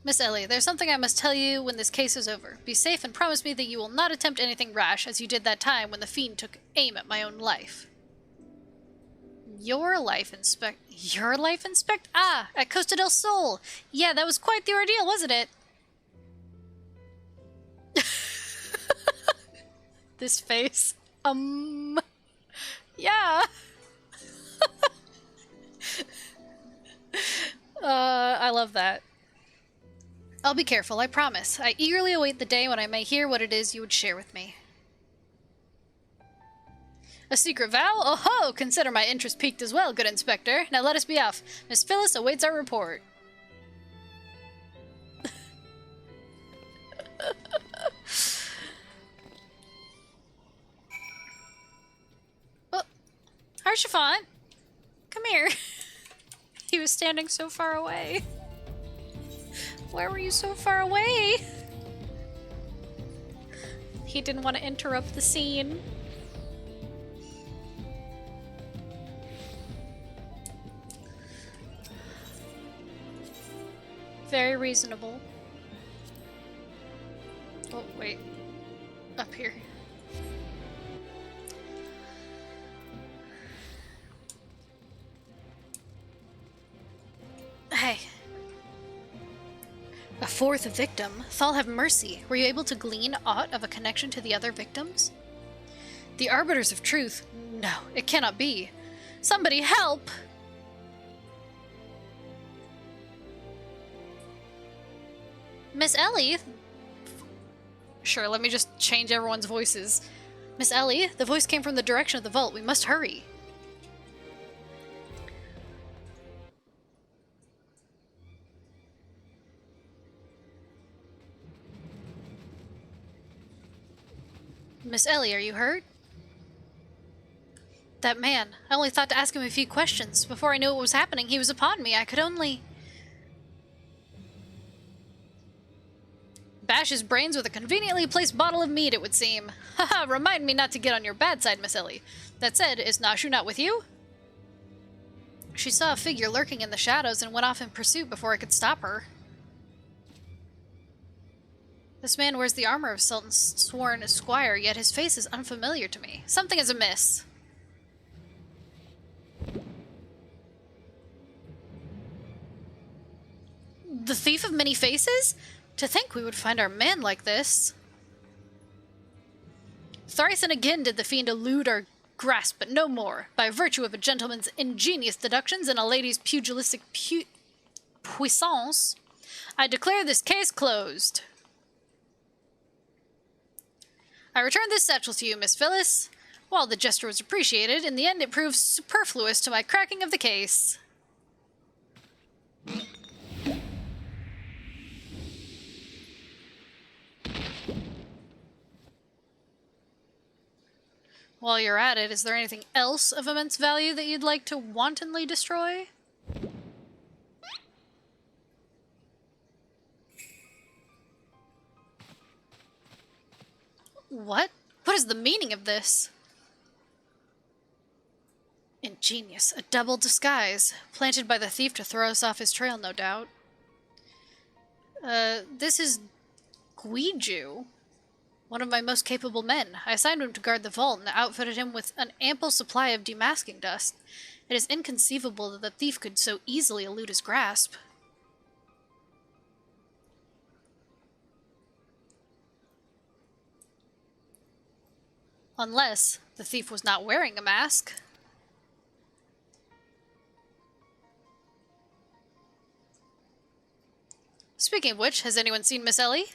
Miss Ellie, there's something I must tell you when this case is over. Be safe and promise me that you will not attempt anything rash, as you did that time when the fiend took aim at my own life. Your life inspect... Ah, at Costa del Sol. Yeah, that was quite the ordeal, wasn't it? This face. Yeah. I love that. I'll be careful, I promise. I eagerly await the day when I may hear what it is you would share with me. A secret vow? Oh ho! Consider my interest piqued as well, good Inspector. Now let us be off. Miss Phyllis awaits our report. Oh, Archifant, come here. He was standing so far away. Why were you so far away? He didn't want to interrupt the scene. Very reasonable. Oh, wait. Up here. Hey. A fourth victim? Thal have mercy. Were you able to glean aught of a connection to the other victims? The Arbiters of Truth? No, it cannot be. Somebody help! Miss Ellie? Sure, let me just change everyone's voices. Miss Ellie, the voice came from the direction of the vault. We must hurry. Miss Ellie, are you hurt? That man. I only thought to ask him a few questions. Before I knew what was happening, he was upon me. I could only... bash his brains with a conveniently placed bottle of mead, it would seem. Haha, remind me not to get on your bad side, Miss Ellie. That said, is Nashu not with you? She saw a figure lurking in the shadows and went off in pursuit before I could stop her. This man wears the armor of Sultan's sworn squire, yet his face is unfamiliar to me. Something is amiss. The thief of many faces? To think we would find our man like this. Thrice and again did the fiend elude our grasp, but no more. By virtue of a gentleman's ingenious deductions and a lady's pugilistic puissance, I declare this case closed. I return this satchel to you, Miss Phyllis. While the gesture was appreciated, in the end it proved superfluous to my cracking of the case. While you're at it, is there anything else of immense value that you'd like to wantonly destroy? What? What is the meaning of this? Ingenious. A double disguise. Planted by the thief to throw us off his trail, no doubt. This is Guiju, one of my most capable men. I assigned him to guard the vault and outfitted him with an ample supply of demasking dust. It is inconceivable that the thief could so easily elude his grasp. Unless the thief was not wearing a mask. Speaking of which, has anyone seen Miss Ellie?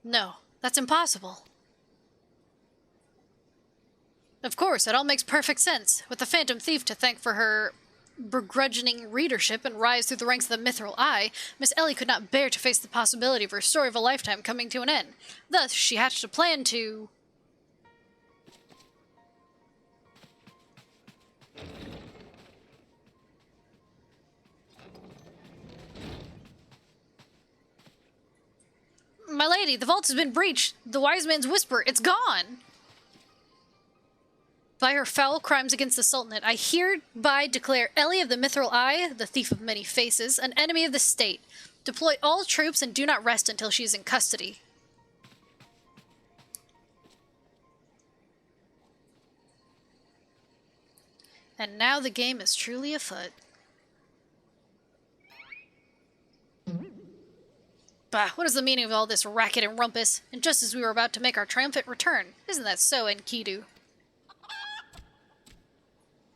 No, that's impossible. Of course, it all makes perfect sense. With the Phantom Thief to thank for her begrudging readership and rise through the ranks of the Mithril Eye, Miss Ellie could not bear to face the possibility of her story of a lifetime coming to an end. Thus, she hatched a plan to... My lady, the vault has been breached. The wise man's whisper, it's gone. By her foul crimes against the Sultanate, I hereby declare Ellie of the Mithril Eye, the thief of many faces, an enemy of the state. Deploy all troops and do not rest until she is in custody. And now the game is truly afoot. Bah, what is the meaning of all this racket and rumpus? And just as we were about to make our triumphant return. Isn't that so, Enkidu?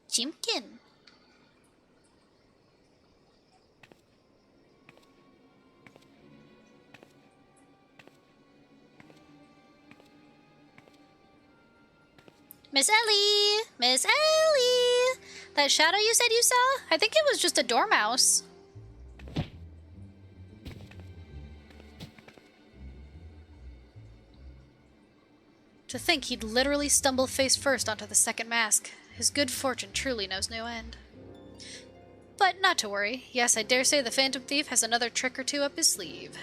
Jimkin. Miss Ellie! Miss Ellie! That shadow you said you saw? I think it was just a dormouse. To think he'd literally stumble face first onto the second mask. His good fortune truly knows no end. But not to worry. Yes, I dare say the Phantom Thief has another trick or two up his sleeve.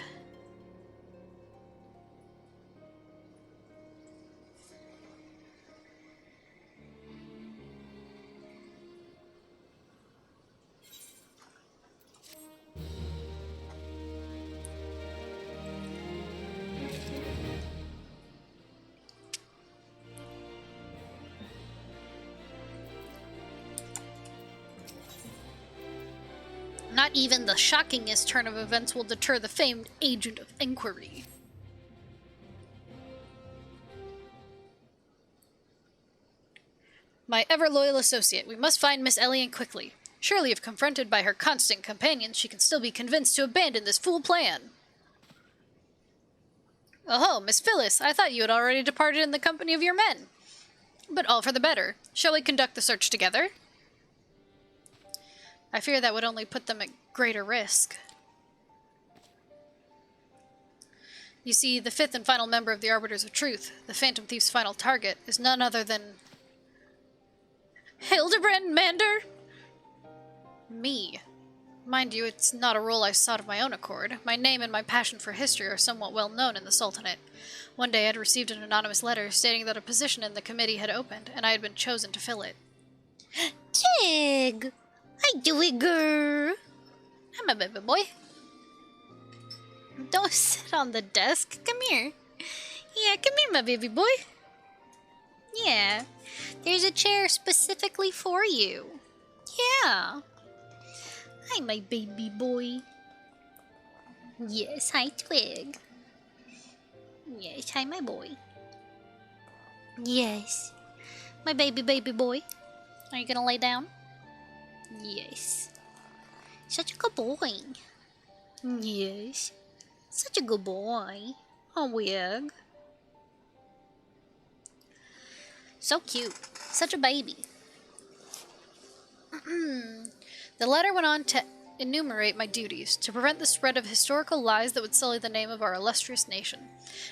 Not even the shockingest turn of events will deter the famed agent of inquiry. My ever-loyal associate, we must find Miss Ellie quickly. Surely if confronted by her constant companions, she can still be convinced to abandon this fool plan. Oh, Miss Phyllis, I thought you had already departed in the company of your men. But all for the better. Shall we conduct the search together? I fear that would only put them at greater risk. You see, the fifth and final member of the Arbiters of Truth, the Phantom Thief's final target, is none other than... Hildebrand Mander? Me. Mind you, it's not a role I sought of my own accord. My name and my passion for history are somewhat well known in the Sultanate. One day I had received an anonymous letter stating that a position in the committee had opened, and I had been chosen to fill it. Tig! Hi, Dewey girl. I'm a baby boy. Don't sit on the desk. Come here. Yeah, come here, my baby boy. Yeah, there's a chair specifically for you. Yeah. Hi, my baby boy. Yes, hi, Twig. Yes, hi, my boy. Yes. My baby boy. Are you gonna lay down? Yes. Such a good boy. Yes. Such a good boy. Oh, Wig. So cute. Such a baby. The letter went on to enumerate my duties, to prevent the spread of historical lies that would sully the name of our illustrious nation.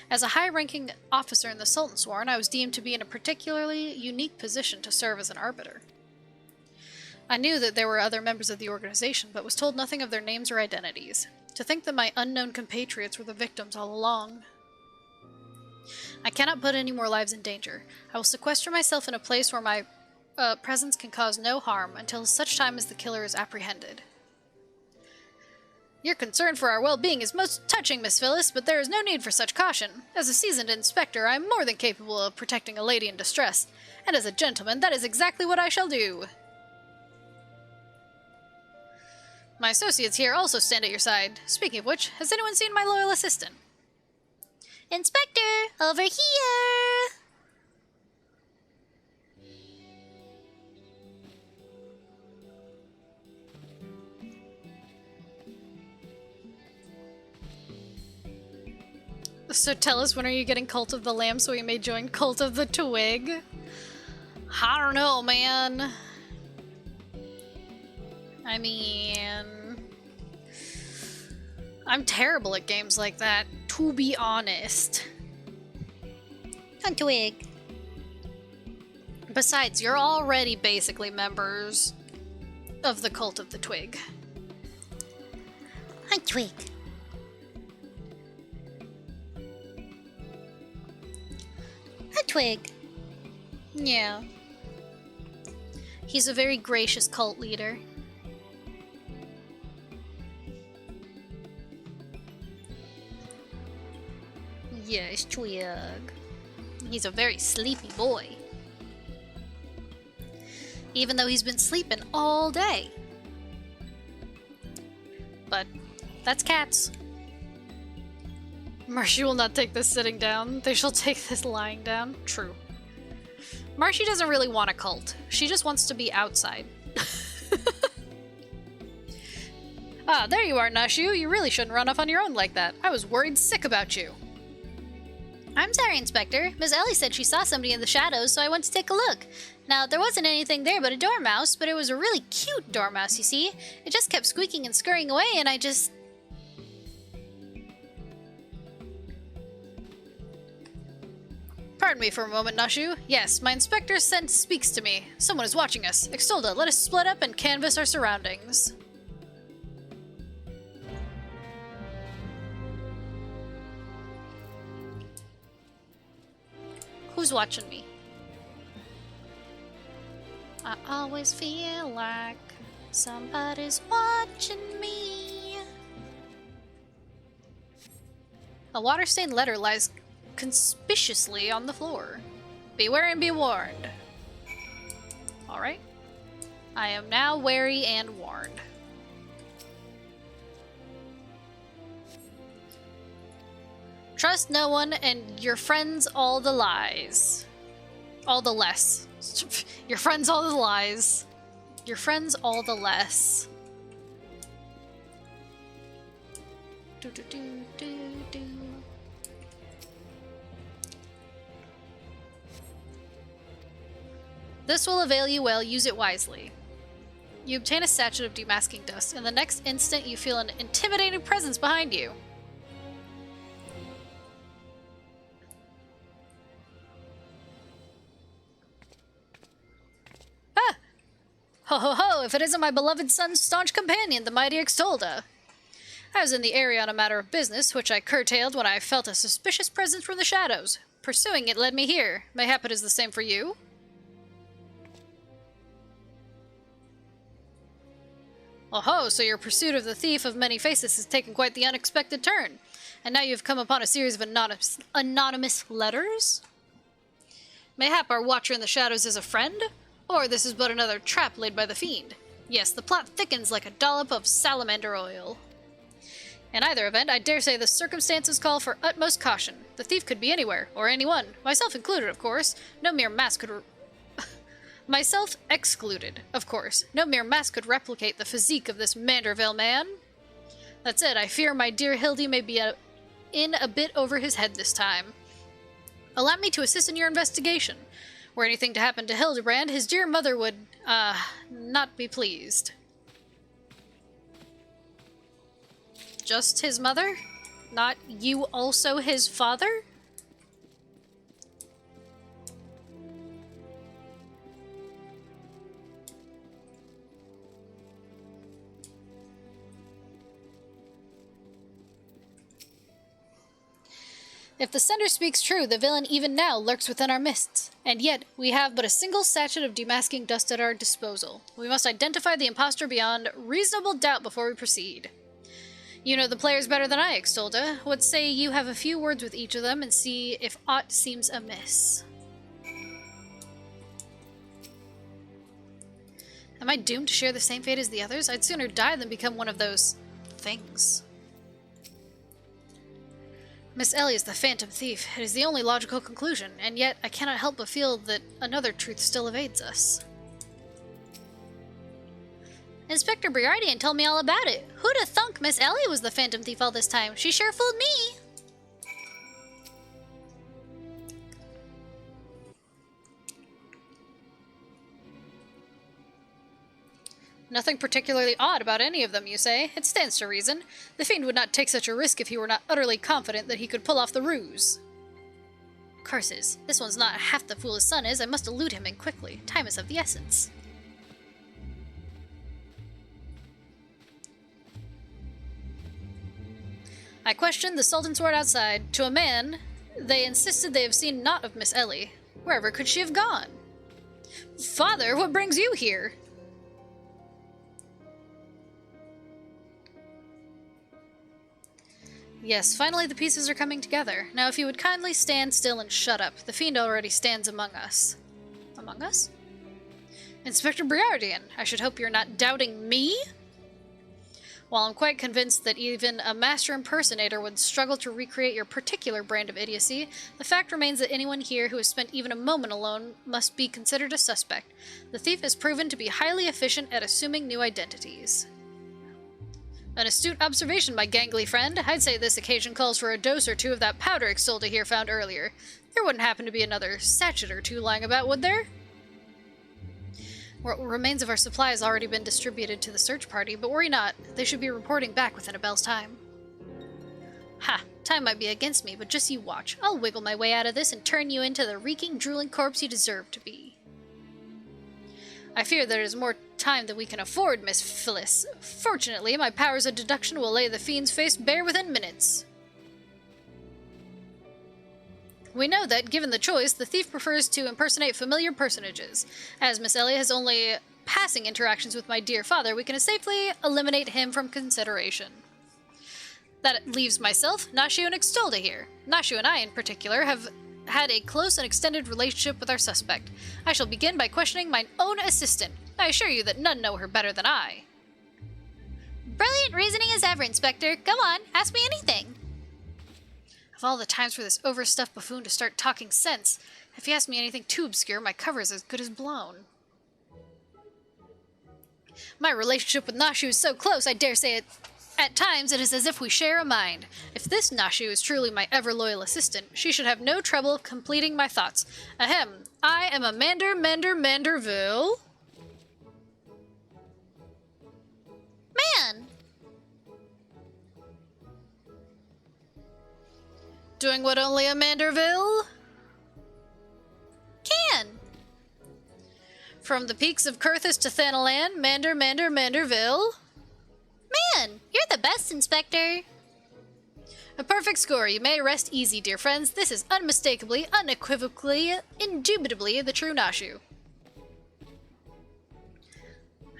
As a high-ranking officer in the Sultan Sworn, I was deemed to be in a particularly unique position to serve as an arbiter. I knew that there were other members of the organization, but was told nothing of their names or identities. To think that my unknown compatriots were the victims all along. I cannot put any more lives in danger. I will sequester myself in a place where my presence can cause no harm until such time as the killer is apprehended. Your concern for our well-being is most touching, Miss Phyllis, but there is no need for such caution. As a seasoned inspector, I am more than capable of protecting a lady in distress, and as a gentleman, that is exactly what I shall do. My associates here also stand at your side. Speaking of which, has anyone seen my loyal assistant? Inspector, over here! So tell us, when are you getting Cult of the Lamb so we may join Cult of the Twig? I don't know, man. I mean... I'm terrible at games like that, to be honest. A Twig. Besides, you're already basically members of the Cult of the Twig. A Twig. A Twig. Yeah. He's a very gracious cult leader. Yes, Twig. He's a very sleepy boy. Even though he's been sleeping all day. But that's cats. Marshy will not take this sitting down. They shall take this lying down. True. Marshy doesn't really want a cult. She just wants to be outside. Ah, there you are, Nashu. You really shouldn't run off on your own like that. I was worried sick about you. I'm sorry, Inspector. Miss Ellie said she saw somebody in the shadows, so I went to take a look. Now, there wasn't anything there but a dormouse, but it was a really cute dormouse, you see? It just kept squeaking and scurrying away, and I just... Pardon me for a moment, Nashu. Yes, my inspector's scent speaks to me. Someone is watching us. Extolda, let us split up and canvass our surroundings. Who's watching me? I always feel like somebody's watching me. A water-stained letter lies conspicuously on the floor. Beware and be warned. Alright. I am now wary and warned. Trust no one and your friends all the lies. All the less. Your friends all the lies. Your friends all the less. Do, do, do, do, do. This will avail you well, use it wisely. You obtain a sachet of demasking dust, and the next instant you feel an intimidating presence behind you. Ah! Ho ho ho, if it isn't my beloved son's staunch companion, the mighty Extolda. I was in the area on a matter of business, which I curtailed when I felt a suspicious presence from the shadows. Pursuing it led me here. Mayhap it is the same for you? Oh-ho, so your pursuit of the thief of many faces has taken quite the unexpected turn. And now you've come upon a series of anonymous letters? Mayhap our watcher in the shadows is a friend? Or this is but another trap laid by the fiend? Yes, the plot thickens like a dollop of salamander oil. In either event, I dare say the circumstances call for utmost caution. The thief could be anywhere, or anyone. Myself included, of course. No mere mask could... Myself excluded, of course. No mere mask could replicate the physique of this Manderville man. That's it. I fear my dear Hildy may be in a bit over his head this time. Allow me to assist in your investigation. Were anything to happen to Hildebrand, his dear mother would, not be pleased. Just his mother? Not you also his father? If the sender speaks true, the villain even now lurks within our midst. And yet, we have but a single sachet of demasking dust at our disposal. We must identify the impostor beyond reasonable doubt before we proceed. You know the players better than I, Extolda. What say you have a few words with each of them and see if aught seems amiss? Am I doomed to share the same fate as the others? I'd sooner die than become one of those... things. Miss Ellie is the phantom thief. It is the only logical conclusion, and yet I cannot help but feel that another truth still evades us. Inspector Briardian told me all about it. Who'd have thunk Miss Ellie was the phantom thief all this time? She sure fooled me! Nothing particularly odd about any of them, you say? It stands to reason. The fiend would not take such a risk if he were not utterly confident that he could pull off the ruse. Curses. This one's not half the fool his son is. I must elude him and quickly. Time is of the essence. I questioned the Sultan's word outside. To a man, they insisted they have seen naught of Miss Ellie. Wherever could she have gone? Father, what brings you here? Yes, finally the pieces are coming together. Now if you would kindly stand still and shut up. The fiend already stands among us. Among us? Inspector Briardian, I should hope you're not doubting me? While I'm quite convinced that even a master impersonator would struggle to recreate your particular brand of idiocy, the fact remains that anyone here who has spent even a moment alone must be considered a suspect. The thief has proven to be highly efficient at assuming new identities. An astute observation, my gangly friend. I'd say this occasion calls for a dose or two of that powder Extolda here found earlier. There wouldn't happen to be another sachet or two lying about, would there? What remains of our supply has already been distributed to the search party, but worry not. They should be reporting back within a bell's time. Ha! Time might be against me, but just you watch. I'll wiggle my way out of this and turn you into the reeking, drooling corpse you deserve to be. I fear there is more time than we can afford, Miss Phyllis. Fortunately, my powers of deduction will lay the fiend's face bare within minutes. We know that, given the choice, the thief prefers to impersonate familiar personages. As Miss Ellie has only passing interactions with my dear father, we can safely eliminate him from consideration. That leaves myself, Nashu, and Extolda here. Nashu and I, in particular, have had a close and extended relationship with our suspect. I shall begin by questioning mine own assistant. I assure you that none know her better than I. Brilliant reasoning as ever, Inspector. Go on, ask me anything. Of all the times for this overstuffed buffoon to start talking sense, if you ask me anything too obscure, my cover is as good as blown. My relationship with Nashu is so close, I dare say at times it is as if we share a mind. If this Nashu is truly my ever-loyal assistant, she should have no trouble completing my thoughts. Ahem, I am Amanda Manderville. Man! Doing what only a Manderville can. From the peaks of Kurthis to Thanalan, Manderville. Man, you're the best, Inspector. A perfect score. You may rest easy, dear friends. This is unmistakably, unequivocally, indubitably the true Nashu.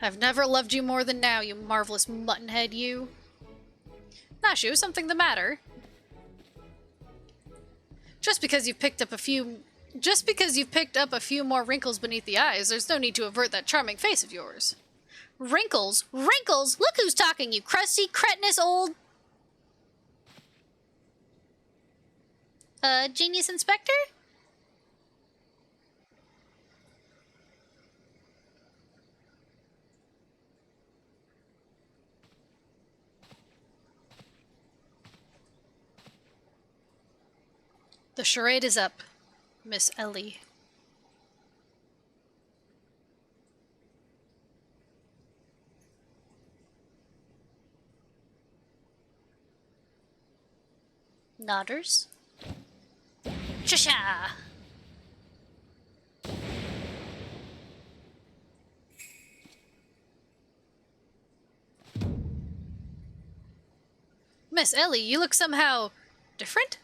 I've never loved you more than now, you marvelous muttonhead, you. Nashu, something the matter? Just because you've picked up a few more wrinkles beneath the eyes, there's no need to avert that charming face of yours. Wrinkles? Wrinkles? Look who's talking, you crusty, cretinous old... Genius Inspector? The charade is up, Miss Ellie. Nodders. Cha-cha! Miss Ellie, you look somehow different?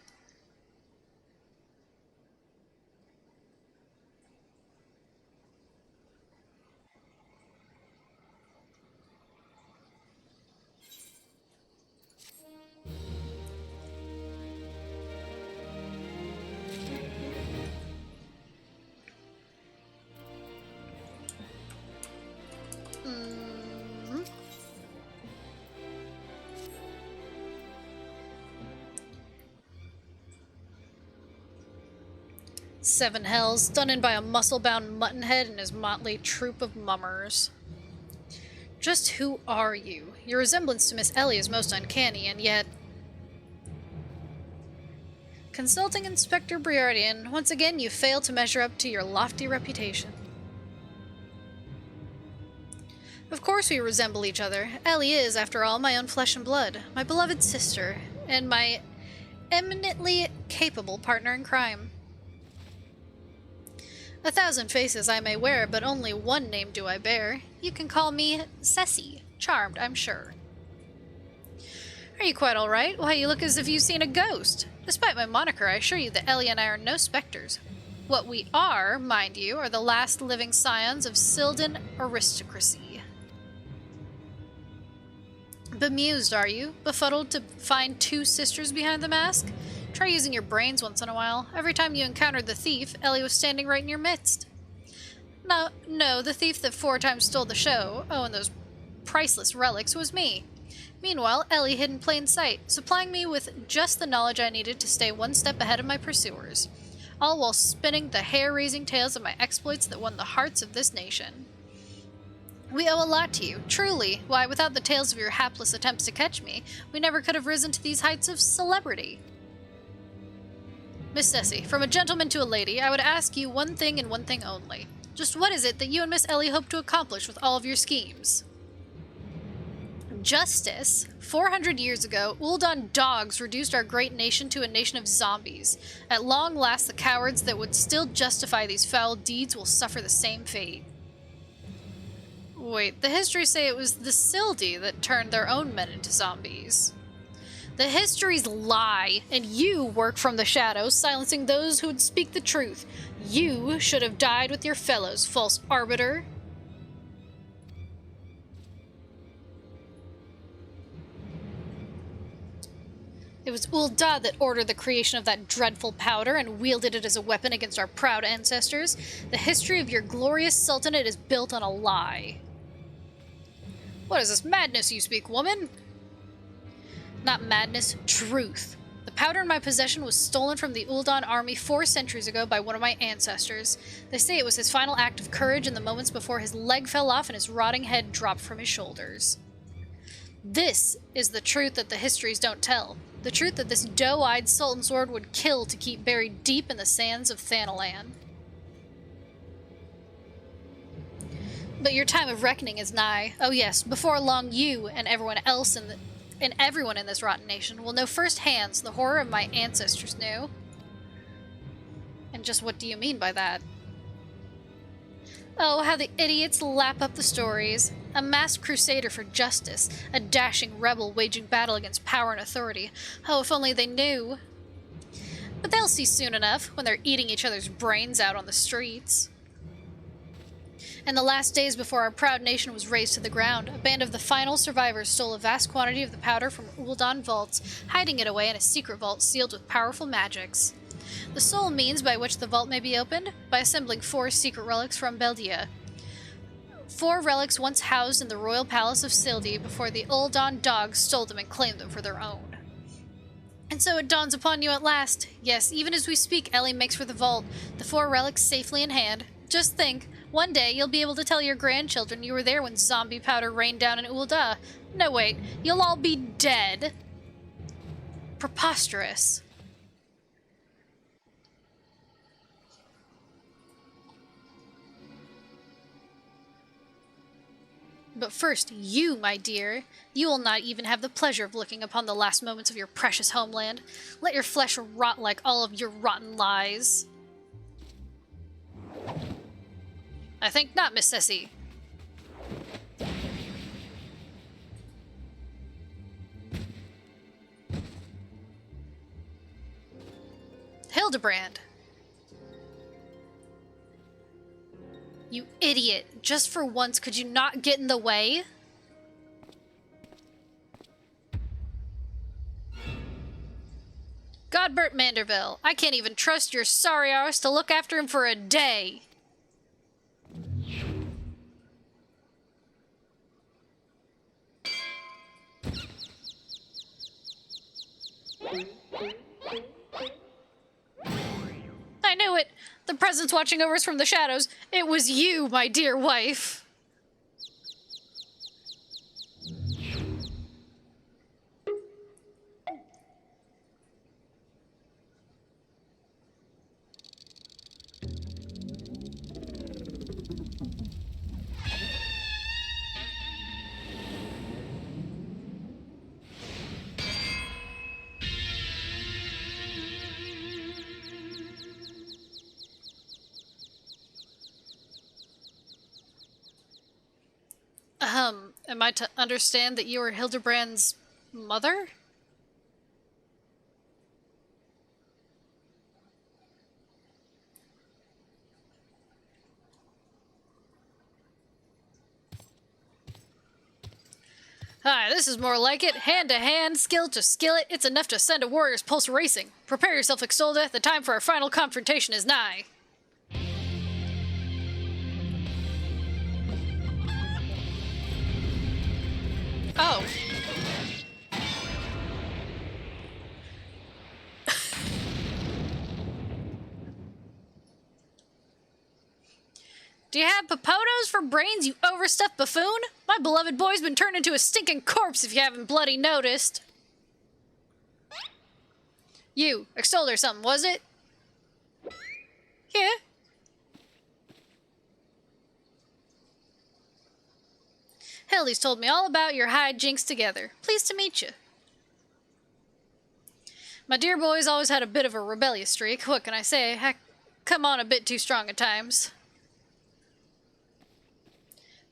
Seven hells, done in by a muscle-bound muttonhead and his motley troop of mummers. Just who are you? Your resemblance to Miss Ellie is most uncanny, and yet... Consulting Inspector Briardian, once again you fail to measure up to your lofty reputation. Of course we resemble each other. Ellie is, after all, my own flesh and blood, my beloved sister, and my eminently capable partner in crime. 1,000 faces I may wear, but only one name do I bear. You can call me Ceci. Charmed, I'm sure. Are you quite all right? Why, you look as if you've seen a ghost. Despite my moniker, I assure you that Ellie and I are no specters. What we are, mind you, are the last living scions of Sylvan aristocracy. Bemused, are you? Befuddled to find two sisters behind the mask? Try using your brains once in a while. Every time you encountered the thief, Ellie was standing right in your midst. No, the thief that 4 times stole the show, oh, and those priceless relics, was me. Meanwhile, Ellie hid in plain sight, supplying me with just the knowledge I needed to stay one step ahead of my pursuers, all while spinning the hair-raising tales of my exploits that won the hearts of this nation. We owe a lot to you, truly. Why, without the tales of your hapless attempts to catch me, we never could have risen to these heights of celebrity. Miss Ceci, from a gentleman to a lady, I would ask you one thing and one thing only. Just what is it that you and Miss Ellie hope to accomplish with all of your schemes? Justice. 400 years ago, Uldan dogs reduced our great nation to a nation of zombies. At long last, the cowards that would still justify these foul deeds will suffer the same fate. Wait, the histories say it was the Sildi that turned their own men into zombies. The histories lie, and you work from the shadows, silencing those who would speak the truth. You should have died with your fellows, false arbiter. It was Ul'dah that ordered the creation of that dreadful powder and wielded it as a weapon against our proud ancestors. The history of your glorious sultanate is built on a lie. What is this madness you speak, woman? Not madness, truth. The powder in my possession was stolen from the Ul'dan army 4 centuries ago by one of my ancestors. They say it was his final act of courage in the moments before his leg fell off and his rotting head dropped from his shoulders. This is the truth that the histories don't tell. The truth that this doe-eyed Sultan sword would kill to keep buried deep in the sands of Thanalan. But your time of reckoning is nigh. Oh yes, before long you and everyone else and everyone in this rotten nation will know firsthand the horror of my ancestors knew. And just what do you mean by that? Oh, how the idiots lap up the stories. A masked crusader for justice, a dashing rebel waging battle against power and authority. Oh, if only they knew. But they'll see soon enough, when they're eating each other's brains out on the streets. In the last days before our proud nation was razed to the ground, a band of the final survivors stole a vast quantity of the powder from Ul'dan vaults, hiding it away in a secret vault sealed with powerful magics. The sole means by which the vault may be opened? By assembling 4 secret relics from Beldia. 4 relics once housed in the royal palace of Sildi before the Ul'dan dogs stole them and claimed them for their own. And so it dawns upon you at last. Yes, even as we speak, Ellie makes for the vault, the 4 relics safely in hand. Just think, one day you'll be able to tell your grandchildren you were there when zombie powder rained down in Ul'dah. No, wait, you'll all be dead. Preposterous. But first, you, my dear, you will not even have the pleasure of looking upon the last moments of your precious homeland. Let your flesh rot like all of your rotten lies. I think not, Miss Ceci. Hildebrand. You idiot. Just for once, could you not get in the way? Godbert Manderville, I can't even trust your sorry arse to look after him for a day. I knew it! The presence watching over us from the shadows. It was you, my dear wife. Am I to understand that you are Hildebrand's mother? Hi, this is more like it. Hand to hand, skill to skillet, it's enough to send a warrior's pulse racing. Prepare yourself, Exolda, the time for our final confrontation is nigh. Oh. Do you have popotos for brains, you overstuffed buffoon? My beloved boy's been turned into a stinking corpse if you haven't bloody noticed. You, Extolder or something, was it? Yeah. Hildy's told me all about your hijinks together. Pleased to meet you. My dear boy's always had a bit of a rebellious streak. What can I say? I come on a bit too strong at times.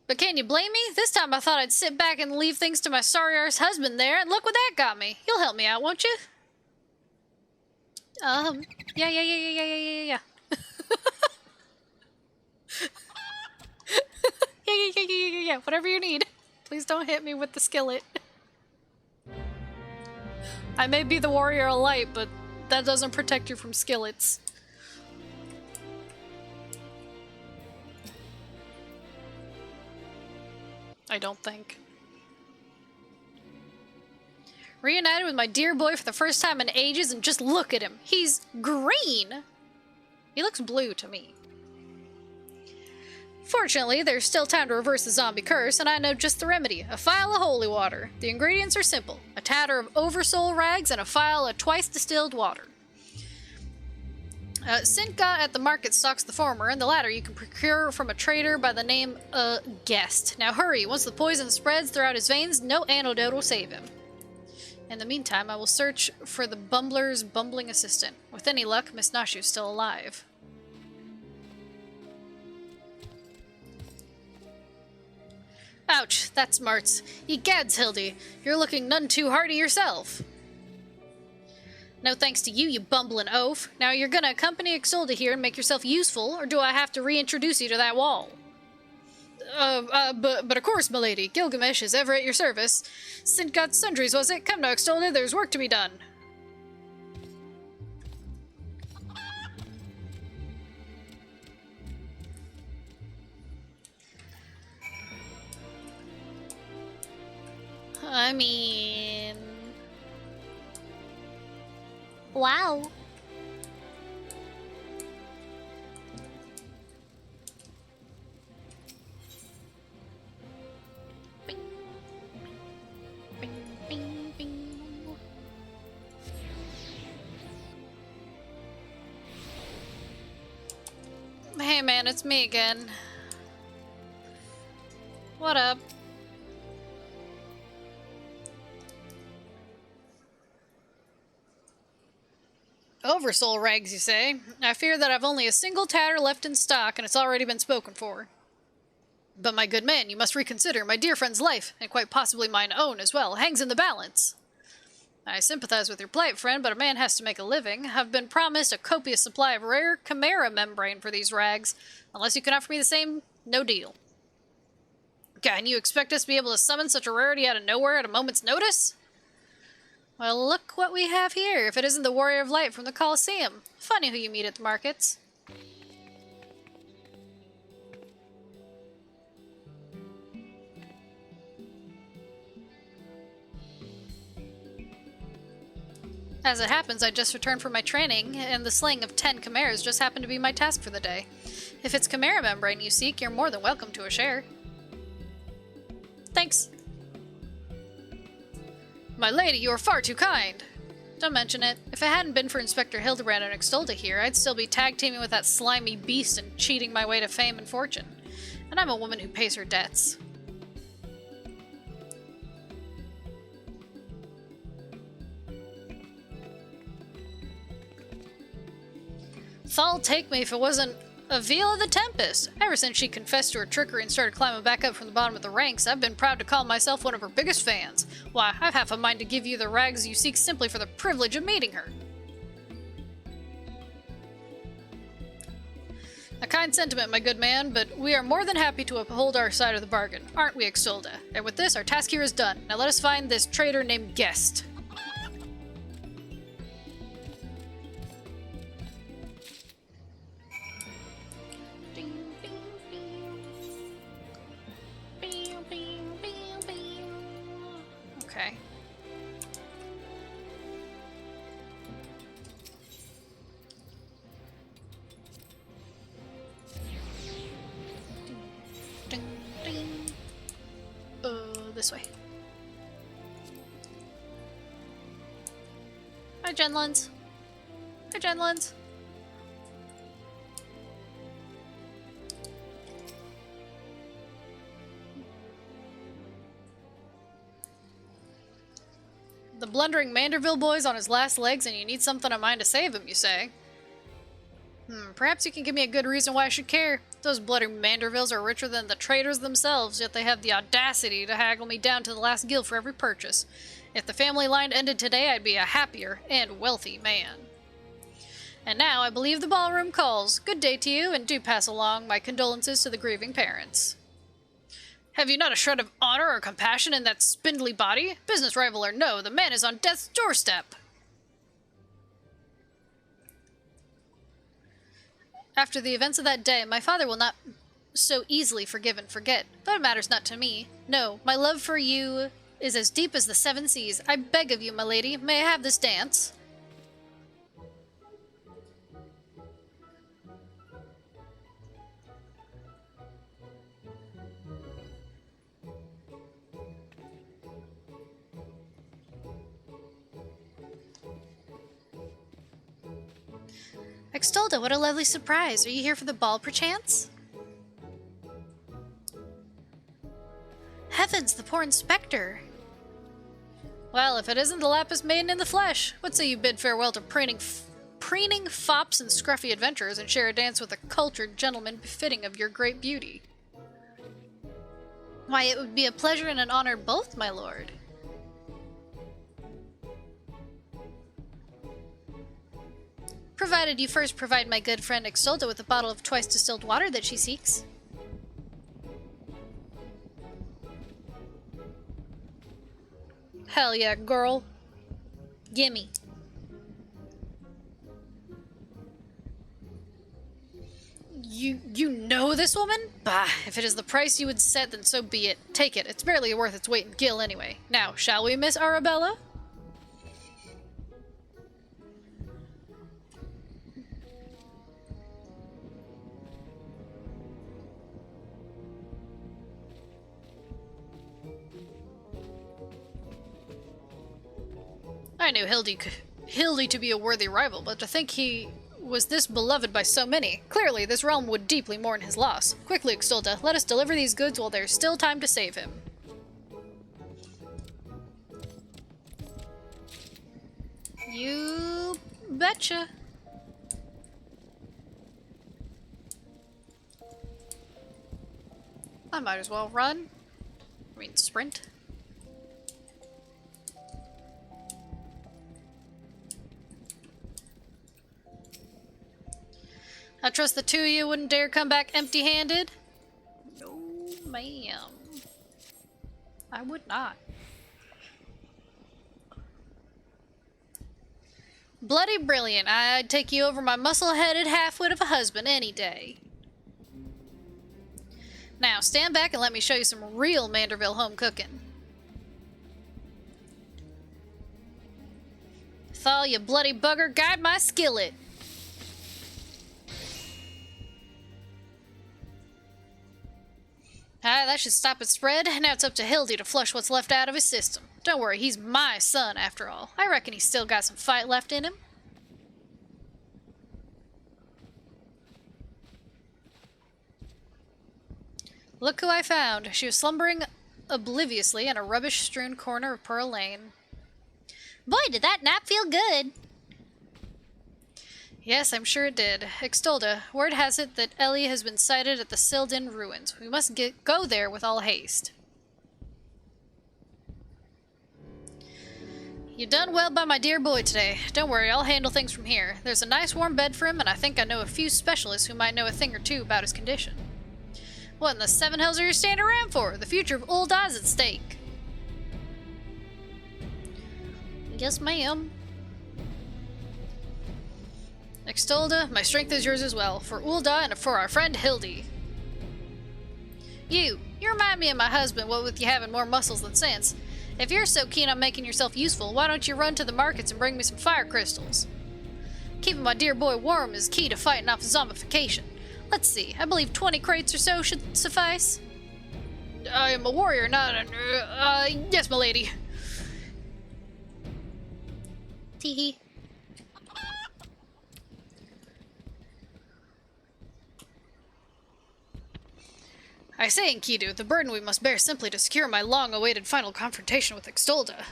But can you blame me? This time I thought I'd sit back and leave things to my sorry-arse husband there, and look what that got me. You'll help me out, won't you? Yeah. Yeah. Yeah, whatever you need. Please don't hit me with the skillet. I may be the warrior of light, but that doesn't protect you from skillets. I don't think. Reunited with my dear boy for the first time in ages, and just look at him. He's green! He looks blue to me. Fortunately, there's still time to reverse the zombie curse, and I know just the remedy. A phial of holy water. The ingredients are simple. A tatter of oversoul rags and a phial of twice distilled water. Sintgat at the market stocks the former, and the latter you can procure from a trader by the name Guest. Now hurry, once the poison spreads throughout his veins, no antidote will save him. In the meantime, I will search for the bumbler's bumbling assistant. With any luck, Miss Nashu's still alive. Ouch, that smarts. Egads, Hildy, you're looking none too hearty yourself. No thanks to you, you bumbling oaf. Now you're gonna accompany Ixolda here and make yourself useful, or do I have to reintroduce you to that wall? But of course, milady. Gilgamesh is ever at your service. Sintgat Sundries, was it? Come now, Ixolda, there's work to be done. I mean... Wow. Bing. Bing, bing, bing. Hey man, it's me again. What up? Oversoul rags, you say? I fear that I've only a single tatter left in stock, and it's already been spoken for. But my good man, you must reconsider. My dear friend's life, and quite possibly mine own as well, hangs in the balance. I sympathize with your plight, friend, but a man has to make a living. I've been promised a copious supply of rare chimera membrane for these rags. Unless you can offer me the same, no deal. Can you expect us to be able to summon such a rarity out of nowhere at a moment's notice? Well, look what we have here, if it isn't the Warrior of Light from the Colosseum. Funny who you meet at the markets. As it happens, I just returned from my training, and the slaying of 10 chimeras just happened to be my task for the day. If it's chimera membrane you seek, you're more than welcome to a share. Thanks. My lady, you are far too kind. Don't mention it. If it hadn't been for Inspector Hildebrand and Ixolda here, I'd still be tag-teaming with that slimy beast and cheating my way to fame and fortune. And I'm a woman who pays her debts. Thal take me if it wasn't Avila the Tempest. Ever since she confessed to her trickery and started climbing back up from the bottom of the ranks, I've been proud to call myself one of her biggest fans. Why, I've half a mind to give you the rags you seek simply for the privilege of meeting her. A kind sentiment, my good man, but we are more than happy to uphold our side of the bargain, aren't we, Ixolda? And with this, our task here is done. Now let us find this traitor named Guest. Okay. Ding, ding. This way. Hi, Genlins. Hi, Genlins. blundering Manderville boy's on his last legs and you need something of mine to save him, you say? Perhaps you can give me a good reason why I should care. Those bloody Mandervilles are richer than the traders themselves, yet they have the audacity to haggle me down to the last gil for every purchase. If the family line ended today, I'd be a happier and wealthy man. And now I believe the ballroom calls. Good day to you, and do pass along my condolences to the grieving parents. Have you not a shred of honor or compassion in that spindly body? Business rival or no, the man is on death's doorstep. After the events of that day, my father will not so easily forgive and forget, but it matters not to me. No, my love for you is as deep as the seven seas. I beg of you, my lady, may I have this dance? Extolda, what a lovely surprise. Are you here for the ball, perchance? Heavens, the poor inspector. Well, if it isn't the Lapis Maiden in the flesh, what say you bid farewell to preening fops and scruffy adventurers and share a dance with a cultured gentleman befitting of your great beauty? Why, it would be a pleasure and an honor both, my lord. Provided you first provide my good friend Extolda with a bottle of twice distilled water that she seeks. Hell yeah, girl. Gimme. You know this woman? Bah, if it is the price you would set, then so be it. Take it. It's barely worth its weight in gil anyway. Now, shall we, Miss Arabella? I knew Hildy to be a worthy rival, but to think he was this beloved by so many. Clearly, this realm would deeply mourn his loss. Quickly, Extolda, let us deliver these goods while there's still time to save him. You betcha. I might as well run. I mean, sprint. I trust the two of you wouldn't dare come back empty-handed? No, ma'am. I would not. Bloody brilliant. I'd take you over my muscle-headed half-wit of a husband any day. Now, stand back and let me show you some real Manderville home cooking. Thaw, you bloody bugger, guide my skillet. That should stop its spread. Now it's up to Hildy to flush what's left out of his system. Don't worry, he's my son after all. I reckon he's still got some fight left in him. Look who I found. She was slumbering obliviously in a rubbish-strewn corner of Pearl Lane. Boy, did that nap feel good. Yes, I'm sure it did. Extolda, word has it that Ellie has been sighted at the Sildin ruins. We must go there with all haste. You done well by my dear boy today. Don't worry, I'll handle things from here. There's a nice warm bed for him, and I think I know a few specialists who might know a thing or two about his condition. What in the seven hells are you standing around for? The future of Old Eye's at stake. Yes, ma'am. Extolda, my strength is yours as well, for Ulda and for our friend Hildy. You remind me of my husband, what with you having more muscles than sense. If you're so keen on making yourself useful, why don't you run to the markets and bring me some fire crystals? Keeping my dear boy warm is key to fighting off zombification. Let's see, I believe 20 crates or so should suffice. I am a warrior, not an... yes, my lady. Teehee. I say, Enkidu, the burden we must bear simply to secure my long-awaited final confrontation with Extolda.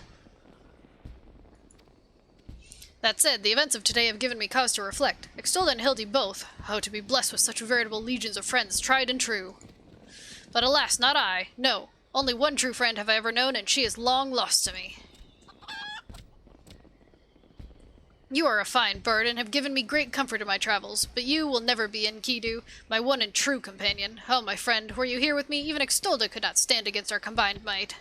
That said, the events of today have given me cause to reflect. Extolda and Hildy both. Oh, to be blessed with such veritable legions of friends, tried and true. But alas, not I. No. Only one true friend have I ever known, and she is long lost to me. You are a fine bird, and have given me great comfort in my travels, but you will never be Enkidu, my one and true companion. Oh, my friend, were you here with me, even Extolda could not stand against our combined might.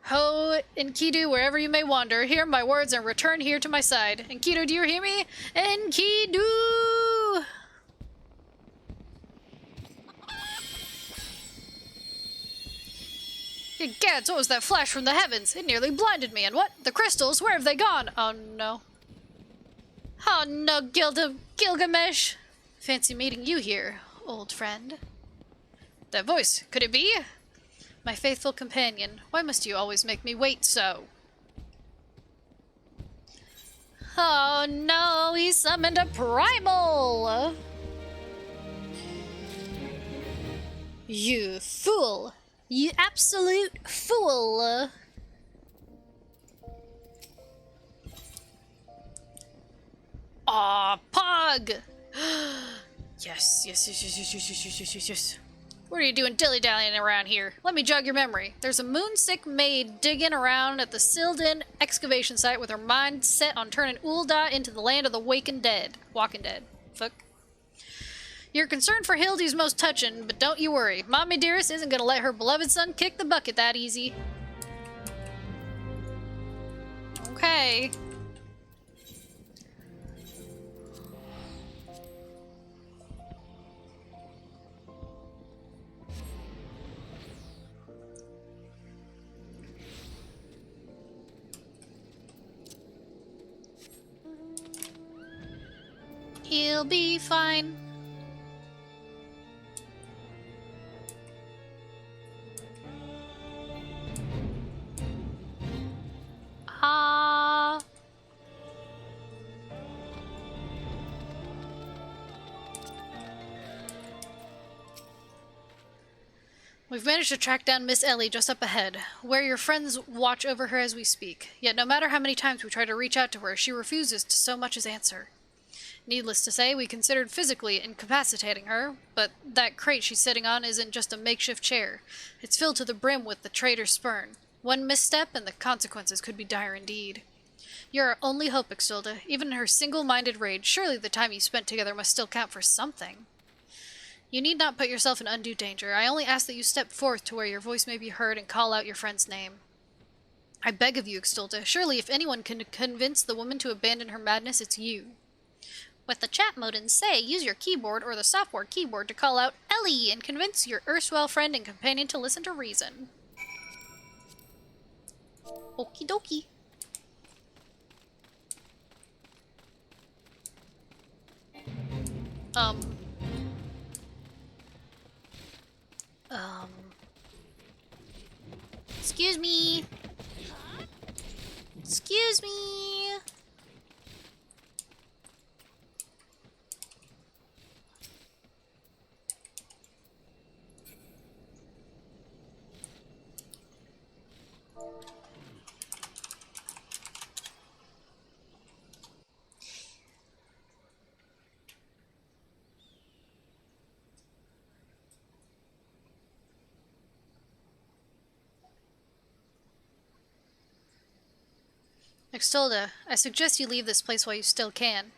Ho, Enkidu, wherever you may wander, hear my words and return here to my side. Enkidu, do you hear me? Enkidu! Gads, what was that flash from the heavens? It nearly blinded me, and what? The crystals, where have they gone? Oh no. Oh no, Gilgamesh! Fancy meeting you here, old friend. That voice, could it be? My faithful companion, why must you always make me wait so? Oh no, he summoned a primal! You fool! You absolute fool! Aw, Pog! Yes. What are you doing dilly-dallying around here? Let me jog your memory. There's a moonsick maid digging around at the Sildin excavation site with her mind set on turning Ul'dah into the land of the Walking Dead. Fuck. You're concerned for Hildy's most touching, but don't you worry. Mommy Dearest isn't gonna let her beloved son kick the bucket that easy. Okay. He'll be fine. We've managed to track down Miss Ellie just up ahead, where your friends watch over her as we speak. Yet no matter how many times we try to reach out to her, she refuses to so much as answer. Needless to say, we considered physically incapacitating her, but that crate she's sitting on isn't just a makeshift chair. It's filled to the brim with the traitor's spurn. One misstep and the consequences could be dire indeed. You're our only hope, Extolda. Even in her single-minded rage, surely the time you spent together must still count for something. You need not put yourself in undue danger. I only ask that you step forth to where your voice may be heard and call out your friend's name. I beg of you, Extolda. Surely if anyone can convince the woman to abandon her madness, it's you. What the chat modems say, use your keyboard or the software keyboard to call out Ellie and convince your erstwhile friend and companion to listen to reason. Okie dokie. Excuse me. Excuse me. Extolda, I suggest you leave this place while you still can.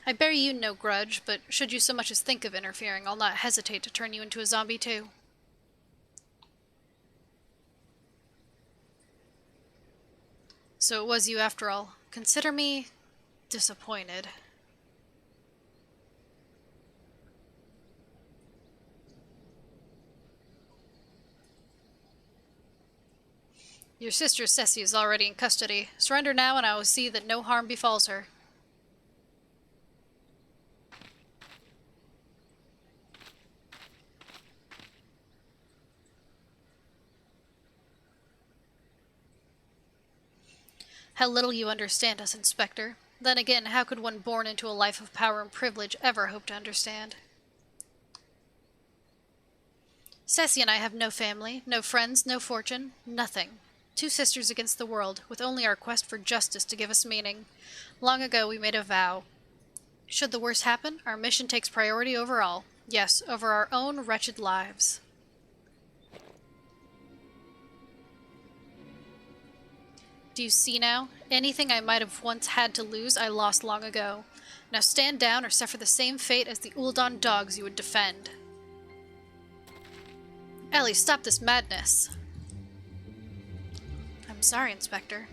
I bear you no grudge, but should you so much as think of interfering, I'll not hesitate to turn you into a zombie too. So it was you after all. Consider me disappointed. Your sister Ceci is already in custody. Surrender now and I will see that no harm befalls her. How little you understand us, Inspector. Then again, how could one born into a life of power and privilege ever hope to understand? Ceci and I have no family, no friends, no fortune, nothing. two sisters against the world, with only our quest for justice to give us meaning. Long ago we made a vow. Should the worst happen, our mission takes priority over all. Yes, over our own wretched lives. Do you see now? Anything I might have once had to lose, I lost long ago. Now stand down or suffer the same fate as the Uldan dogs you would defend. Ellie, stop this madness. I'm sorry, Inspector.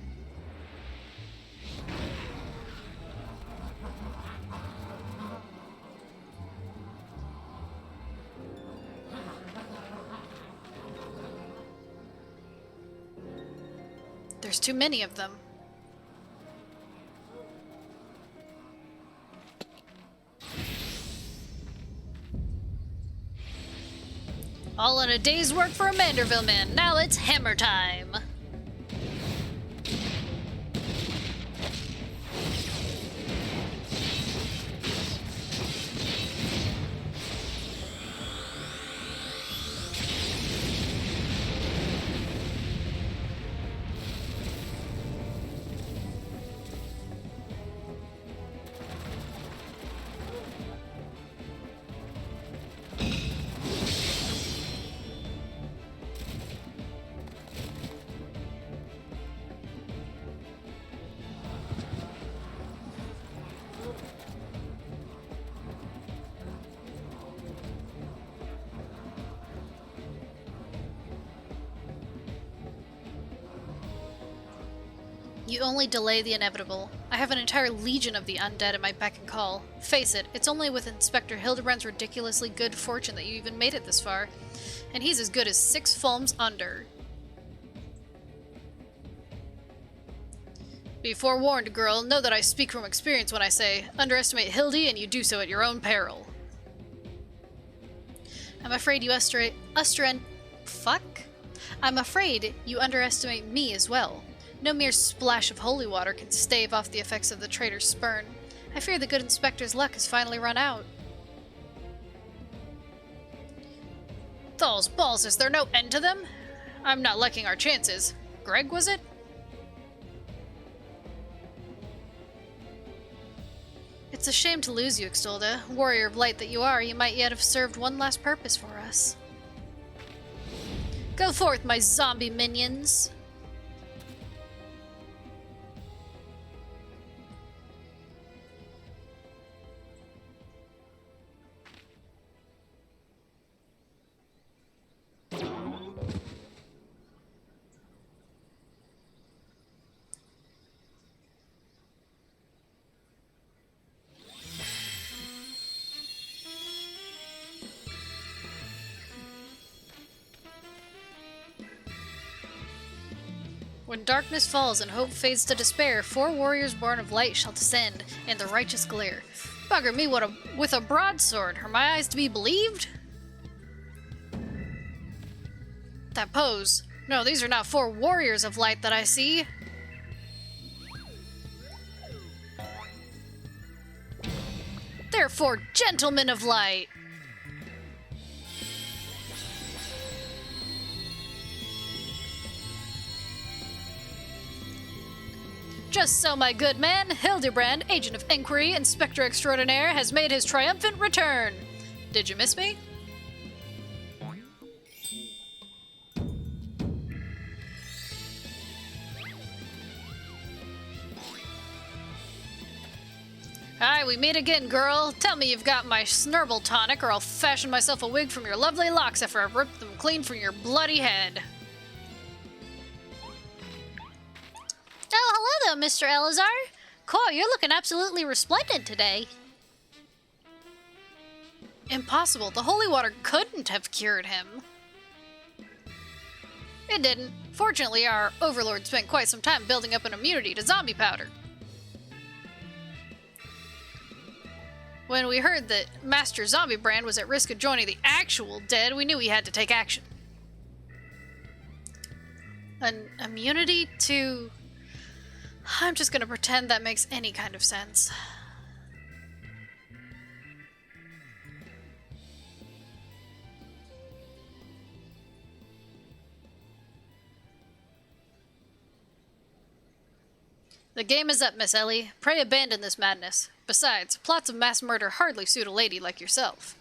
There's too many of them. All in a day's work for a Manderville man. Now it's hammer time. You only delay the inevitable. I have an entire legion of the undead at my beck and call. Face it, it's only with Inspector Hildebrand's ridiculously good fortune that you even made it this far. And he's as good as 6 fulms under. Be forewarned, girl. Know that I speak from experience when I say, underestimate Hildy and you do so at your own peril. I'm afraid you I'm afraid you underestimate me as well. No mere splash of holy water can stave off the effects of the traitor's spurn. I fear the good inspector's luck has finally run out. Those balls, is there no end to them? I'm not liking our chances. Greg, was it? It's a shame to lose you, Extolda. Warrior of light that you are, you might yet have served one last purpose for us. Go forth, my zombie minions! When darkness falls and hope fades to despair, 4 warriors born of light shall descend in the righteous glare. Bugger me, with a broadsword! Are my eyes to be believed? That pose. No, these are not 4 warriors of light that I see. They're 4 gentlemen of light. Just so, my good man, Hildebrand, agent of inquiry, inspector extraordinaire, has made his triumphant return. Did you miss me? Aye, we meet again, girl. Tell me you've got my snurble tonic, or I'll fashion myself a wig from your lovely locks after I've ripped them clean from your bloody head. Oh, hello there, Mr. Elazar. Cor, you're looking absolutely resplendent today. Impossible. The holy water couldn't have cured him. It didn't. Fortunately, our overlord spent quite some time building up an immunity to zombie powder. When we heard that Master Zombie Brand was at risk of joining the actual dead, we knew we had to take action. An immunity to... I'm just gonna pretend that makes any kind of sense. The game is up, Miss Ellie. Pray abandon this madness. Besides, plots of mass murder hardly suit a lady like yourself.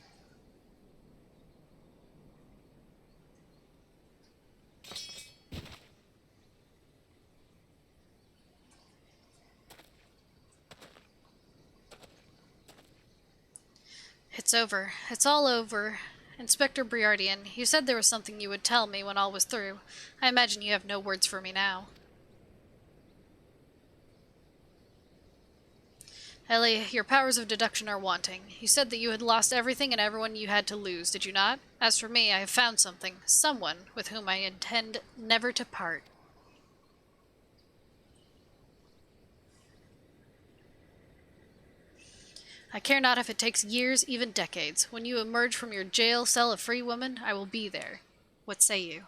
It's over. It's all over. Inspector Briardian, you said there was something you would tell me when all was through. I imagine you have no words for me now. Ellie, your powers of deduction are wanting. You said that you had lost everything and everyone you had to lose, did you not? As for me, I have found something. Someone with whom I intend never to part. I care not if it takes years, even decades. When you emerge from your jail cell a free woman, I will be there. What say you?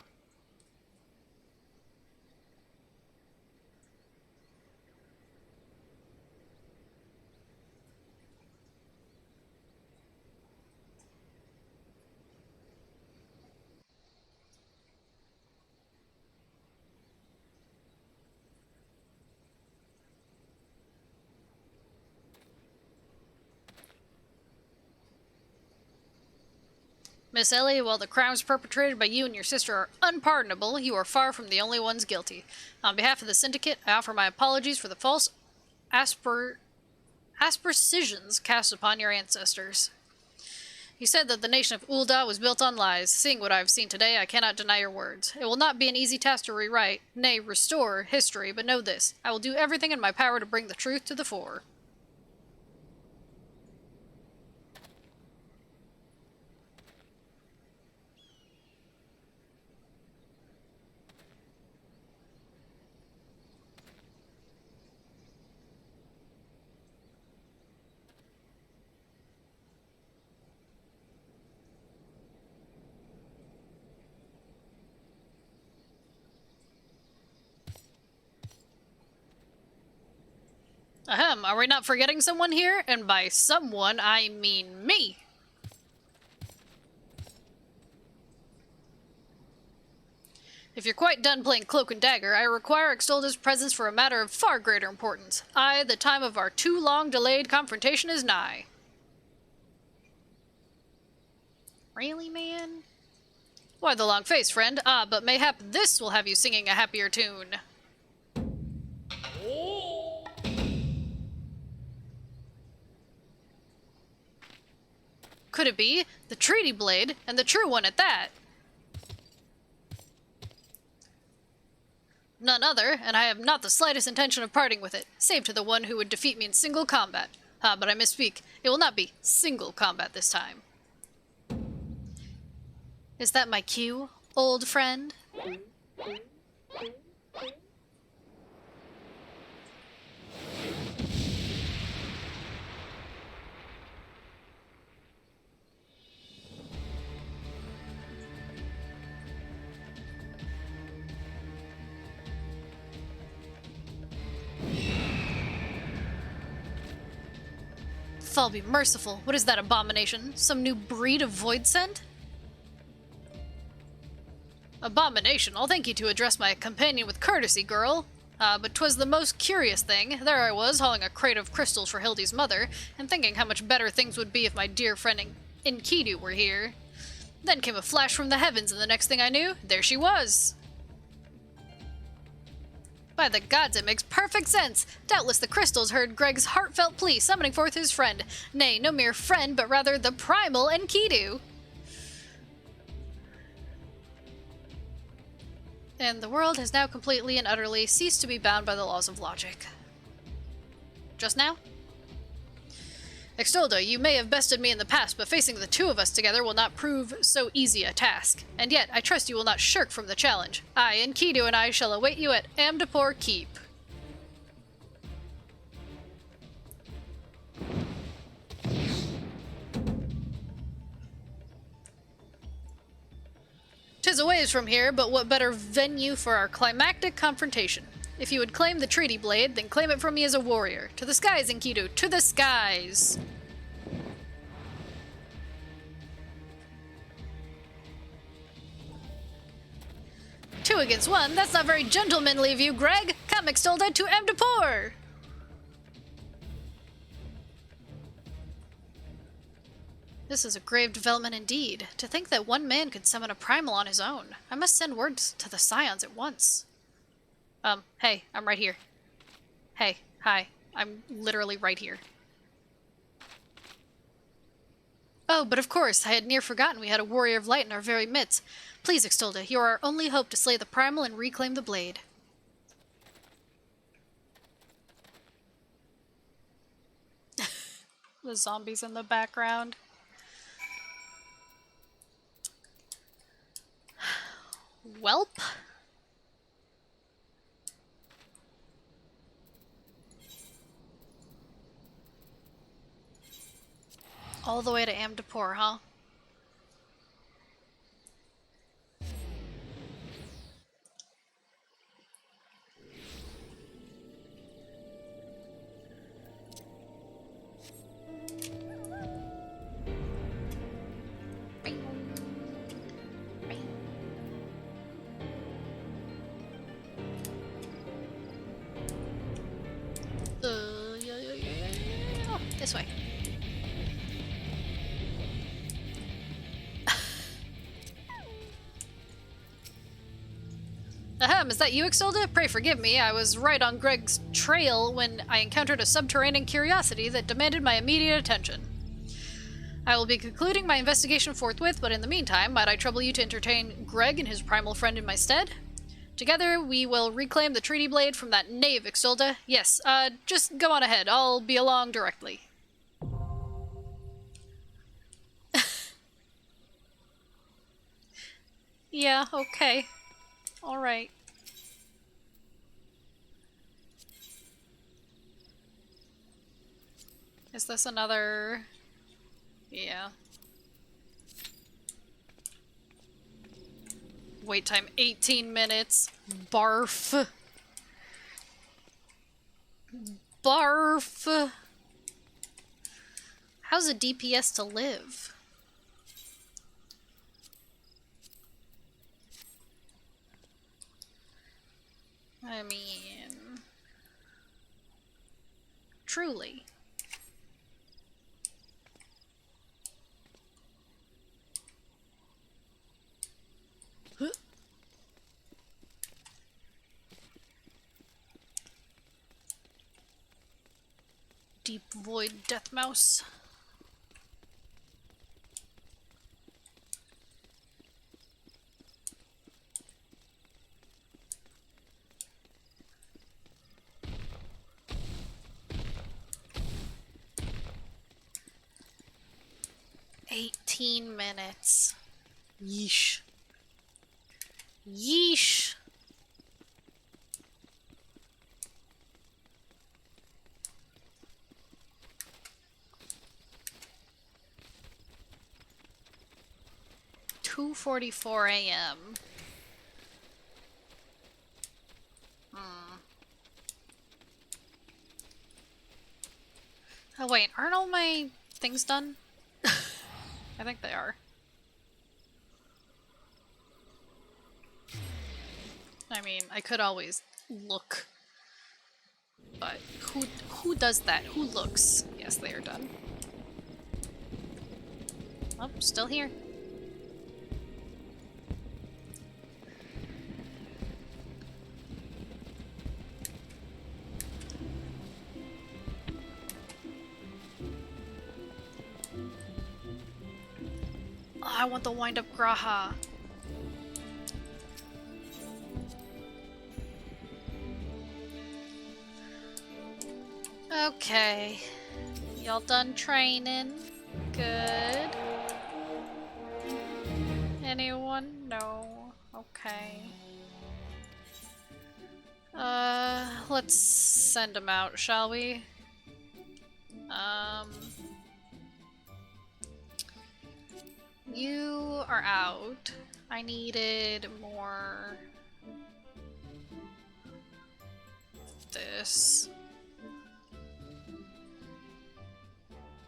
Miss Ellie, while the crimes perpetrated by you and your sister are unpardonable, you are far from the only ones guilty. On behalf of the Syndicate, I offer my apologies for the false aspersions cast upon your ancestors. You said that the nation of Ul'dah was built on lies. Seeing what I have seen today, I cannot deny your words. It will not be an easy task to rewrite, nay, restore, history, but know this. I will do everything in my power to bring the truth to the fore. Ahem, are we not forgetting someone here? And by someone, I mean me. If you're quite done playing cloak and dagger, I require Extolda's presence for a matter of far greater importance. The time of our too long delayed confrontation is nigh. Really, man? Why the long face, friend? But mayhap this will have you singing a happier tune. Could it be? The treaty blade, and the true one at that. None other, and I have not the slightest intention of parting with it, save to the one who would defeat me in single combat. But I misspeak. It will not be single combat this time. Is that my cue, old friend? I'll be merciful. What is that abomination? Some new breed of void scent? Abomination, I'll thank you to address my companion with courtesy, girl. But 'twas the most curious thing. There I was, hauling a crate of crystals for Hildy's mother, and thinking how much better things would be if my dear friend Enkidu were here. Then came a flash from the heavens, and the next thing I knew, there she was. By the gods, it makes perfect sense! Doubtless the crystals heard Greg's heartfelt plea, summoning forth his friend. Nay, no mere friend, but rather the primal Enkidu. And the world has now completely and utterly ceased to be bound by the laws of logic. Just now? Extolda, you may have bested me in the past, but facing the two of us together will not prove so easy a task. And yet, I trust you will not shirk from the challenge. I, Enkidu, and I shall await you at Amdapor Keep. "'Tis a ways from here, but what better venue for our climactic confrontation? If you would claim the treaty blade, then claim it from me as a warrior. To the skies, Enkidu! To the skies!" "2 against 1? That's not very gentlemanly of you, Greg! Come, Extolda, to Amdapur! This is a grave development indeed. To think that one man could summon a primal on his own. I must send word to the Scions at once. Hey, I'm right here. Hey, hi. I'm literally right here. Oh, but of course, I had near forgotten we had a warrior of light in our very midst. Please, Extolda, you are our only hope to slay the primal and reclaim the blade. The zombies in the background. Welp. All the way to Amdapur, huh? Yeah. This way. Ahem, is that you, Extolda? Pray forgive me, I was right on Greg's trail when I encountered a subterranean curiosity that demanded my immediate attention. I will be concluding my investigation forthwith, but in the meantime, might I trouble you to entertain Greg and his primal friend in my stead? Together, we will reclaim the treaty blade from that knave, Extolda. Yes, just go on ahead. I'll be along directly. Yeah, okay. Alright. Is this another... Yeah. Wait time 18 minutes. Barf. Barf. How's a DPS to live? I mean... Truly. Huh? Deep Void Death Mouse. $18. Yeesh. Yeesh. $2:44 a.m. Oh wait, aren't all my things done? I think they are. I mean, I could always look. But who does that? Who looks? Yes, they are done. Oh, still here. Oh, I want the wind-up Graha. Okay. Y'all done training? Good. Anyone? No. Okay. Let's send him out, shall we? You are out. I needed more... this.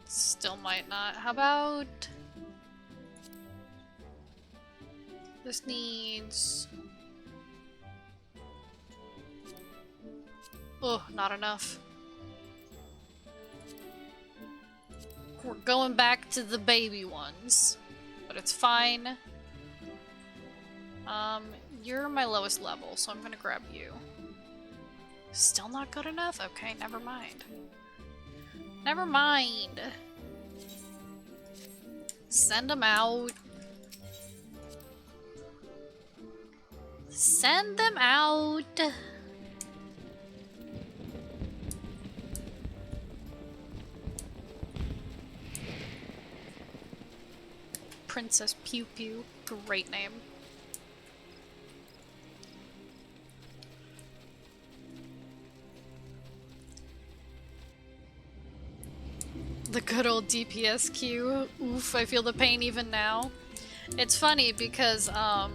Still might not. How about... this needs... Oh, not enough. We're going back to the baby ones. But it's fine. You're my lowest level, so I'm gonna grab you. Still not good enough? Okay, never mind. Never mind. Send them out. Send them out. Princess Pew Pew. Great name. The good old DPS queue. Oof, I feel the pain even now. It's funny because, I'm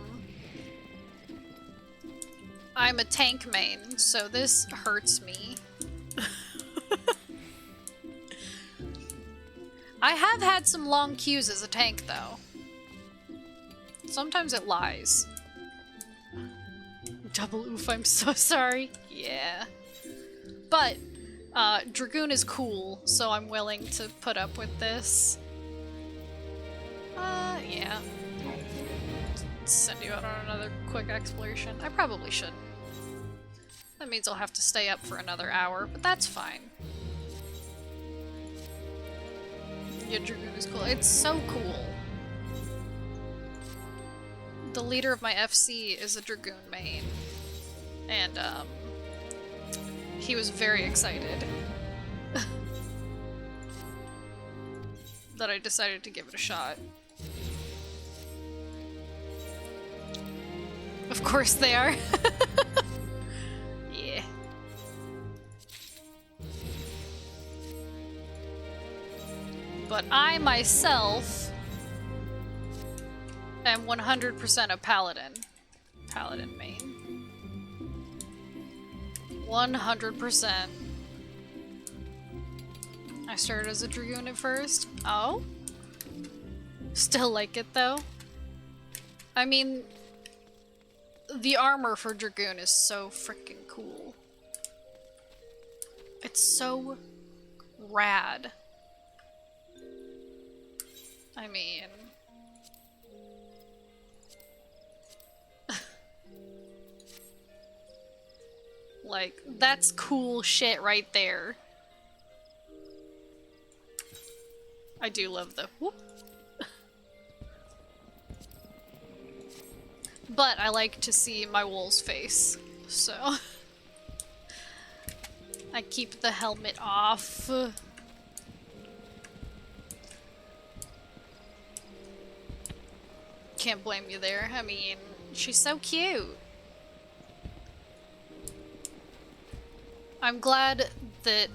a tank main, so this hurts me. I have had some long queues as a tank, though. Sometimes it lies. Double oof, I'm so sorry. Yeah. But, Dragoon is cool, so I'm willing to put up with this. Yeah. Send you out on another quick exploration. I probably shouldn't. That means I'll have to stay up for another hour, but that's fine. Yeah, Dragoon is cool. It's so cool. The leader of my FC is a Dragoon main. And, he was very excited that I decided to give it a shot. Of course they are. Yeah. But I myself am 100% a paladin. Paladin main. 100%. I started as a Dragoon at first. Oh? Still like it though. I mean, the armor for Dragoon is so freaking cool. It's so rad. I mean... like, that's cool shit right there. I do love the whoop. But I like to see my wool's face, so... I keep the helmet off. Can't blame you there. I mean, she's so cute. I'm glad that,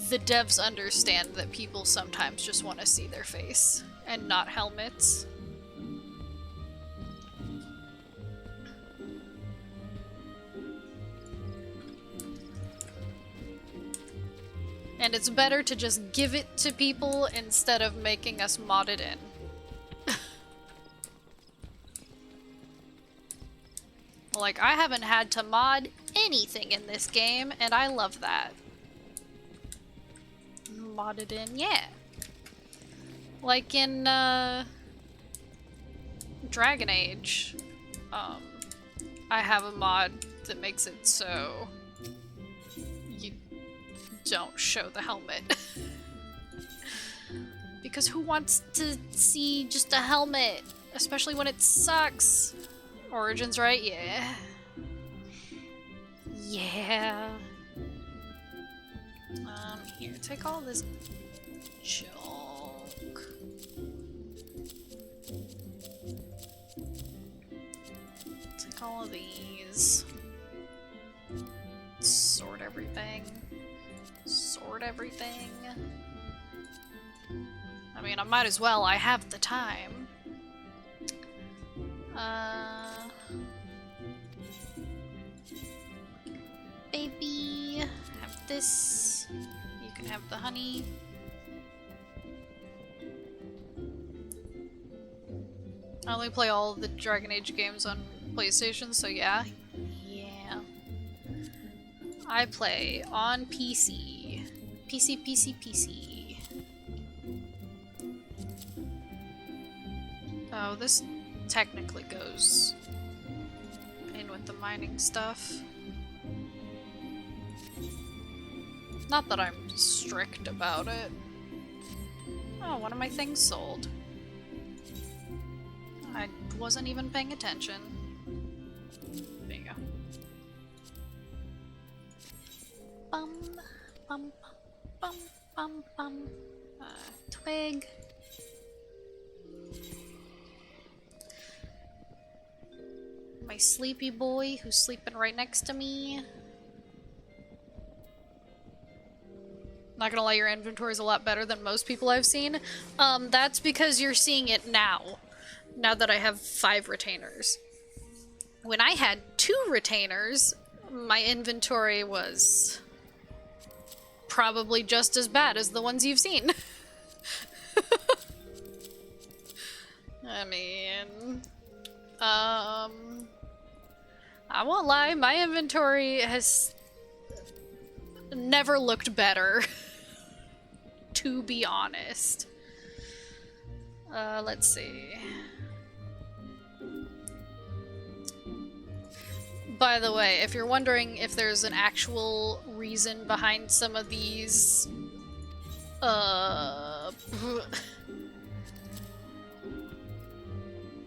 the devs understand that people sometimes just want to see their face and not helmets. And it's better to just give it to people instead of making us mod it in. Like, I haven't had to mod anything in this game, and I love that. Modded in, yeah. Like in, Dragon Age, I have a mod that makes it so you don't show the helmet. Because who wants to see just a helmet? Especially when it sucks. Origins, right? Yeah. Yeah. Here, take all this junk. Take all of these. Sort everything. Sort everything. I mean, I might as well. I have the time. Baby, have this. You can have the honey. I only play all of the Dragon Age games on PlayStation, so yeah. Yeah. I play on PC. PC. Oh, this technically goes in with the mining stuff. Not that I'm strict about it. Oh, one of my things sold. I wasn't even paying attention. There you go. Bum, bum, bum, bum, bum. Twig. My sleepy boy who's sleeping right next to me. Not gonna lie, your inventory is a lot better than most people I've seen. That's because you're seeing it now. Now that I have 5 retainers. When I had 2 retainers, my inventory was probably just as bad as the ones you've seen. I mean, I won't lie, my inventory has never looked better. To be honest. Let's see. By the way, if you're wondering if there's an actual reason behind some of these,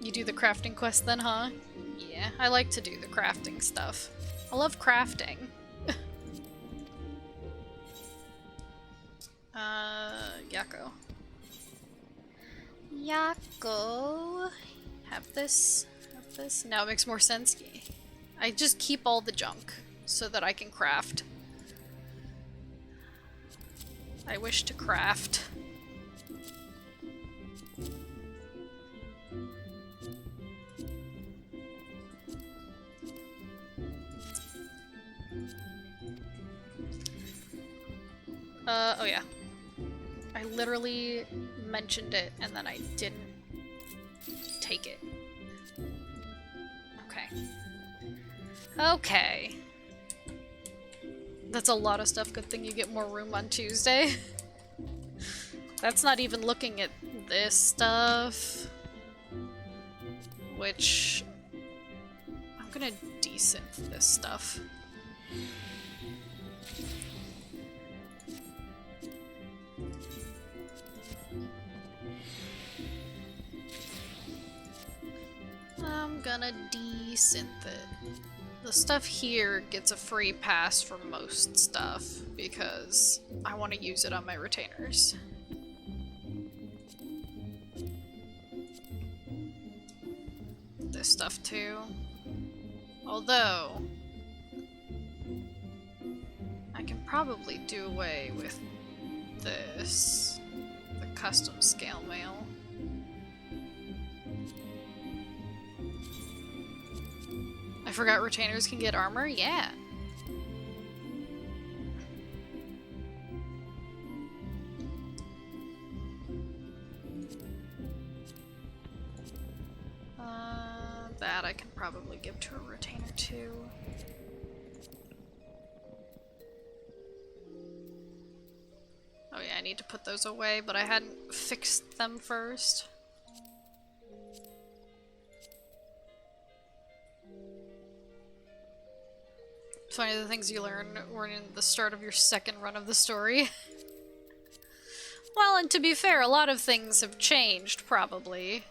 you do the crafting quest then, huh? Yeah, I like to do the crafting stuff. I love crafting. Yakko. Yakko. Have this. Have this. Now it makes more sense. I just keep all the junk so that I can craft. I wish to craft. Oh yeah. I literally mentioned it and then I didn't take it. Okay. Okay. That's a lot of stuff. Good thing you get more room on Tuesday. That's not even looking at this stuff. Which... I'm gonna desynth this stuff. I'm gonna desynth it. The stuff here gets a free pass for most stuff because I want to use it on my retainers. This stuff too. Although, I can probably do away with this. The custom scale mail. I forgot retainers can get armor? Yeah. That I can probably give to a retainer too. Oh yeah, I need to put those away, but I hadn't fixed them first. It's funny, the things you learn were in the start of your second run of the story. Well, and to be fair, a lot of things have changed, probably.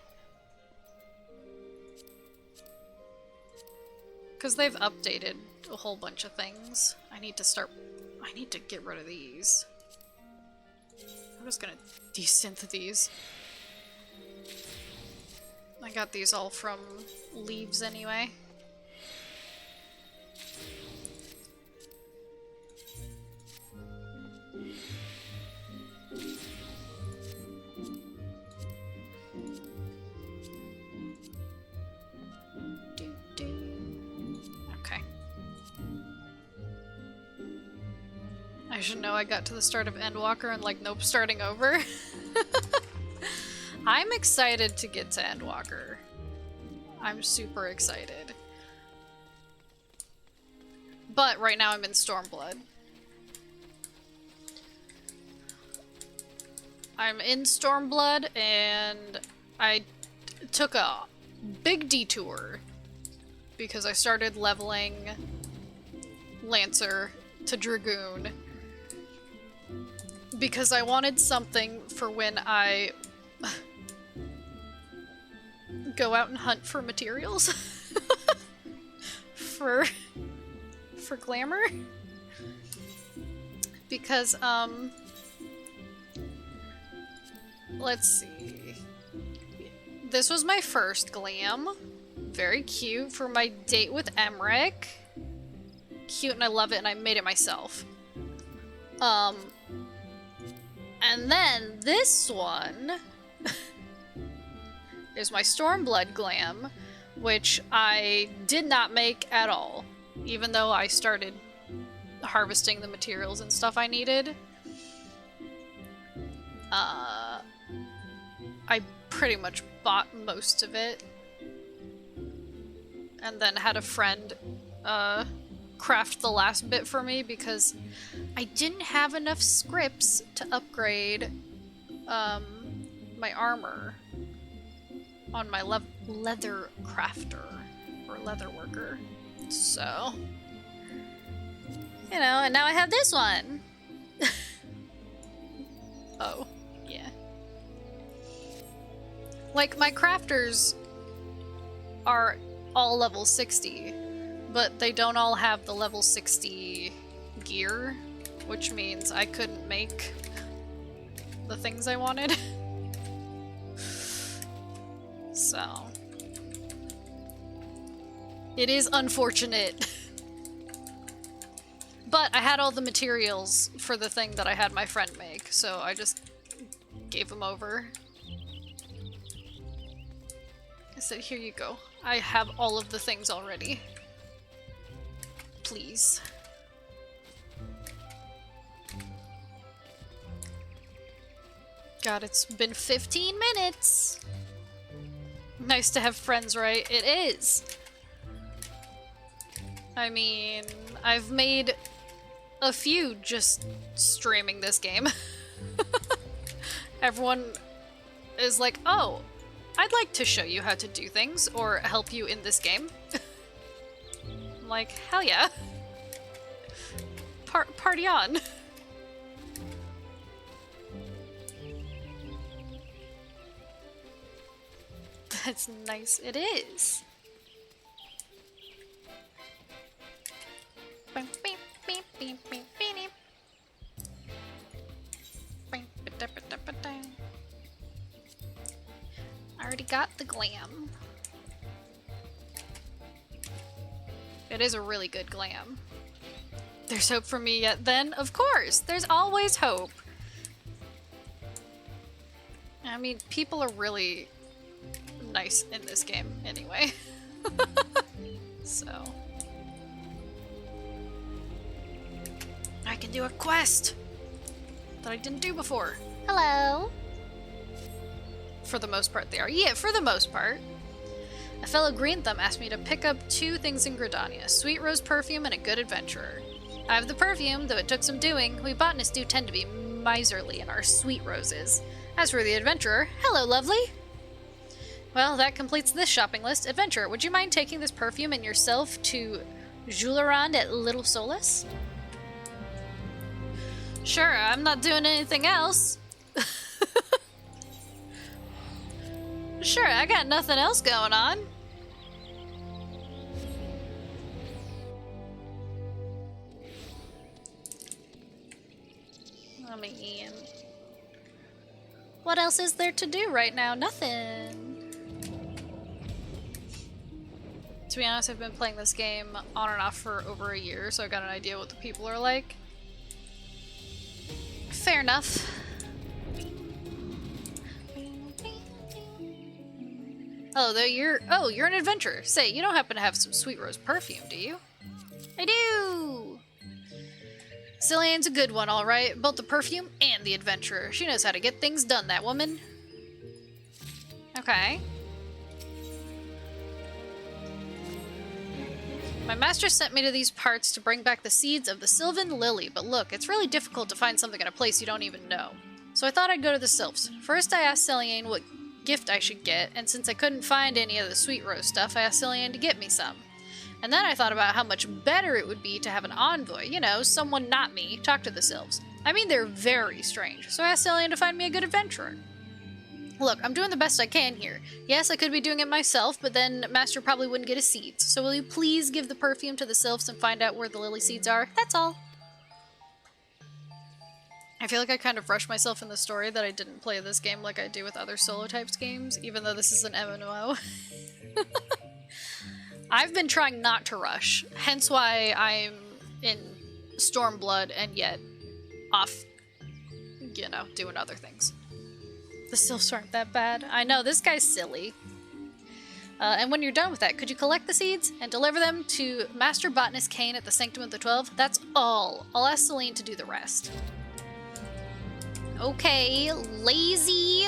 Because they've updated a whole bunch of things. I need to get rid of these. I'm just gonna desynth these. I got these all from leaves anyway. I should know I got to the start of Endwalker and like, nope, starting over. I'm excited to get to Endwalker. I'm super excited. But right now I'm in Stormblood. I'm in Stormblood, and I took a big detour because I started leveling Lancer to Dragoon because I wanted something for when I go out and hunt for materials for glamour, because let's see, this was my first glam, very cute, for my date with Emmerich, cute, and I love it, and I made it myself. And then this one is my Stormblood glam, which I did not make at all, even though I started harvesting the materials and stuff I needed. I pretty much bought most of it, and then had a friend craft the last bit for me because I didn't have enough scripts to upgrade my armor on my leather crafter or leather worker. So, you know, and now I have this one. Oh, yeah. Like, my crafters are all level 60, but they don't all have the level 60 gear, which means I couldn't make the things I wanted. So, it is unfortunate. But I had all the materials for the thing that I had my friend make, so I just gave them over. I said, here you go. I have all of the things already. Please. God, it's been 15 minutes! Nice to have friends, right? It is! I mean, I've made a few just streaming this game. Everyone is like, oh, I'd like to show you how to do things or help you in this game. I'm like, hell yeah. Party on. That's nice. It is. I already got the glam. It is a really good glam. There's hope for me yet then? Of course! There's always hope! I mean, people are really nice in this game anyway. So... I can do a quest that I didn't do before. Hello. For the most part they are. Yeah, for the most part. A fellow green thumb asked me to pick up 2 things in Gridania. Sweet rose perfume and a good adventurer. I have the perfume, though it took some doing. We botanists do tend to be miserly in our sweet roses. As for the adventurer, hello lovely. Well, that completes this shopping list. Adventurer, would you mind taking this perfume and yourself to Julerand at Little Solace? Sure, I'm not doing anything else. Sure, I got nothing else going on. I mean, what else is there to do right now? Nothing. To be honest, I've been playing this game on and off for over a year, so I got an idea what the people are like. Fair enough. Oh, you're an adventurer. Say, you don't happen to have some sweet rose perfume, do you? I do! Cillian's a good one, alright. Both the perfume and the adventurer. She knows how to get things done, that woman. Okay. My master sent me to these parts to bring back the seeds of the Sylvan Lily, but look, it's really difficult to find something in a place you don't even know. So I thought I'd go to the Sylphs. First I asked Celiane what gift I should get, and since I couldn't find any of the sweet rose stuff, I asked Celiane to get me some. And then I thought about how much better it would be to have an envoy, you know, someone not me, talk to the Sylphs. I mean, they're very strange, so I asked Celiane to find me a good adventurer. Look, I'm doing the best I can here. Yes, I could be doing it myself, but then Master probably wouldn't get his seeds. So will you please give the perfume to the Sylphs and find out where the lily seeds are? That's all. I feel like I kind of rushed myself in the story that I didn't play this game like I do with other solo types games, even though this is an MMO. I've been trying not to rush, hence why I'm in Stormblood and yet off, you know, doing other things. The Sylphs aren't that bad. I know, this guy's silly. And when you're done with that, could you collect the seeds and deliver them to Master Botanist Kane at the Sanctum of the 12? That's all. I'll ask Celiane to do the rest. Okay, lazy.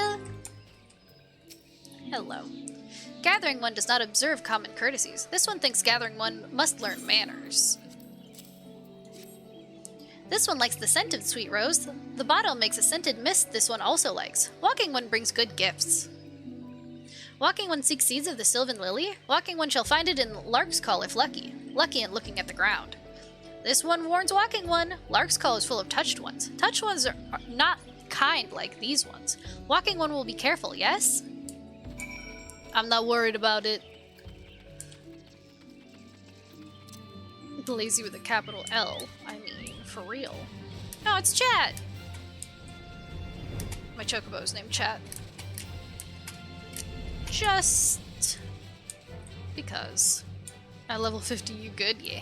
Hello. Gathering One does not observe common courtesies. This one thinks Gathering One must learn manners. This one likes the scent of sweet rose. The bottle makes a scented mist this one also likes. Walking One brings good gifts. Walking One seeks seeds of the Sylvan Lily. Walking One shall find it in Lark's Call if lucky. Lucky in looking at the ground. This one warns Walking One. Lark's Call is full of touched ones. Touched ones are not kind like these ones. Walking One will be careful, yes? I'm not worried about it. Lazy with a capital L. I mean, for real. No, it's Chat! My chocobo's named Chat. Just because. At level 50, you good? Yeah.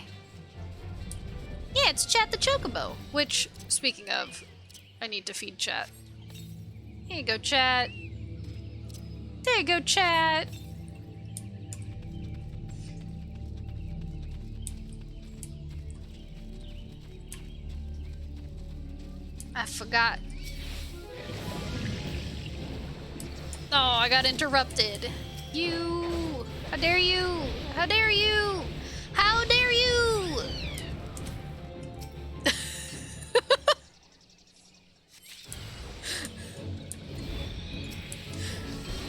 Yeah, it's Chat the chocobo. Which, speaking of, I need to feed Chat. Here you go, Chat. There you go, Chat. I forgot. Oh, I got interrupted. You! How dare you! How dare you! How dare you!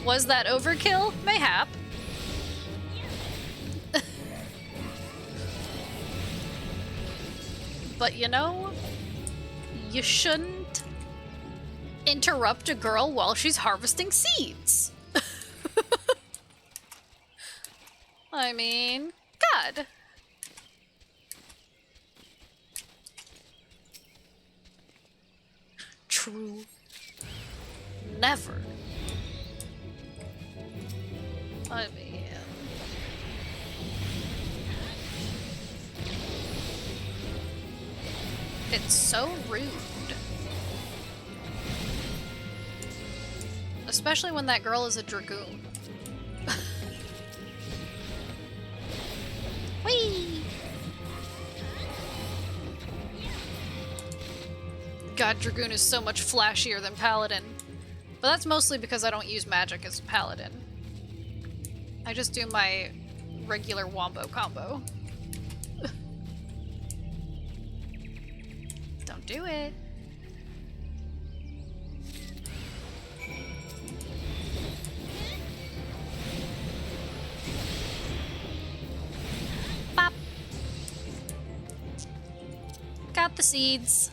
Was that overkill? Mayhap. But you know, you shouldn't interrupt a girl while she's harvesting seeds. I mean, God. True. Never. I mean... It's so rude. Especially when that girl is a dragoon. Whee! God, dragoon is so much flashier than paladin. But that's mostly because I don't use magic as paladin. I just do my regular wombo combo. Don't do it. Pop. Got the seeds.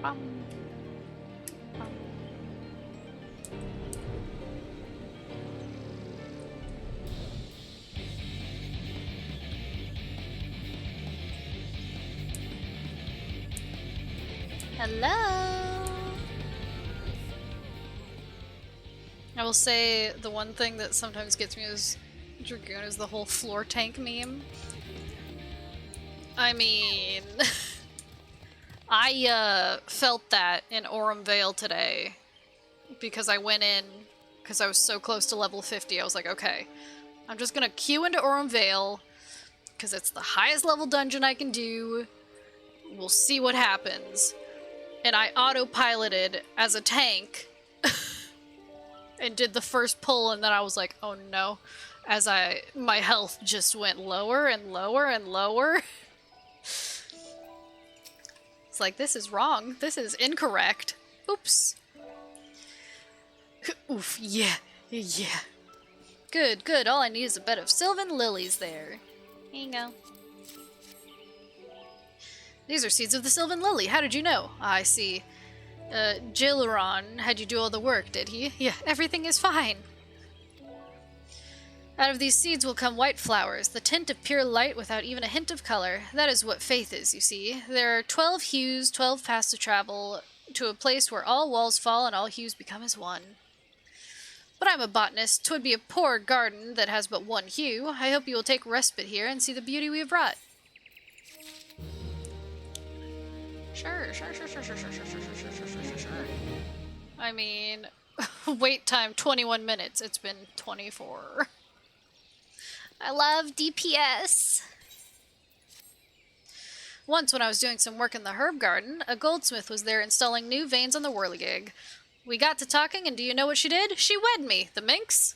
Bum. Bum. Hello. I will say the one thing that sometimes gets me is Dragoon is the whole floor tank meme. I mean, I felt that in Aurum Vale today because I went in because I was so close to level 50. I was like, okay, I'm just gonna queue into Aurum Vale because it's the highest level dungeon I can do. We'll see what happens. and I autopiloted as a tank and did the first pull, and then I was like, oh no, as my health just went lower and lower and lower. It's like, this is wrong. This is incorrect. Oops. Oof, yeah, yeah. Good, good. All I need is a bed of sylvan lilies there. Here you go. These are seeds of the sylvan lily. How did you know? I see. Jileron had you do all the work, did he? Yeah, everything is fine. Out of these seeds will come white flowers, the tint of pure light without even a hint of color. That is what faith is, you see. There are 12 hues, 12 paths to travel to a place where all walls fall and all hues become as one. But I'm a botanist. 'Twould be a poor garden that has but one hue. I hope you will take respite here and see the beauty we have brought. Sure. I mean, wait time 21 minutes. It's been 24. I love DPS. Once when I was doing some work in the herb garden, a goldsmith was there installing new veins on the whirligig. We got to talking, and do you know what she did? She wed me, the minx.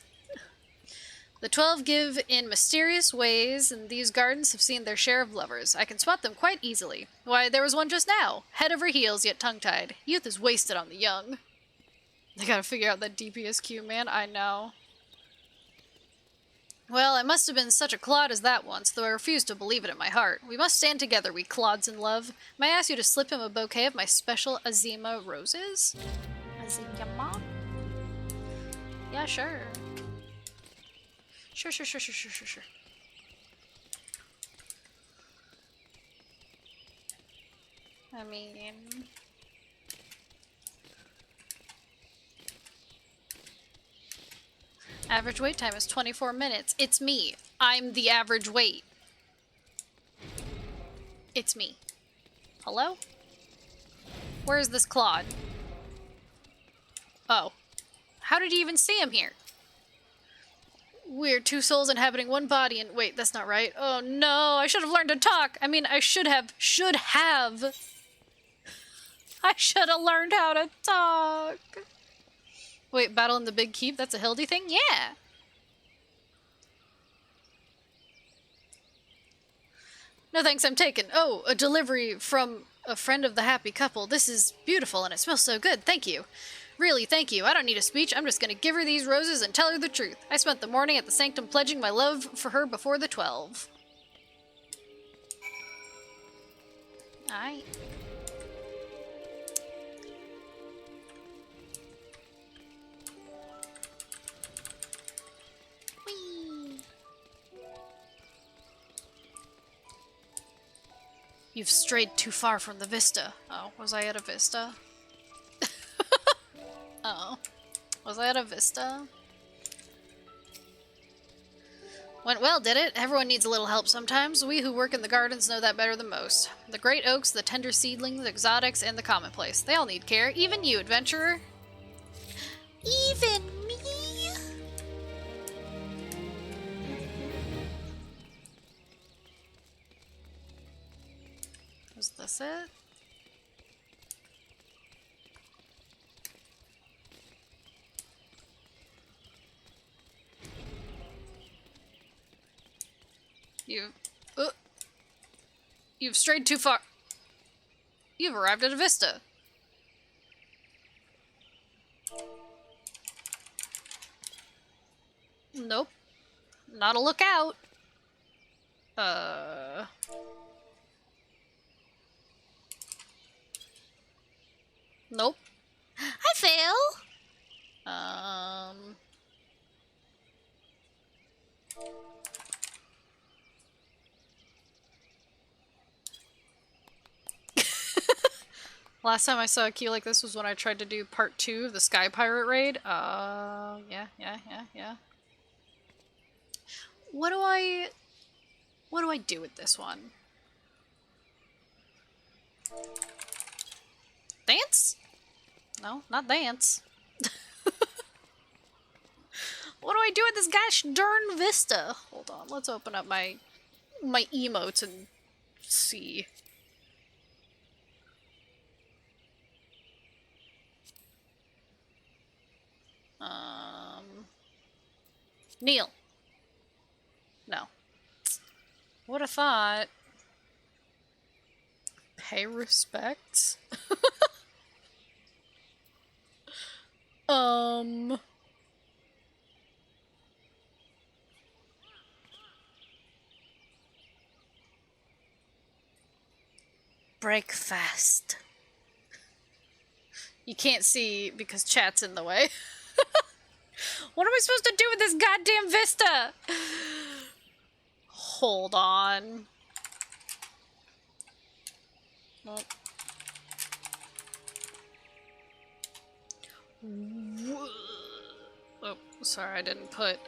The 12 give in mysterious ways, and these gardens have seen their share of lovers. I can spot them quite easily. Why, there was one just now. Head over heels, yet tongue-tied. Youth is wasted on the young. They gotta figure out that DPSQ, man. I know. Well, I must have been such a clod as that once, though I refuse to believe it in my heart. We must stand together, we clods in love. May I ask you to slip him a bouquet of my special Azima roses? Azima? Yeah, sure. Sure. I mean... Average wait time is 24 minutes. It's me. I'm the average wait. It's me. Hello? Where is this Claude? Oh. How did you even see him here? We're two souls inhabiting one body and... Wait, that's not right. Oh no, I should have learned to talk. I mean, I should have. I should have learned how to talk. Wait, battle in the big keep? That's a Hildy thing? Yeah. No thanks, I'm taken. Oh, a delivery from a friend of the happy couple. This is beautiful and it smells so good. Thank you. Really, thank you. I don't need a speech. I'm just gonna give her these roses and tell her the truth. I spent the morning at the sanctum pledging my love for her before the 12. Alright. Whee! You've strayed too far from the vista. Oh, was I at a vista? Oh. Was I at a vista? Went well, did it? Everyone needs a little help sometimes. We who work in the gardens know that better than most. The great oaks, the tender seedlings, the exotics, and the commonplace. They all need care. Even you, adventurer. Even me? Was this it? You've strayed too far. You've arrived at a vista. Nope. Not a lookout. Nope. I fail. Last time I saw a queue like this was when I tried to do part 2 of the Sky Pirate raid. Yeah. What do I do with this one? Dance? No, not dance. What do I do with this gosh darn vista? Hold on, let's open up my emotes and see. Neil. No. Would have thought. Pay respects? Breakfast. You can't see because chat's in the way. What am I supposed to do with this goddamn vista? Hold on. Oh. Oh, sorry, I didn't put,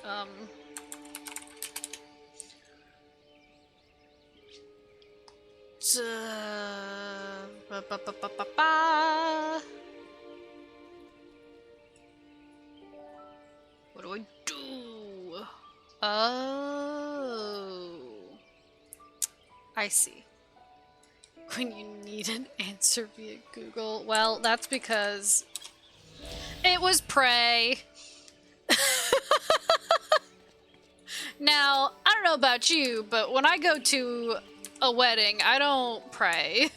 What do I do? Oh. I see. When you need an answer via Google. Well, that's because it was prey. Now, I don't know about you, but when I go to a wedding, I don't pray.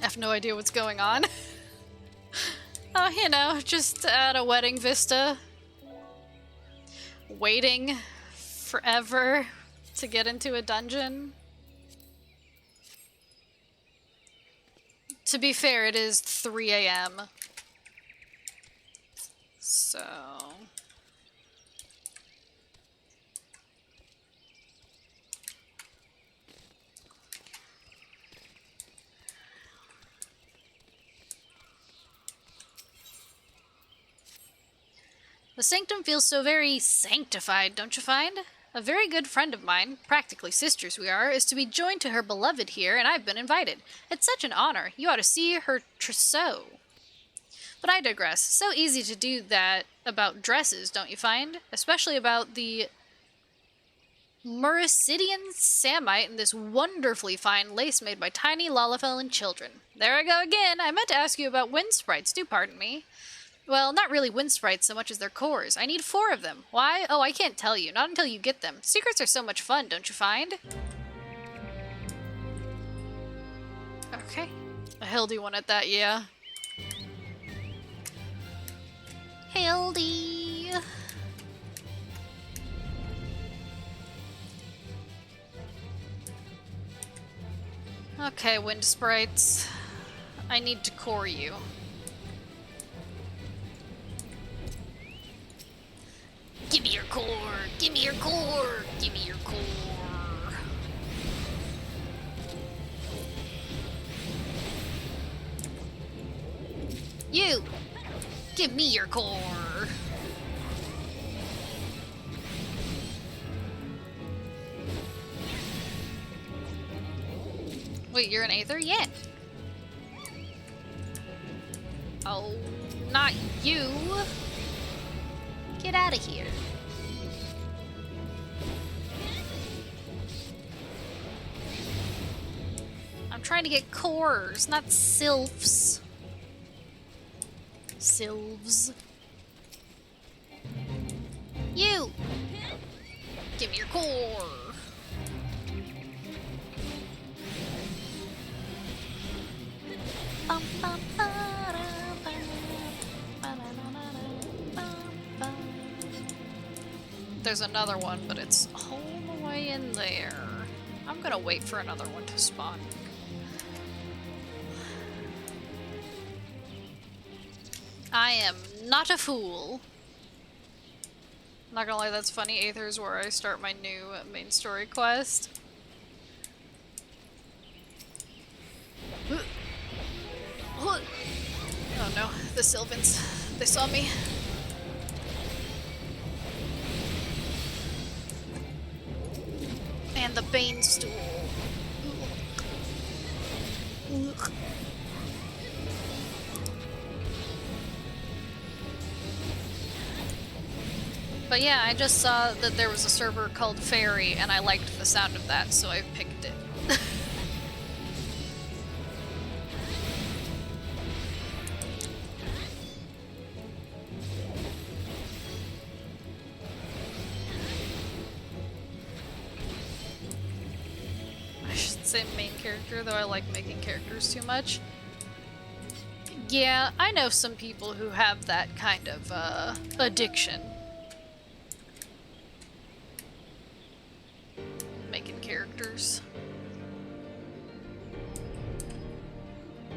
I have no idea what's going on. You know, just at a wedding vista. Waiting forever to get into a dungeon. To be fair, it is 3 a.m. So... The sanctum feels so very sanctified, don't you find? A very good friend of mine, practically sisters we are, is to be joined to her beloved here, and I've been invited. It's such an honor. You ought to see her trousseau. But I digress. So easy to do that about dresses, don't you find? Especially about the Muricidian Samite and this wonderfully fine lace made by tiny Lalafellan children. There I go again. I meant to ask you about wind sprites. Do pardon me. Well, not really wind sprites so much as their cores. I need 4 of them. Why? Oh, I can't tell you. Not until you get them. Secrets are so much fun, don't you find? Okay. A Hildy one at that, yeah. Hildy! Okay, wind sprites. I need to core you. Give me your core! Give me your core! Give me your core! You! Give me your core! Wait, you're an Aether? Yeah! Oh, not you! Get out of here. I'm trying to get cores, not sylphs. Sylphs. You! Give me your core! Bum, bum, ba-da, ba-da-da-da-da, There's another one, but it's all the way in there. I'm gonna wait for another one to spawn. I am not a fool. Not gonna lie, that's funny. Aether's where I start my new main story quest. Oh no, the Sylvans. They saw me. And the Bane stool. But yeah, I just saw that there was a server called Fairy, and I liked the sound of that, so I picked it. say main character, though I like making characters too much. Yeah, I know some people who have that kind of addiction. Making characters.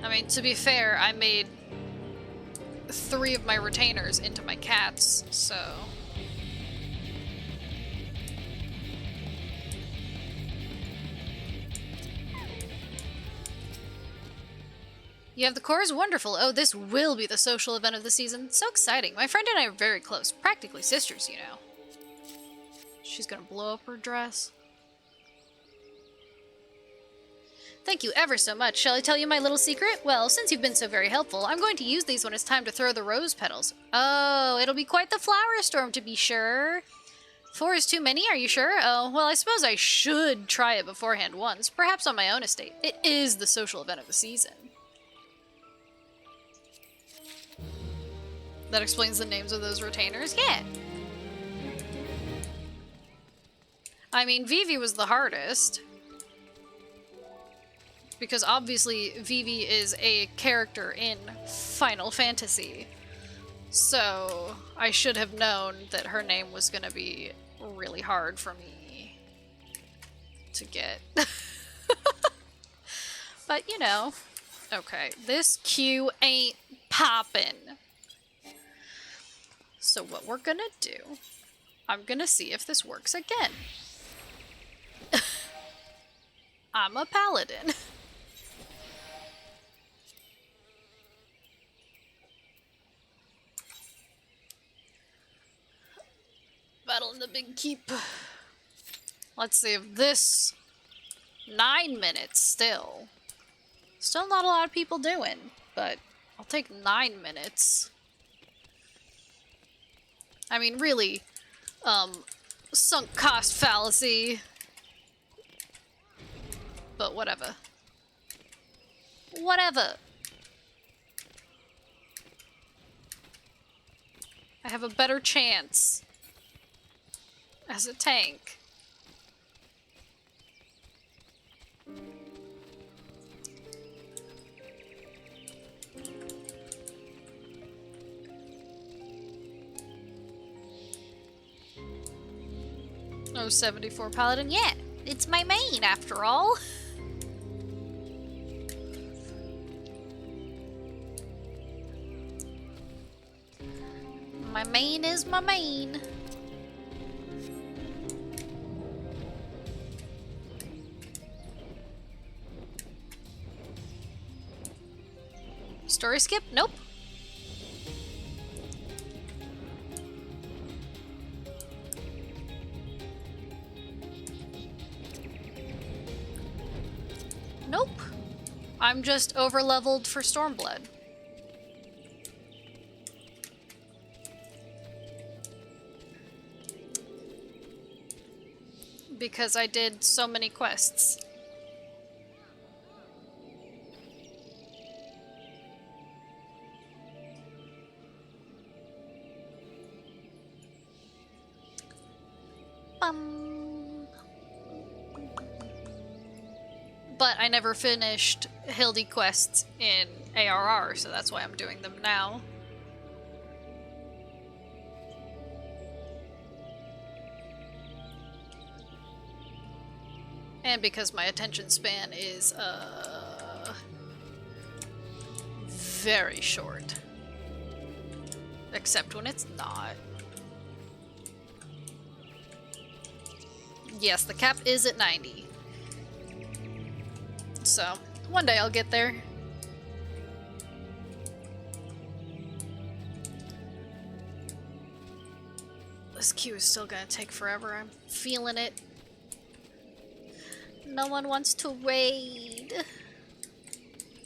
I mean, to be fair, I made 3 of my retainers into my cats, so... You have the cores? Wonderful. Oh, this will be the social event of the season. So exciting. My friend and I are very close. Practically sisters, you know. She's gonna blow up her dress. Thank you ever so much. Shall I tell you my little secret? Well, since you've been so very helpful, I'm going to use these when it's time to throw the rose petals. Oh, it'll be quite the flower storm to be sure. 4 is too many, are you sure? Oh, well, I suppose I should try it beforehand once, perhaps on my own estate. It is the social event of the season. That explains the names of those retainers? Yeah. I mean, Vivi was the hardest. Because obviously Vivi is a character in Final Fantasy. So I should have known that her name was gonna be really hard for me to get. But you know, okay, this queue ain't poppin'. So what we're gonna do, I'm gonna see if this works again. I'm a paladin. Battle in the big keep. Let's see if this 9 minutes still not a lot of people doing, but I'll take 9 minutes. I mean, really, sunk cost fallacy, but whatever. Whatever. I have a better chance as a tank. Oh, 74 paladin. Yeah, it's my main after all. My main is my main. Story skip? Nope. Nope. I'm just over-leveled for Stormblood. Because I did so many quests. But I never finished Hildy quests in ARR, so that's why I'm doing them now. And because my attention span is, very short. Except when it's not. Yes, the cap is at 90. So, one day I'll get there. This queue is still gonna take forever, I'm feeling it. No one wants to raid.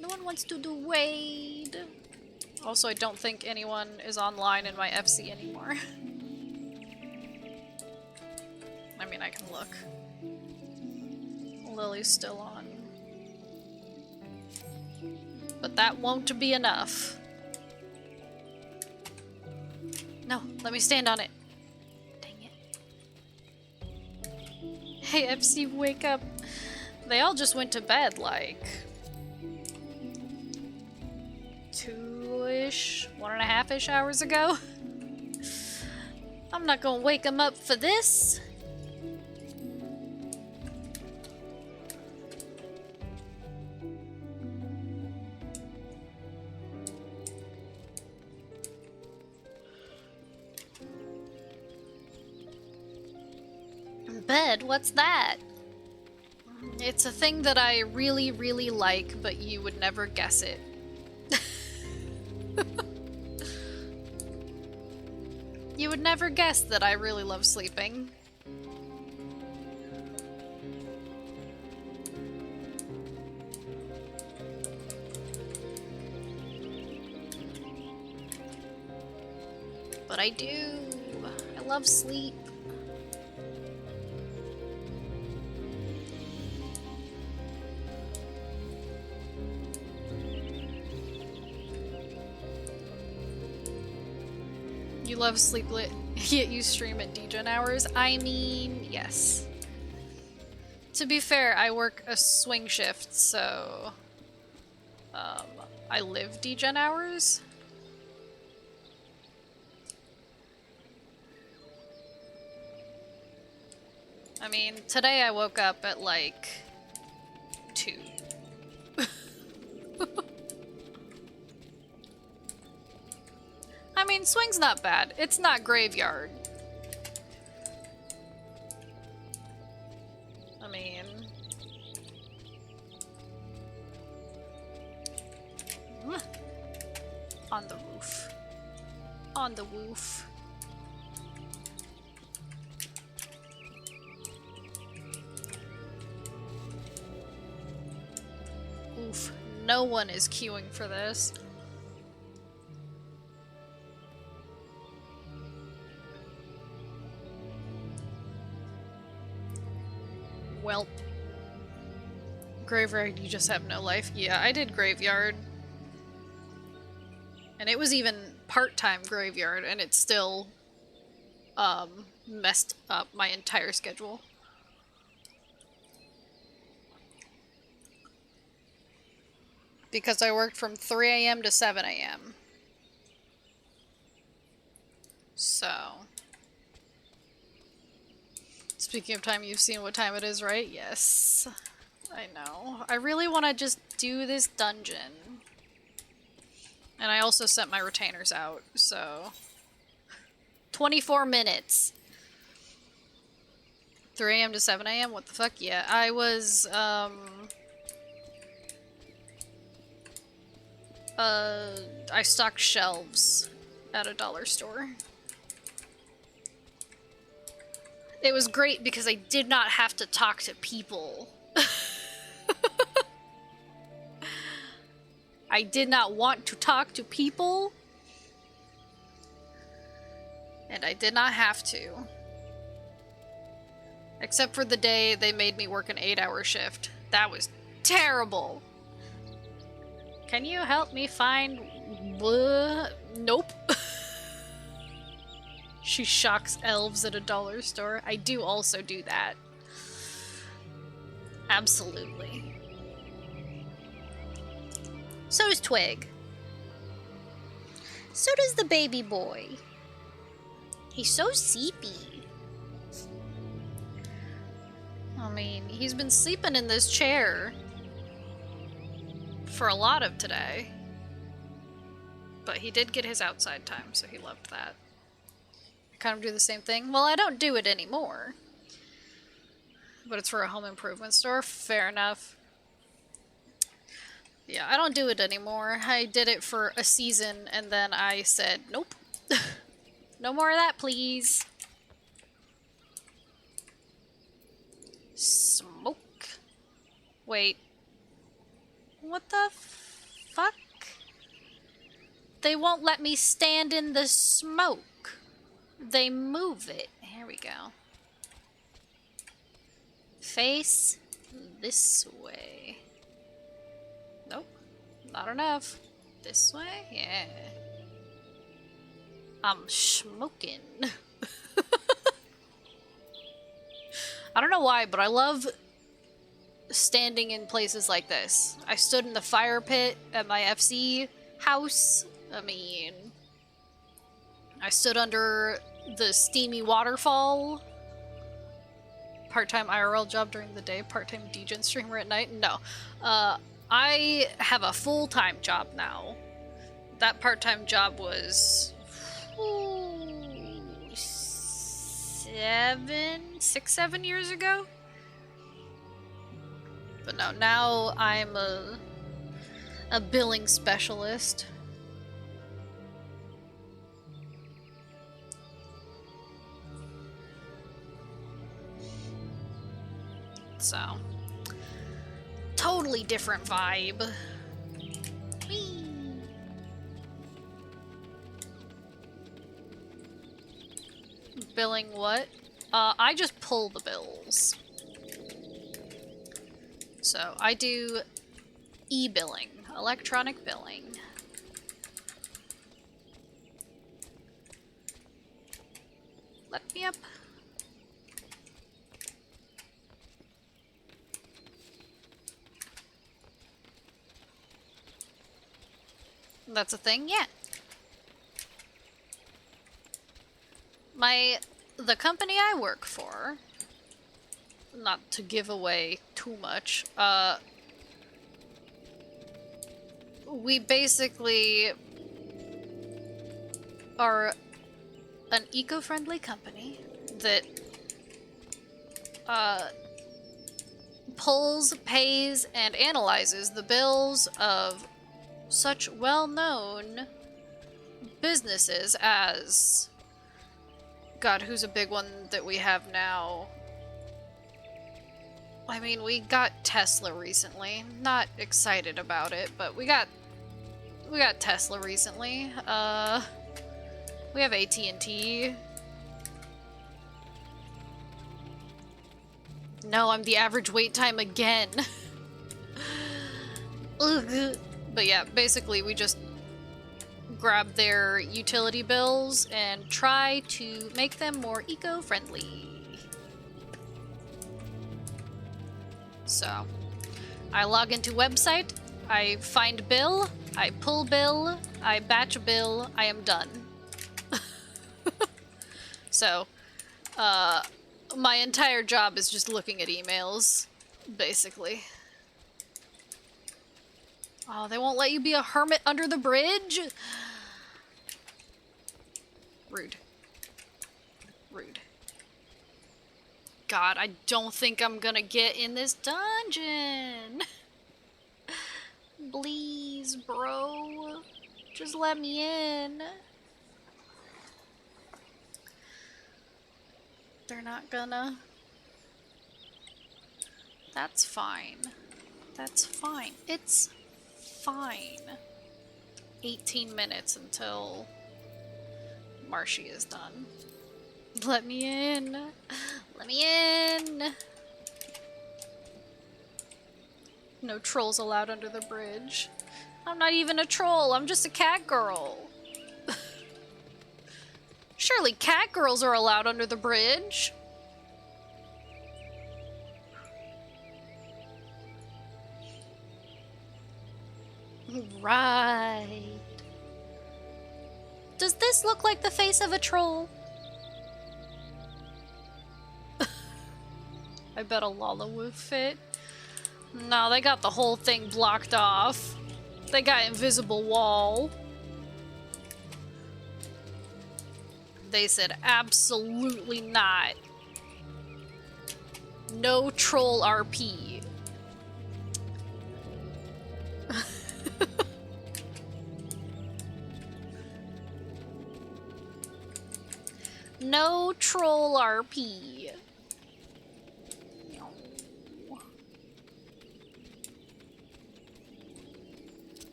No one wants to do raid. Also, I don't think anyone is online in my FC anymore. I mean, I can look. Lily's still on. But that won't be enough. No, let me stand on it. Dang it. Hey, FC, wake up. They all just went to bed, like... 2-ish, 1.5-ish hours ago. I'm not gonna wake them up for this. Bed? What's that? It's a thing that I really, really like, but you would never guess it. You would never guess that I really love sleeping. But I do. I love sleep. You love sleep lit, yet you stream at degen hours? I mean, yes. To be fair, I work a swing shift, so... I live degen hours. I mean, today I woke up at like 2. I mean, swing's not bad. It's not graveyard. I mean... On the roof. On the woof. Oof. No one is queuing for this. Welp. Graveyard, you just have no life. Yeah, I did graveyard. And it was even part-time graveyard, and it still, messed up my entire schedule. Because I worked from 3 a.m. to 7 a.m. So... Speaking of time, you've seen what time it is, right? Yes. I know. I really want to just do this dungeon. And I also sent my retainers out, so... 24 minutes. 3 a.m. to 7 a.m.? What the fuck? Yeah, I was, I stocked shelves at a dollar store. It was great because I did not have to talk to people. I did not want to talk to people. And I did not have to. Except for the day they made me work an 8-hour shift. That was terrible. Can you help me find... Nope. She shocks elves at a dollar store. I do also do that. Absolutely. So does Twig. So does the baby boy. He's so sleepy. I mean, he's been sleeping in this chair for a lot of today. But he did get his outside time, so he loved that. I kind of do the same thing. Well, I don't do it anymore. But it's for a home improvement store. Fair enough. Yeah, I don't do it anymore. I did it for a season, and then I said, nope. No more of that, please. Smoke. Wait. What the fuck? They won't let me stand in the smoke. They move it. Here we go. Face this way. Nope. Not enough. This way? Yeah. I'm smoking. I don't know why, but I love standing in places like this. I stood in the fire pit at my FC house. I mean, I stood under the steamy waterfall. Part-time IRL job during the day, part-time DJ streamer at night. No. I have a full-time job now. That part-time job was 7 years ago. But no, now I'm a billing specialist. So, totally different vibe. Whee! Billing what? I just pull the bills. So, I do e-billing, electronic billing. Let me up. That's a thing? Yeah. The company I work for, not to give away too much, we basically are an eco-friendly company that pulls, pays, and analyzes the bills of such well-known businesses as... God, who's a big one that we have now? I mean, we got Tesla recently. Not excited about it, but we got Tesla recently. We have AT&T. No, I'm the average wait time again. Ugh. But yeah, basically we just grab their utility bills and try to make them more eco-friendly. So, I log into website, I find bill, I pull bill, I batch bill, I am done. So, my entire job is just looking at emails, basically. Oh, they won't let you be a hermit under the bridge? Rude. Rude. God, I don't think I'm gonna get in this dungeon. Please, bro. Just let me in. They're not gonna. That's fine. That's fine. It's fine. 18 minutes until Marshy is done. Let me in. Let me in. No trolls allowed under the bridge. I'm not even a troll. I'm just a cat girl. Surely cat girls are allowed under the bridge. Right. Does this look like the face of a troll? I bet a Lala would fit. No, they got the whole thing blocked off. They got invisible wall. They said absolutely not. No troll RP. No troll RP.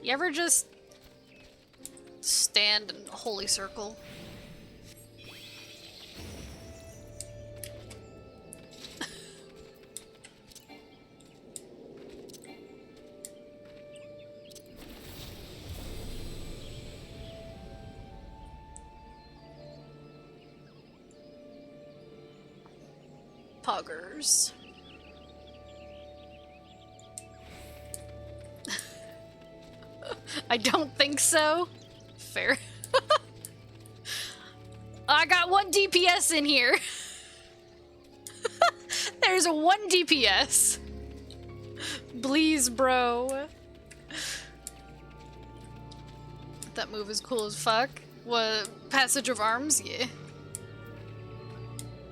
You ever just stand in a holy circle? poggers. I don't think so. Fair. I got 1 DPS in here. There's a 1 DPS. Please, bro. That move is cool as fuck. What? Passage of Arms? Yeah.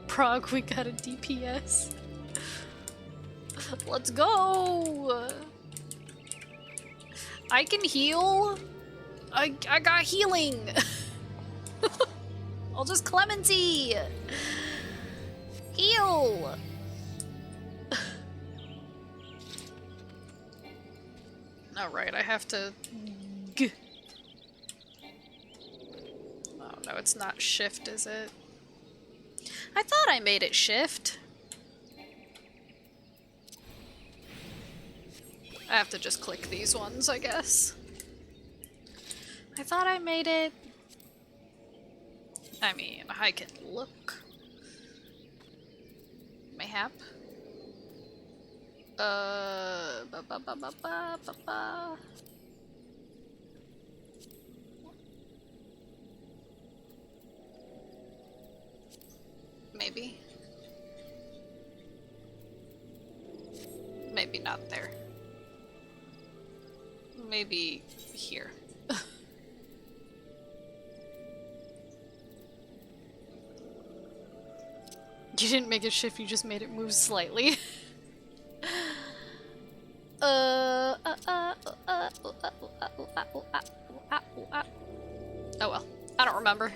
Prague, we got a DPS. Let's go. I can heal. I got healing. I'll just Clemency. Heal. Alright, I have to... Oh no, it's not shift, is it? I thought I made it shift. I have to just click these ones, I guess. I thought I made it... I mean, I can look. Mayhap. Maybe. Maybe not there. Maybe here. You didn't make it shift, you just made it move slightly. Oh well, I don't remember.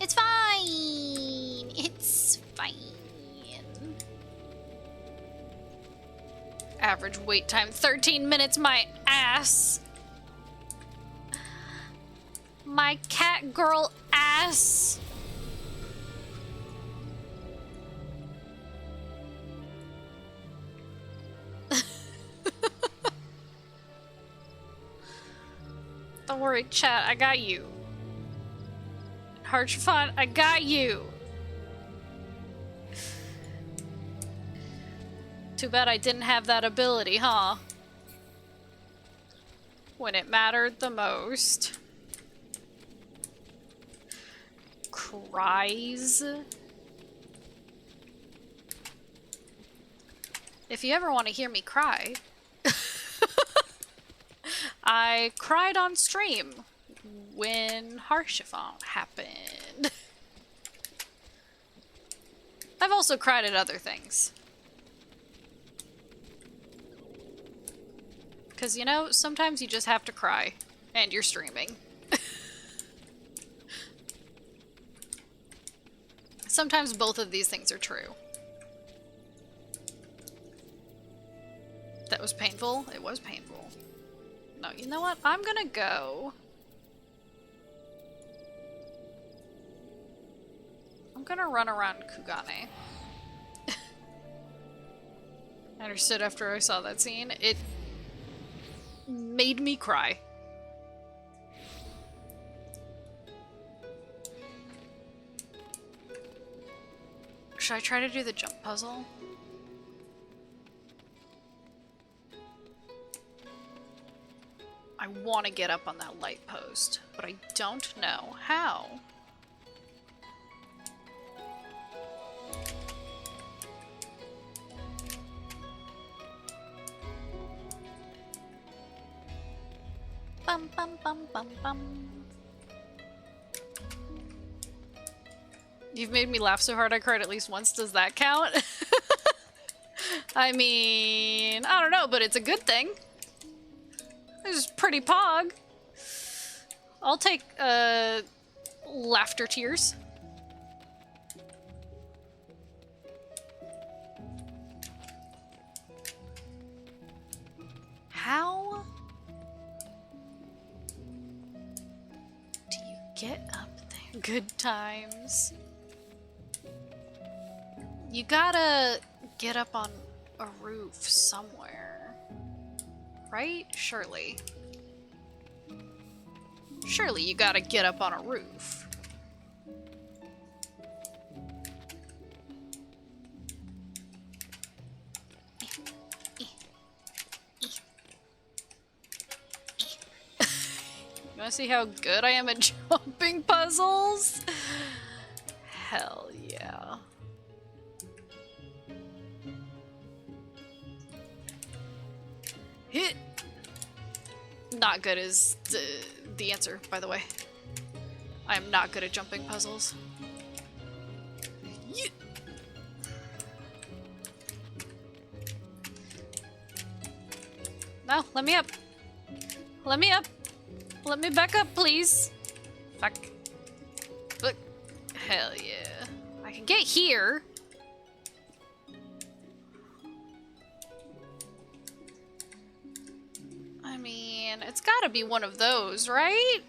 It's fine. It's fine. Average wait time 13 minutes, my ass. My cat girl ass. Don't worry, chat, I got you. Hearts fun, I got you. Too bad I didn't have that ability, huh? When it mattered the most. Cries. If you ever want to hear me cry, I cried on stream when Harshiphon happened. I've also cried at other things. Because, you know, sometimes you just have to cry, and you're streaming. Sometimes both of these things are true. That was painful? It was painful. No, you know what? I'm gonna go. I'm gonna run around Kugane. I understood after I saw that scene. It made me cry. Should I try to do the jump puzzle? I want to get up on that light post, but I don't know how. Bum bum bum bum bum. You've made me laugh so hard I cried at least once. Does that count? I mean, I don't know, but it's a good thing. It's pretty pog. I'll take laughter tears. How do you get up there? Good times. You gotta get up on a roof somewhere. Right? Surely. Surely you gotta get up on a roof. wanna see how good I am at jumping puzzles? Hell yeah. Hit. Not good is the answer, by the way. I am not good at jumping puzzles. Yeah. No, let me up. Let me up. Let me back up, please. Fuck. Look. Hell yeah. I can get here. I mean, it's gotta be one of those, right?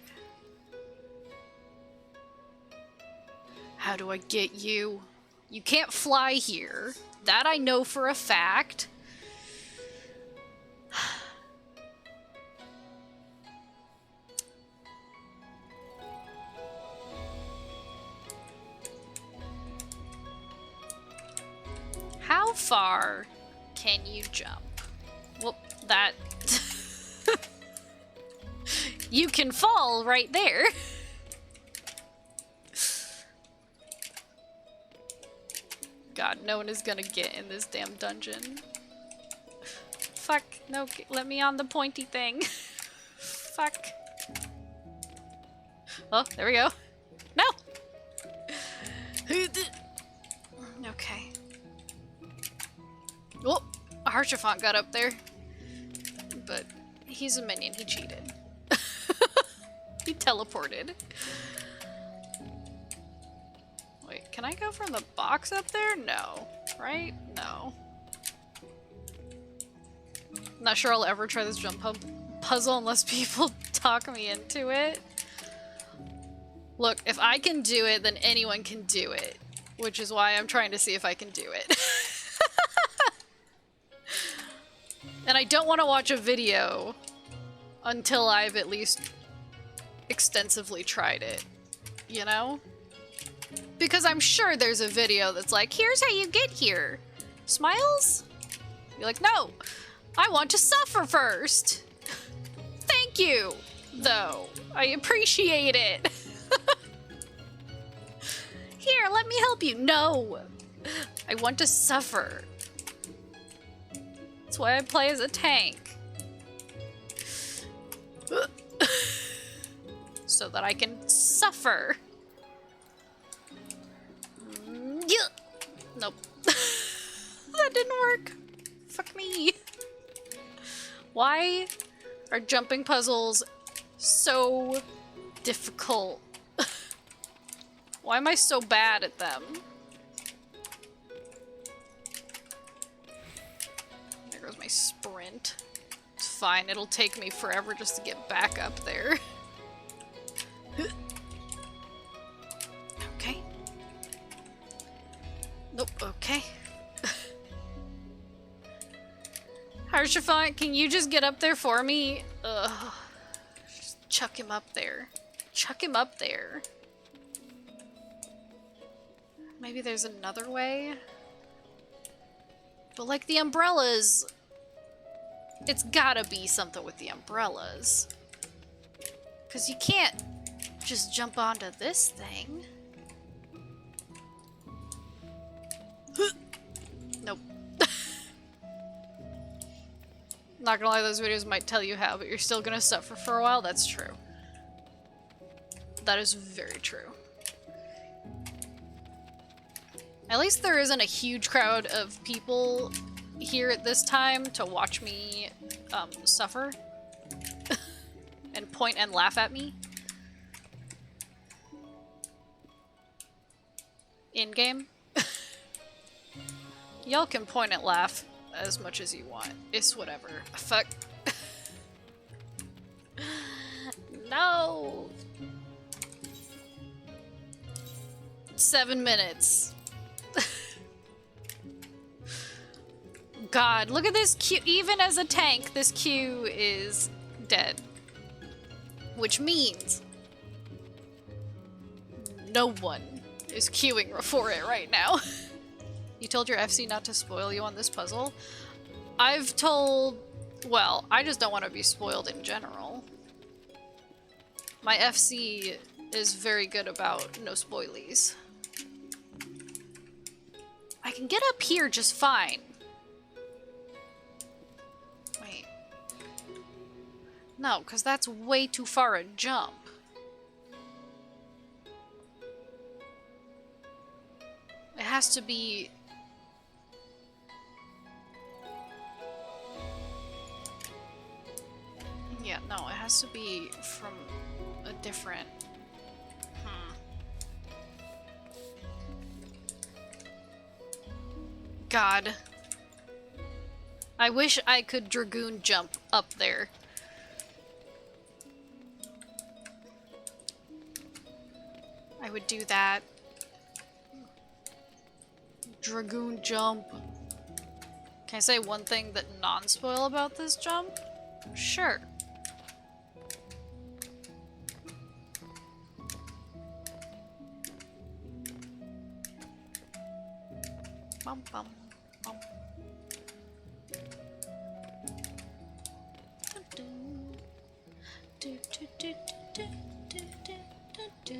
How do I get you? You can't fly here. That I know for a fact. How far can you jump? Well, that... You can fall right there. God, no one is gonna get in this damn dungeon. Fuck, no, let me on the pointy thing. Fuck. Oh, there we go. No! Okay. Oh, a Harchifant got up there. But he's a minion, he cheated. He teleported. Wait, can I go from the box up there? No. Right? No. Not sure I'll ever try this jump puzzle unless people talk me into it. Look, if I can do it, then anyone can do it. Which is why I'm trying to see if I can do it. And I don't want to watch a video until I've at least extensively tried it, you know? Because I'm sure there's a video that's like, here's how you get here. Smiles? You're like, no, I want to suffer first. Thank you, though. I appreciate it. Here, let me help you. No, I want to suffer. That's why I play as a tank. So that I can suffer. Yeah. Nope. That didn't work. Fuck me. Why are jumping puzzles so difficult? Why am I so bad at them? There goes my sprint. It's fine, it'll take me forever just to get back up there. Okay. Nope, okay. Harshafant, can you just get up there for me? Ugh. Just chuck him up there. Chuck him up there. Maybe there's another way? But like the umbrellas... It's gotta be something with the umbrellas. Because you can't just jump onto this thing. Nope. Not gonna lie, those videos might tell you how, but you're still gonna suffer for a while. That's true. That is very true. At least there isn't a huge crowd of people here at this time to watch me suffer and point and laugh at me. In-game. Y'all can point and laugh as much as you want. It's whatever. Fuck. No! 7 minutes. God, look at this queue. Even as a tank, this queue is dead. Which means no one is queuing for it right now. You told your FC not to spoil you on this puzzle? I've told... Well, I just don't want to be spoiled in general. My FC is very good about no spoilies. I can get up here just fine. Wait. No, because that's way too far a jump. It has to be... Yeah, no, it has to be from a different... God. I wish I could Dragoon jump up there. I would do that. Dragoon jump. Can I say one thing that non-spoil about this jump? Sure. Bum bum bum. Do, do, do, do, do, do, do, do, do, do, do.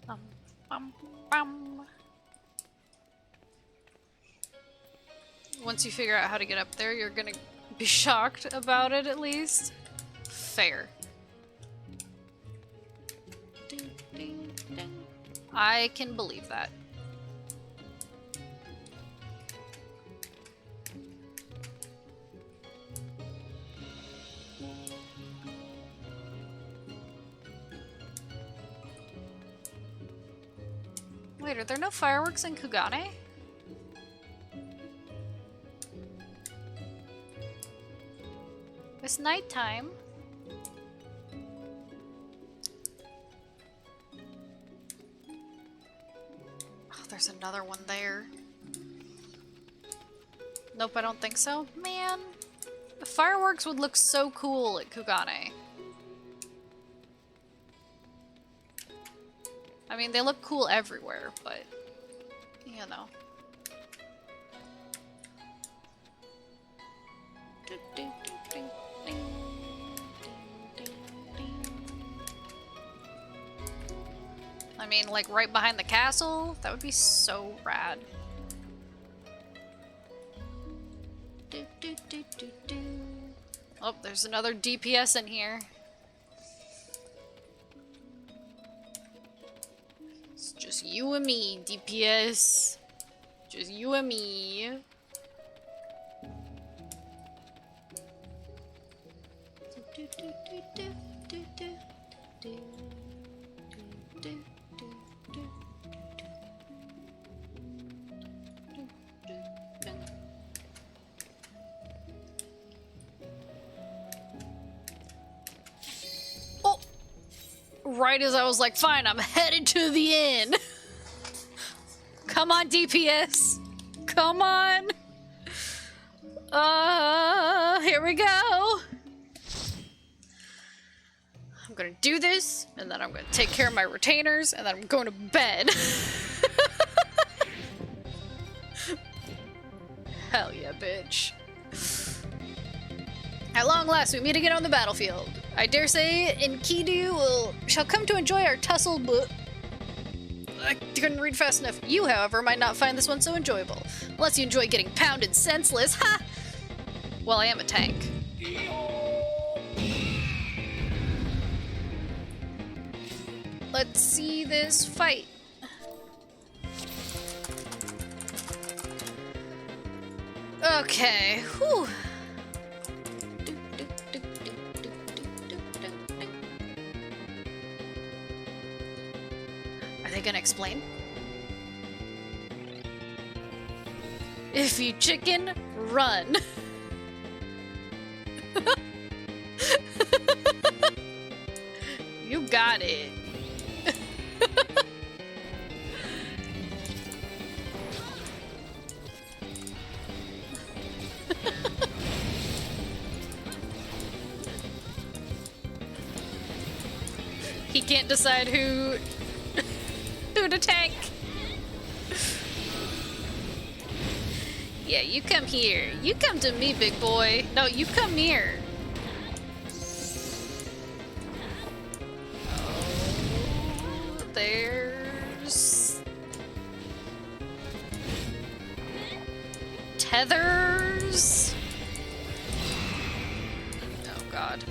Bum bum bum. Once you figure out how to get up there, you're gonna be shocked about it, at least. Fair. I can believe that. Wait, are there no fireworks in Kugane? It's nighttime. Oh, there's another one there. Nope, I don't think so. Man, the fireworks would look so cool at Kugane. I mean, they look cool everywhere, but, you know. I mean, like, right behind the castle? That would be so rad. Oh, there's another DPS in here. It's just you and me, DPS. Just you and me. Oh! Right as I was like, fine, I'm headed to the inn. Come on, DPS. Come on. Here we go. I'm gonna do this, and then I'm gonna take care of my retainers, and then I'm going to bed. Hell yeah, bitch. At long last, we meet again on the battlefield. I dare say Enkidu shall come to enjoy our tussle, but I couldn't read fast enough. You, however, might not find this one so enjoyable. Unless you enjoy getting pounded senseless. Ha! Well, I am a tank. Let's see this fight. Okay. Whew. Are they gonna explain? If you chicken, run. You got it. He can't decide who to tank. Yeah, you come here. You come to me, big boy. No, you come here. Oh, there's... tethers? Oh, God.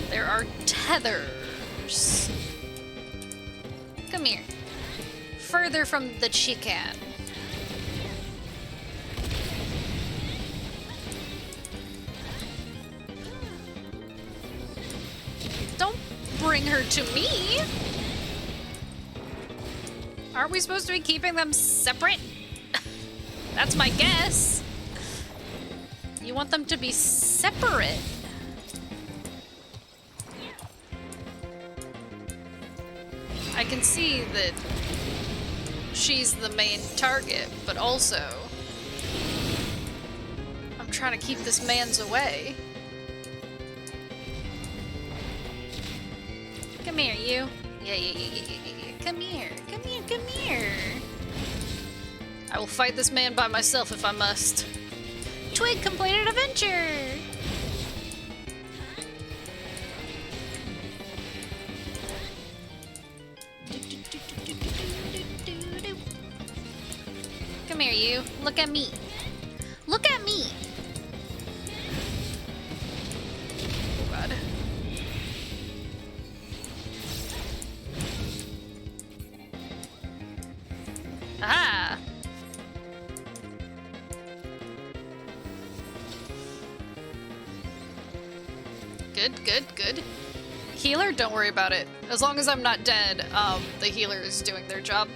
There are tethers. Come here. Further from the chicken. Don't bring her to me. Aren't we supposed to be keeping them separate? That's my guess. You want them to be separate. I can see that she's the main target, but also I'm trying to keep this man's away. Come here, you. Yeah. Come here. Come here. I will fight this man by myself if I must. Twig completed adventure! Come here, you. Look at me. Look at me! Oh, God. Aha! Good. Healer, don't worry about it. As long as I'm not dead, the healer is doing their job.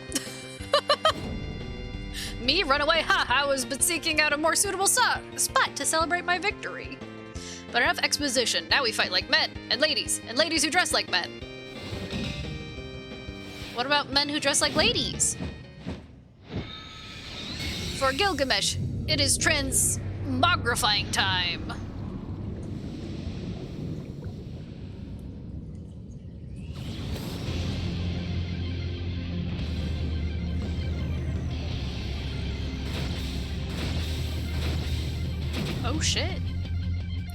Me, run away, ha! I was but seeking out a more suitable spot to celebrate my victory. But enough exposition, now we fight like men, and ladies who dress like men. What about men who dress like ladies? For Gilgamesh, it is transmogrifying time. Oh shit.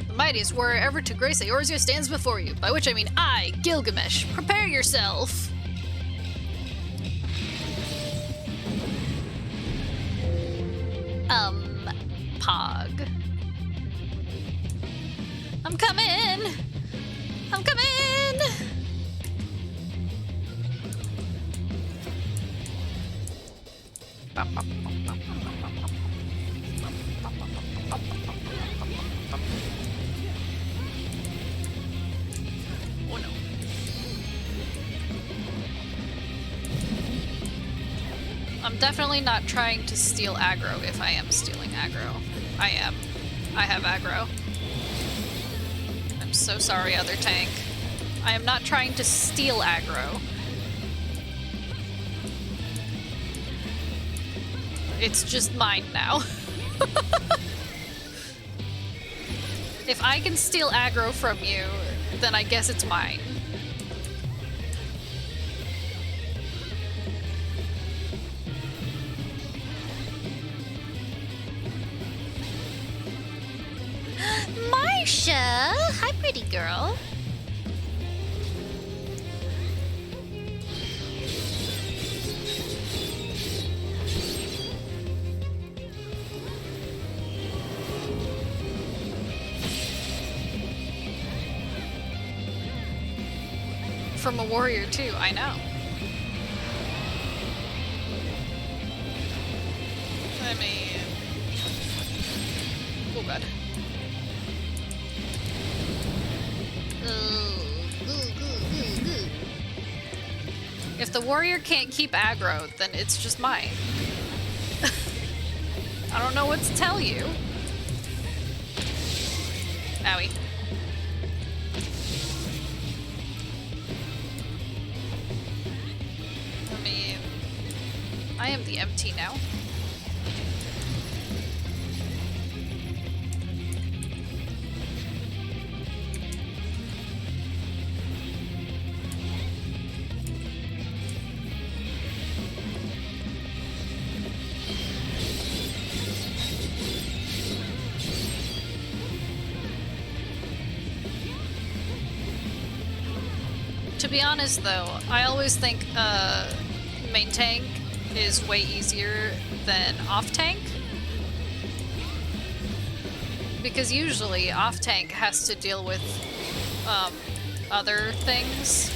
The mightiest warrior ever to grace Eorzea stands before you, by which I mean I, Gilgamesh. Prepare yourself! Pog. I'm coming! I'm coming! Oh no. I'm definitely not trying to steal aggro if I am stealing aggro. I am. I have aggro. I'm so sorry, other tank. I am not trying to steal aggro. It's just mine now. If I can steal aggro from you, then I guess it's mine. Marcia! Hi, pretty girl. From a warrior too, I know. I mean... Oh god. If the warrior can't keep aggro, then it's just mine. I don't know what to tell you. Owie. I mean, I am the MT now. To be honest, though, I always think main tank is way easier than off tank. Because usually off tank has to deal with other things.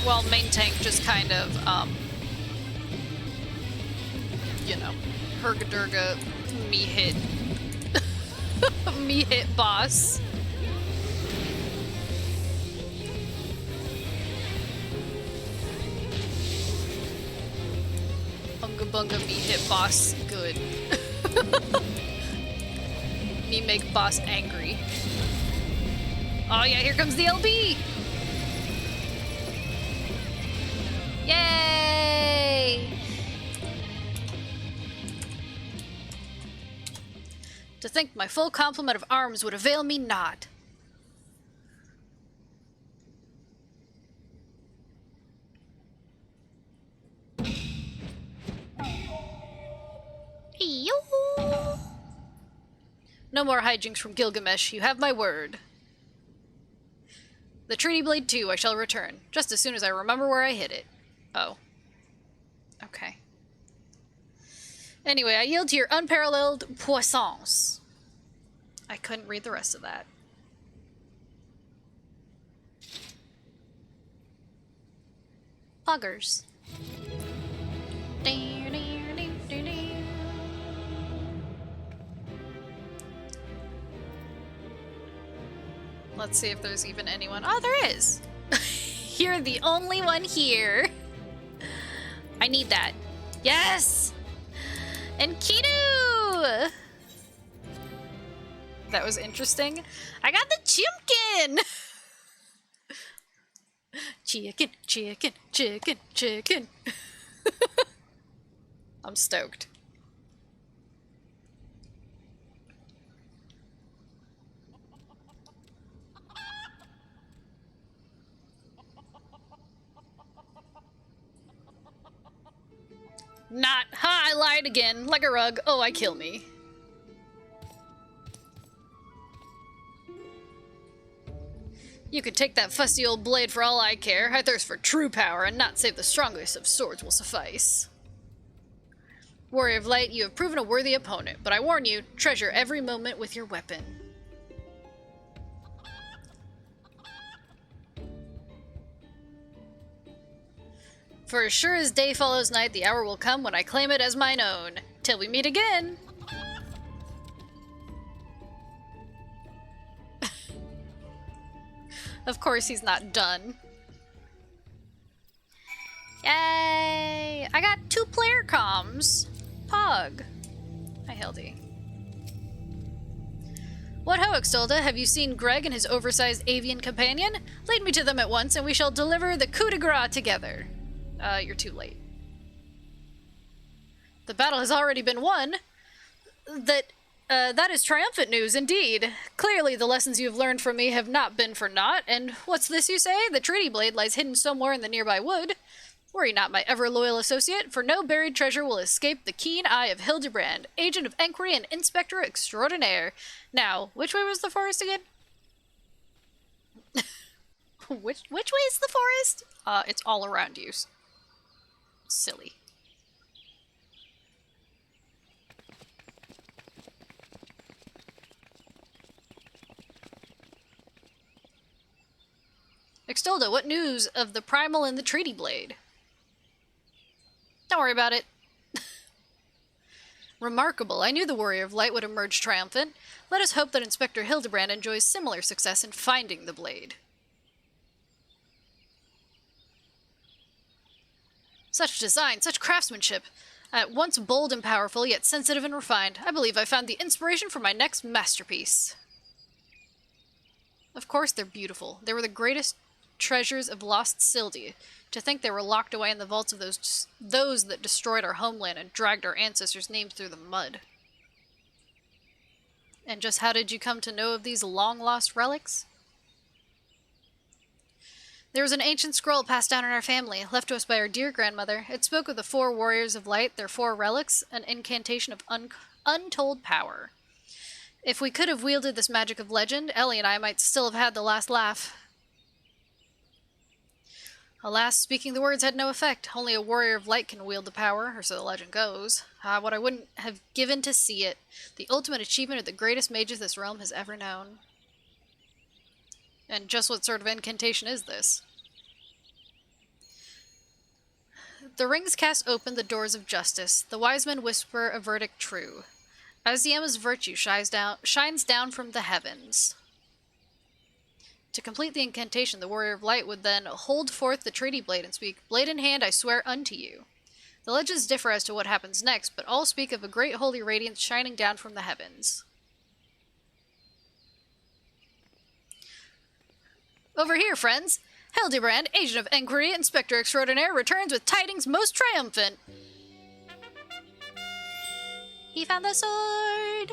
While main tank just kind of, you know, hergadurga me hit me hit boss. Bunga bunga me hit boss good. Me make boss angry. Oh yeah, here comes the LB! Yay! To think my full complement of arms would avail me not. No more hijinks from Gilgamesh, you have my word. The Treaty Blade 2 I shall return, just as soon as I remember where I hid it. Oh. Okay. Anyway, I yield to your unparalleled puissance. I couldn't read the rest of that. Poggers. Let's see if there's even anyone. Oh, there is! You're the only one here. I need that. Yes! And Kidu! That was interesting. I got the chimkin! Chicken, chicken, chicken, chicken. I'm stoked. Not. Ha, I lied again. Like a rug. Oh, I kill me. You could take that fussy old blade for all I care. I thirst for true power, and not save the strongest of swords will suffice. Warrior of Light, you have proven a worthy opponent, but I warn you, treasure every moment with your weapon. For as sure as day follows night, the hour will come when I claim it as mine own. Till we meet again! Of course he's not done. Yay! I got 2 player comms. Pog. Hi, Hildy. What ho, Extolda? Have you seen Greg and his oversized avian companion? Lead me to them at once, and we shall deliver the coup de grace together. You're too late. The battle has already been won. That is triumphant news, indeed. Clearly, the lessons you have learned from me have not been for naught, and what's this you say? The Treaty Blade lies hidden somewhere in the nearby wood. Worry not, my ever-loyal associate, for no buried treasure will escape the keen eye of Hildebrand, agent of enquiry and inspector extraordinaire. Now, which way was the forest again? Which way is the forest? It's all around you. Silly. Extolda, what news of the Primal and the Treaty Blade? Don't worry about it. Remarkable. I knew the Warrior of Light would emerge triumphant. Let us hope that Inspector Hildebrand enjoys similar success in finding the blade. Such design, such craftsmanship. At once bold and powerful, yet sensitive and refined. I believe I found the inspiration for my next masterpiece. Of course they're beautiful. They were the greatest treasures of lost Sildi. To think they were locked away in the vaults of those that destroyed our homeland and dragged our ancestors' names through the mud. And just how did you come to know of these long-lost relics? There was an ancient scroll passed down in our family, left to us by our dear grandmother. It spoke of the 4 warriors of light, their 4 relics, an incantation of untold power. If we could have wielded this magic of legend, Ellie and I might still have had the last laugh. Alas, speaking the words had no effect. Only a warrior of light can wield the power, or so the legend goes. Ah, what I wouldn't have given to see it. The ultimate achievement of the greatest mages this realm has ever known. And just what sort of incantation is this? The rings cast open the doors of justice. The wise men whisper a verdict true. As the Emma's virtue shines down from the heavens. To complete the incantation, the Warrior of Light would then hold forth the treaty blade and speak, "Blade in hand, I swear unto you." The legends differ as to what happens next, but all speak of a great holy radiance shining down from the heavens. Over here, friends! Hildebrand, Agent of Enquiry, Inspector Extraordinaire, returns with tidings most triumphant. He found the sword!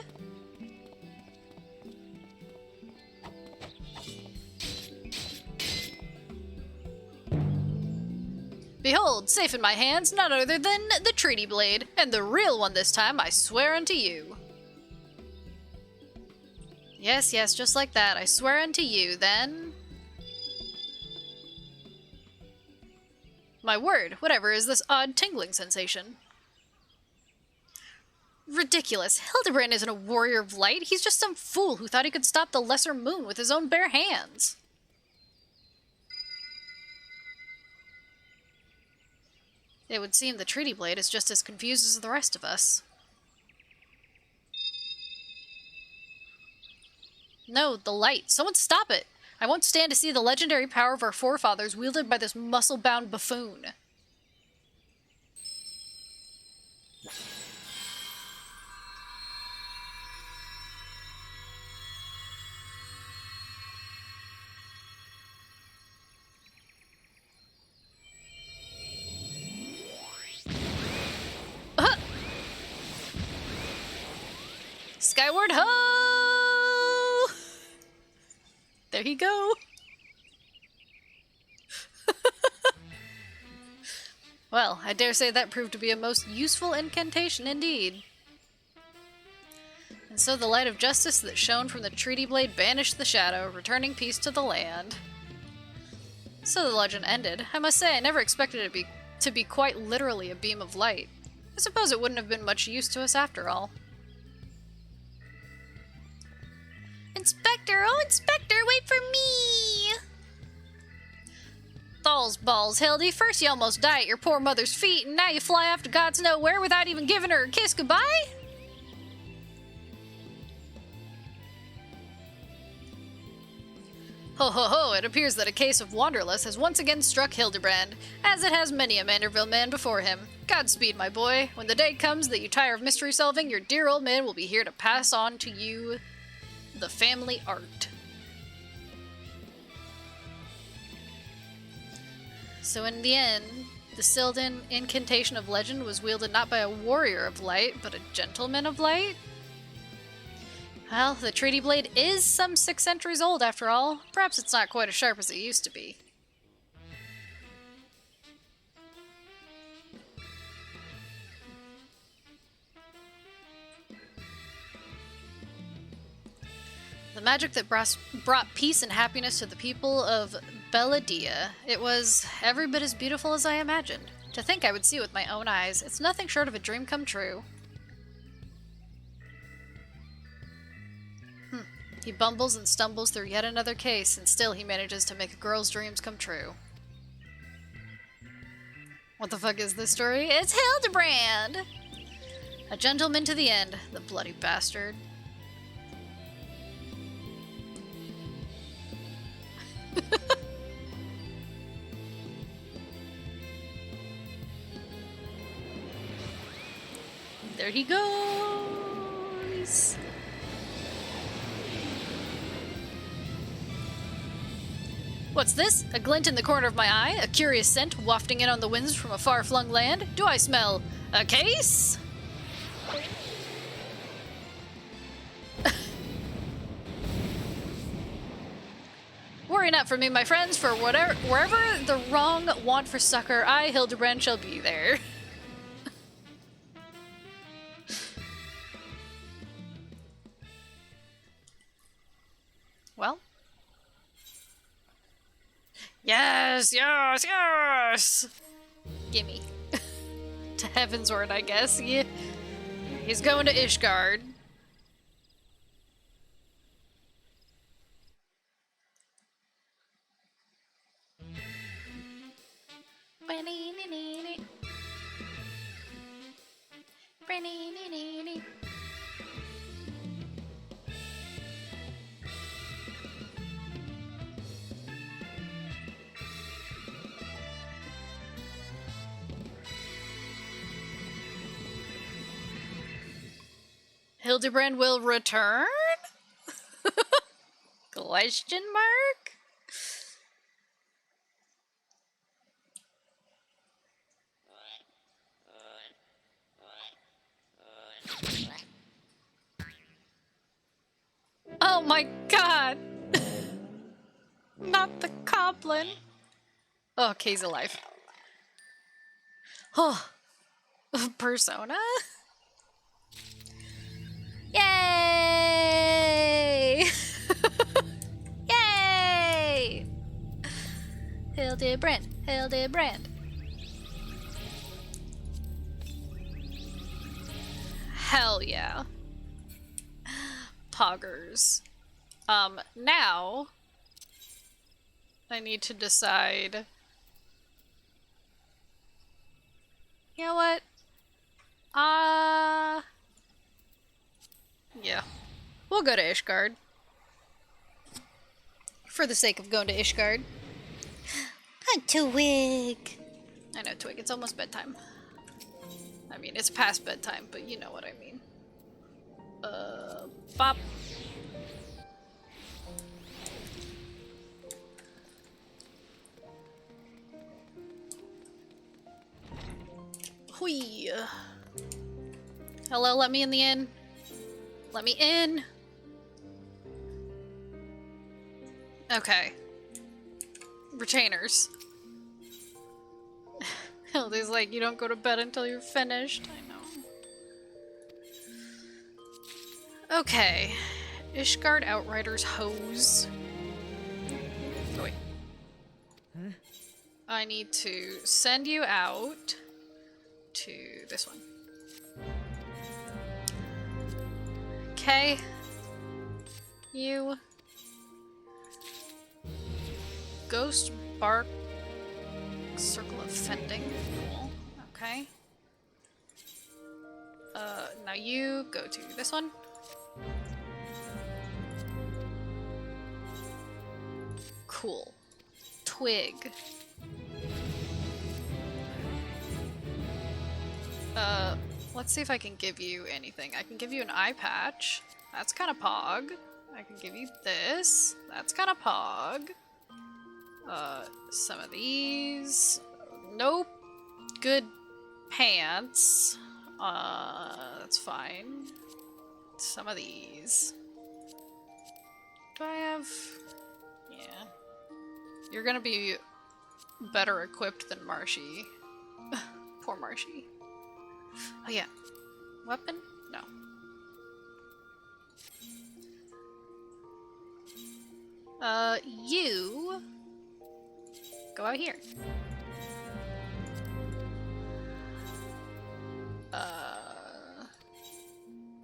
Behold, safe in my hands, none other than the treaty blade, and the real one this time, I swear unto you. Yes, yes, just like that, I swear unto you, then... My word, whatever is this odd tingling sensation? Ridiculous. Hildebrand isn't a warrior of light. He's just some fool who thought he could stop the lesser moon with his own bare hands. It would seem the treaty blade is just as confused as the rest of us. No, the light. Someone stop it! I won't stand to see the legendary power of our forefathers wielded by this muscle-bound buffoon. Skyward ho! There you go. Well, I dare say that proved to be a most useful incantation indeed. And so the light of justice that shone from the treaty blade banished the shadow, returning peace to the land. So the legend ended. I must say, I never expected it to be quite literally a beam of light. I suppose it wouldn't have been much use to us after all. Inspector! Oh, Inspector, wait for me! Balls, balls, Hildy. First you almost die at your poor mother's feet, and now you fly off to God's nowhere without even giving her a kiss goodbye? Ho ho ho, it appears that a case of wanderlust has once again struck Hildebrand, as it has many a Manderville man before him. Godspeed, my boy. When the day comes that you tire of mystery solving, your dear old man will be here to pass on to you the family art. So in the end, the Sylvan incantation of legend was wielded not by a warrior of light, but a gentleman of light? Well, the treaty blade is some 6 centuries old after all. Perhaps it's not quite as sharp as it used to be. The magic that brought peace and happiness to the people of Belladia. It was every bit as beautiful as I imagined. To think I would see it with my own eyes, it's nothing short of a dream come true. He bumbles and stumbles through yet another case, and still he manages to make a girl's dreams come true. What the fuck is this story? It's Hildebrand! A gentleman to the end, the bloody bastard. There he goes! What's this? A glint in the corner of my eye? A curious scent wafting in on the winds from a far-flung land? Do I smell a case? Worry not for me, my friends, for wherever the wrong want for succor, I, Hildebrand, shall be there. Well. Yes, yes, yes! Gimme. To Heavensward, I guess. Yeah. He's going to Ishgard. Hildebrand will return? Question mark? Oh my god! Not the goblin. Oh, Kay's alive. Oh, Persona? Yay! Yay! Hildebrand, Hildebrand. Hell yeah. Poggers. Now I need to decide. You know what? Yeah. We'll go to Ishgard. For the sake of going to Ishgard. Twig. I know, Twig, it's almost bedtime. I mean, it's past bedtime, but you know what I mean. Bop. Hui. Hello, let me in the inn. Let me in. Okay. Retainers. Hildy's like, you don't go to bed until you're finished. I know. Okay. Ishgard Outriders hose. Oh, wait. Huh? I need to send you out to this one. Okay. You. Ghost Bark Circle of Fending. Cool. Okay. Now you go to this one. Cool. Twig. Let's see if I can give you anything. I can give you an eye patch. That's kind of pog. I can give you this. That's kind of pog. Some of these. Nope. Good pants. That's fine. Some of these. Do I have... Yeah. You're gonna be better equipped than Marshy. Poor Marshy. Oh yeah. Weapon? No. You... Go out here.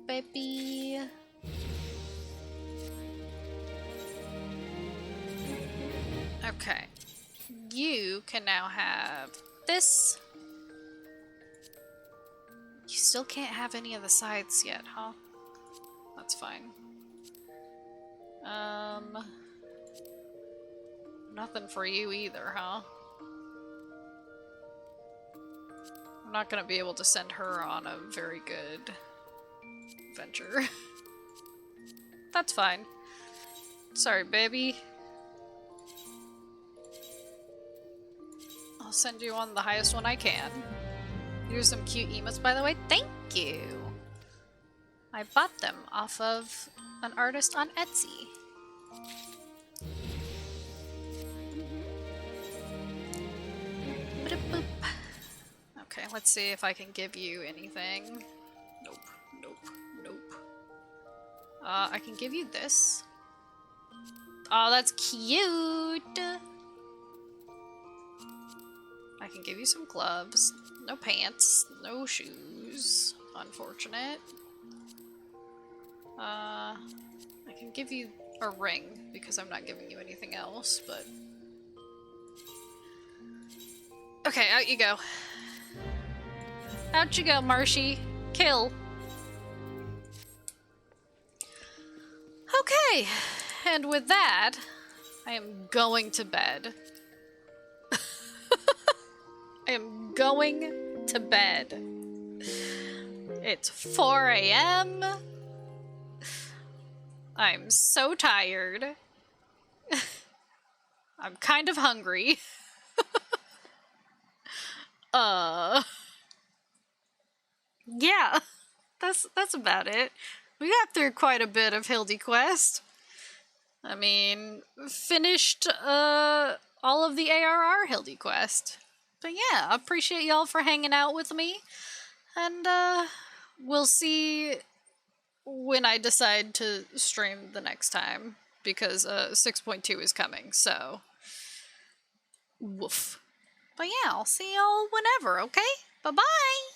Baby... Okay. You can now have this. You still can't have any of the sides yet, huh? That's fine. Nothing for you either, huh? I'm not gonna be able to send her on a very good venture. That's fine. Sorry, baby. I'll send you on the highest one I can. Here's some cute emotes, by the way. Thank you! I bought them off of an artist on Etsy. Okay, let's see if I can give you anything. Nope, nope, nope. I can give you this. Oh, that's cute. I can give you some gloves. No pants. No shoes. Unfortunate. I can give you a ring because I'm not giving you anything else, but... Okay, out you go. Out you go, Marshy. Kill. Okay, and with that, I am going to bed. I am going to bed. It's 4 a.m. I'm so tired. I'm kind of hungry. Yeah, that's about it. We got through quite a bit of Hildy Quest. I mean, finished all of the ARR Hildy Quest. But yeah, appreciate y'all for hanging out with me. And we'll see when I decide to stream the next time. Because 6.2 is coming, so... Woof. But yeah, I'll see y'all whenever, okay? Bye-bye!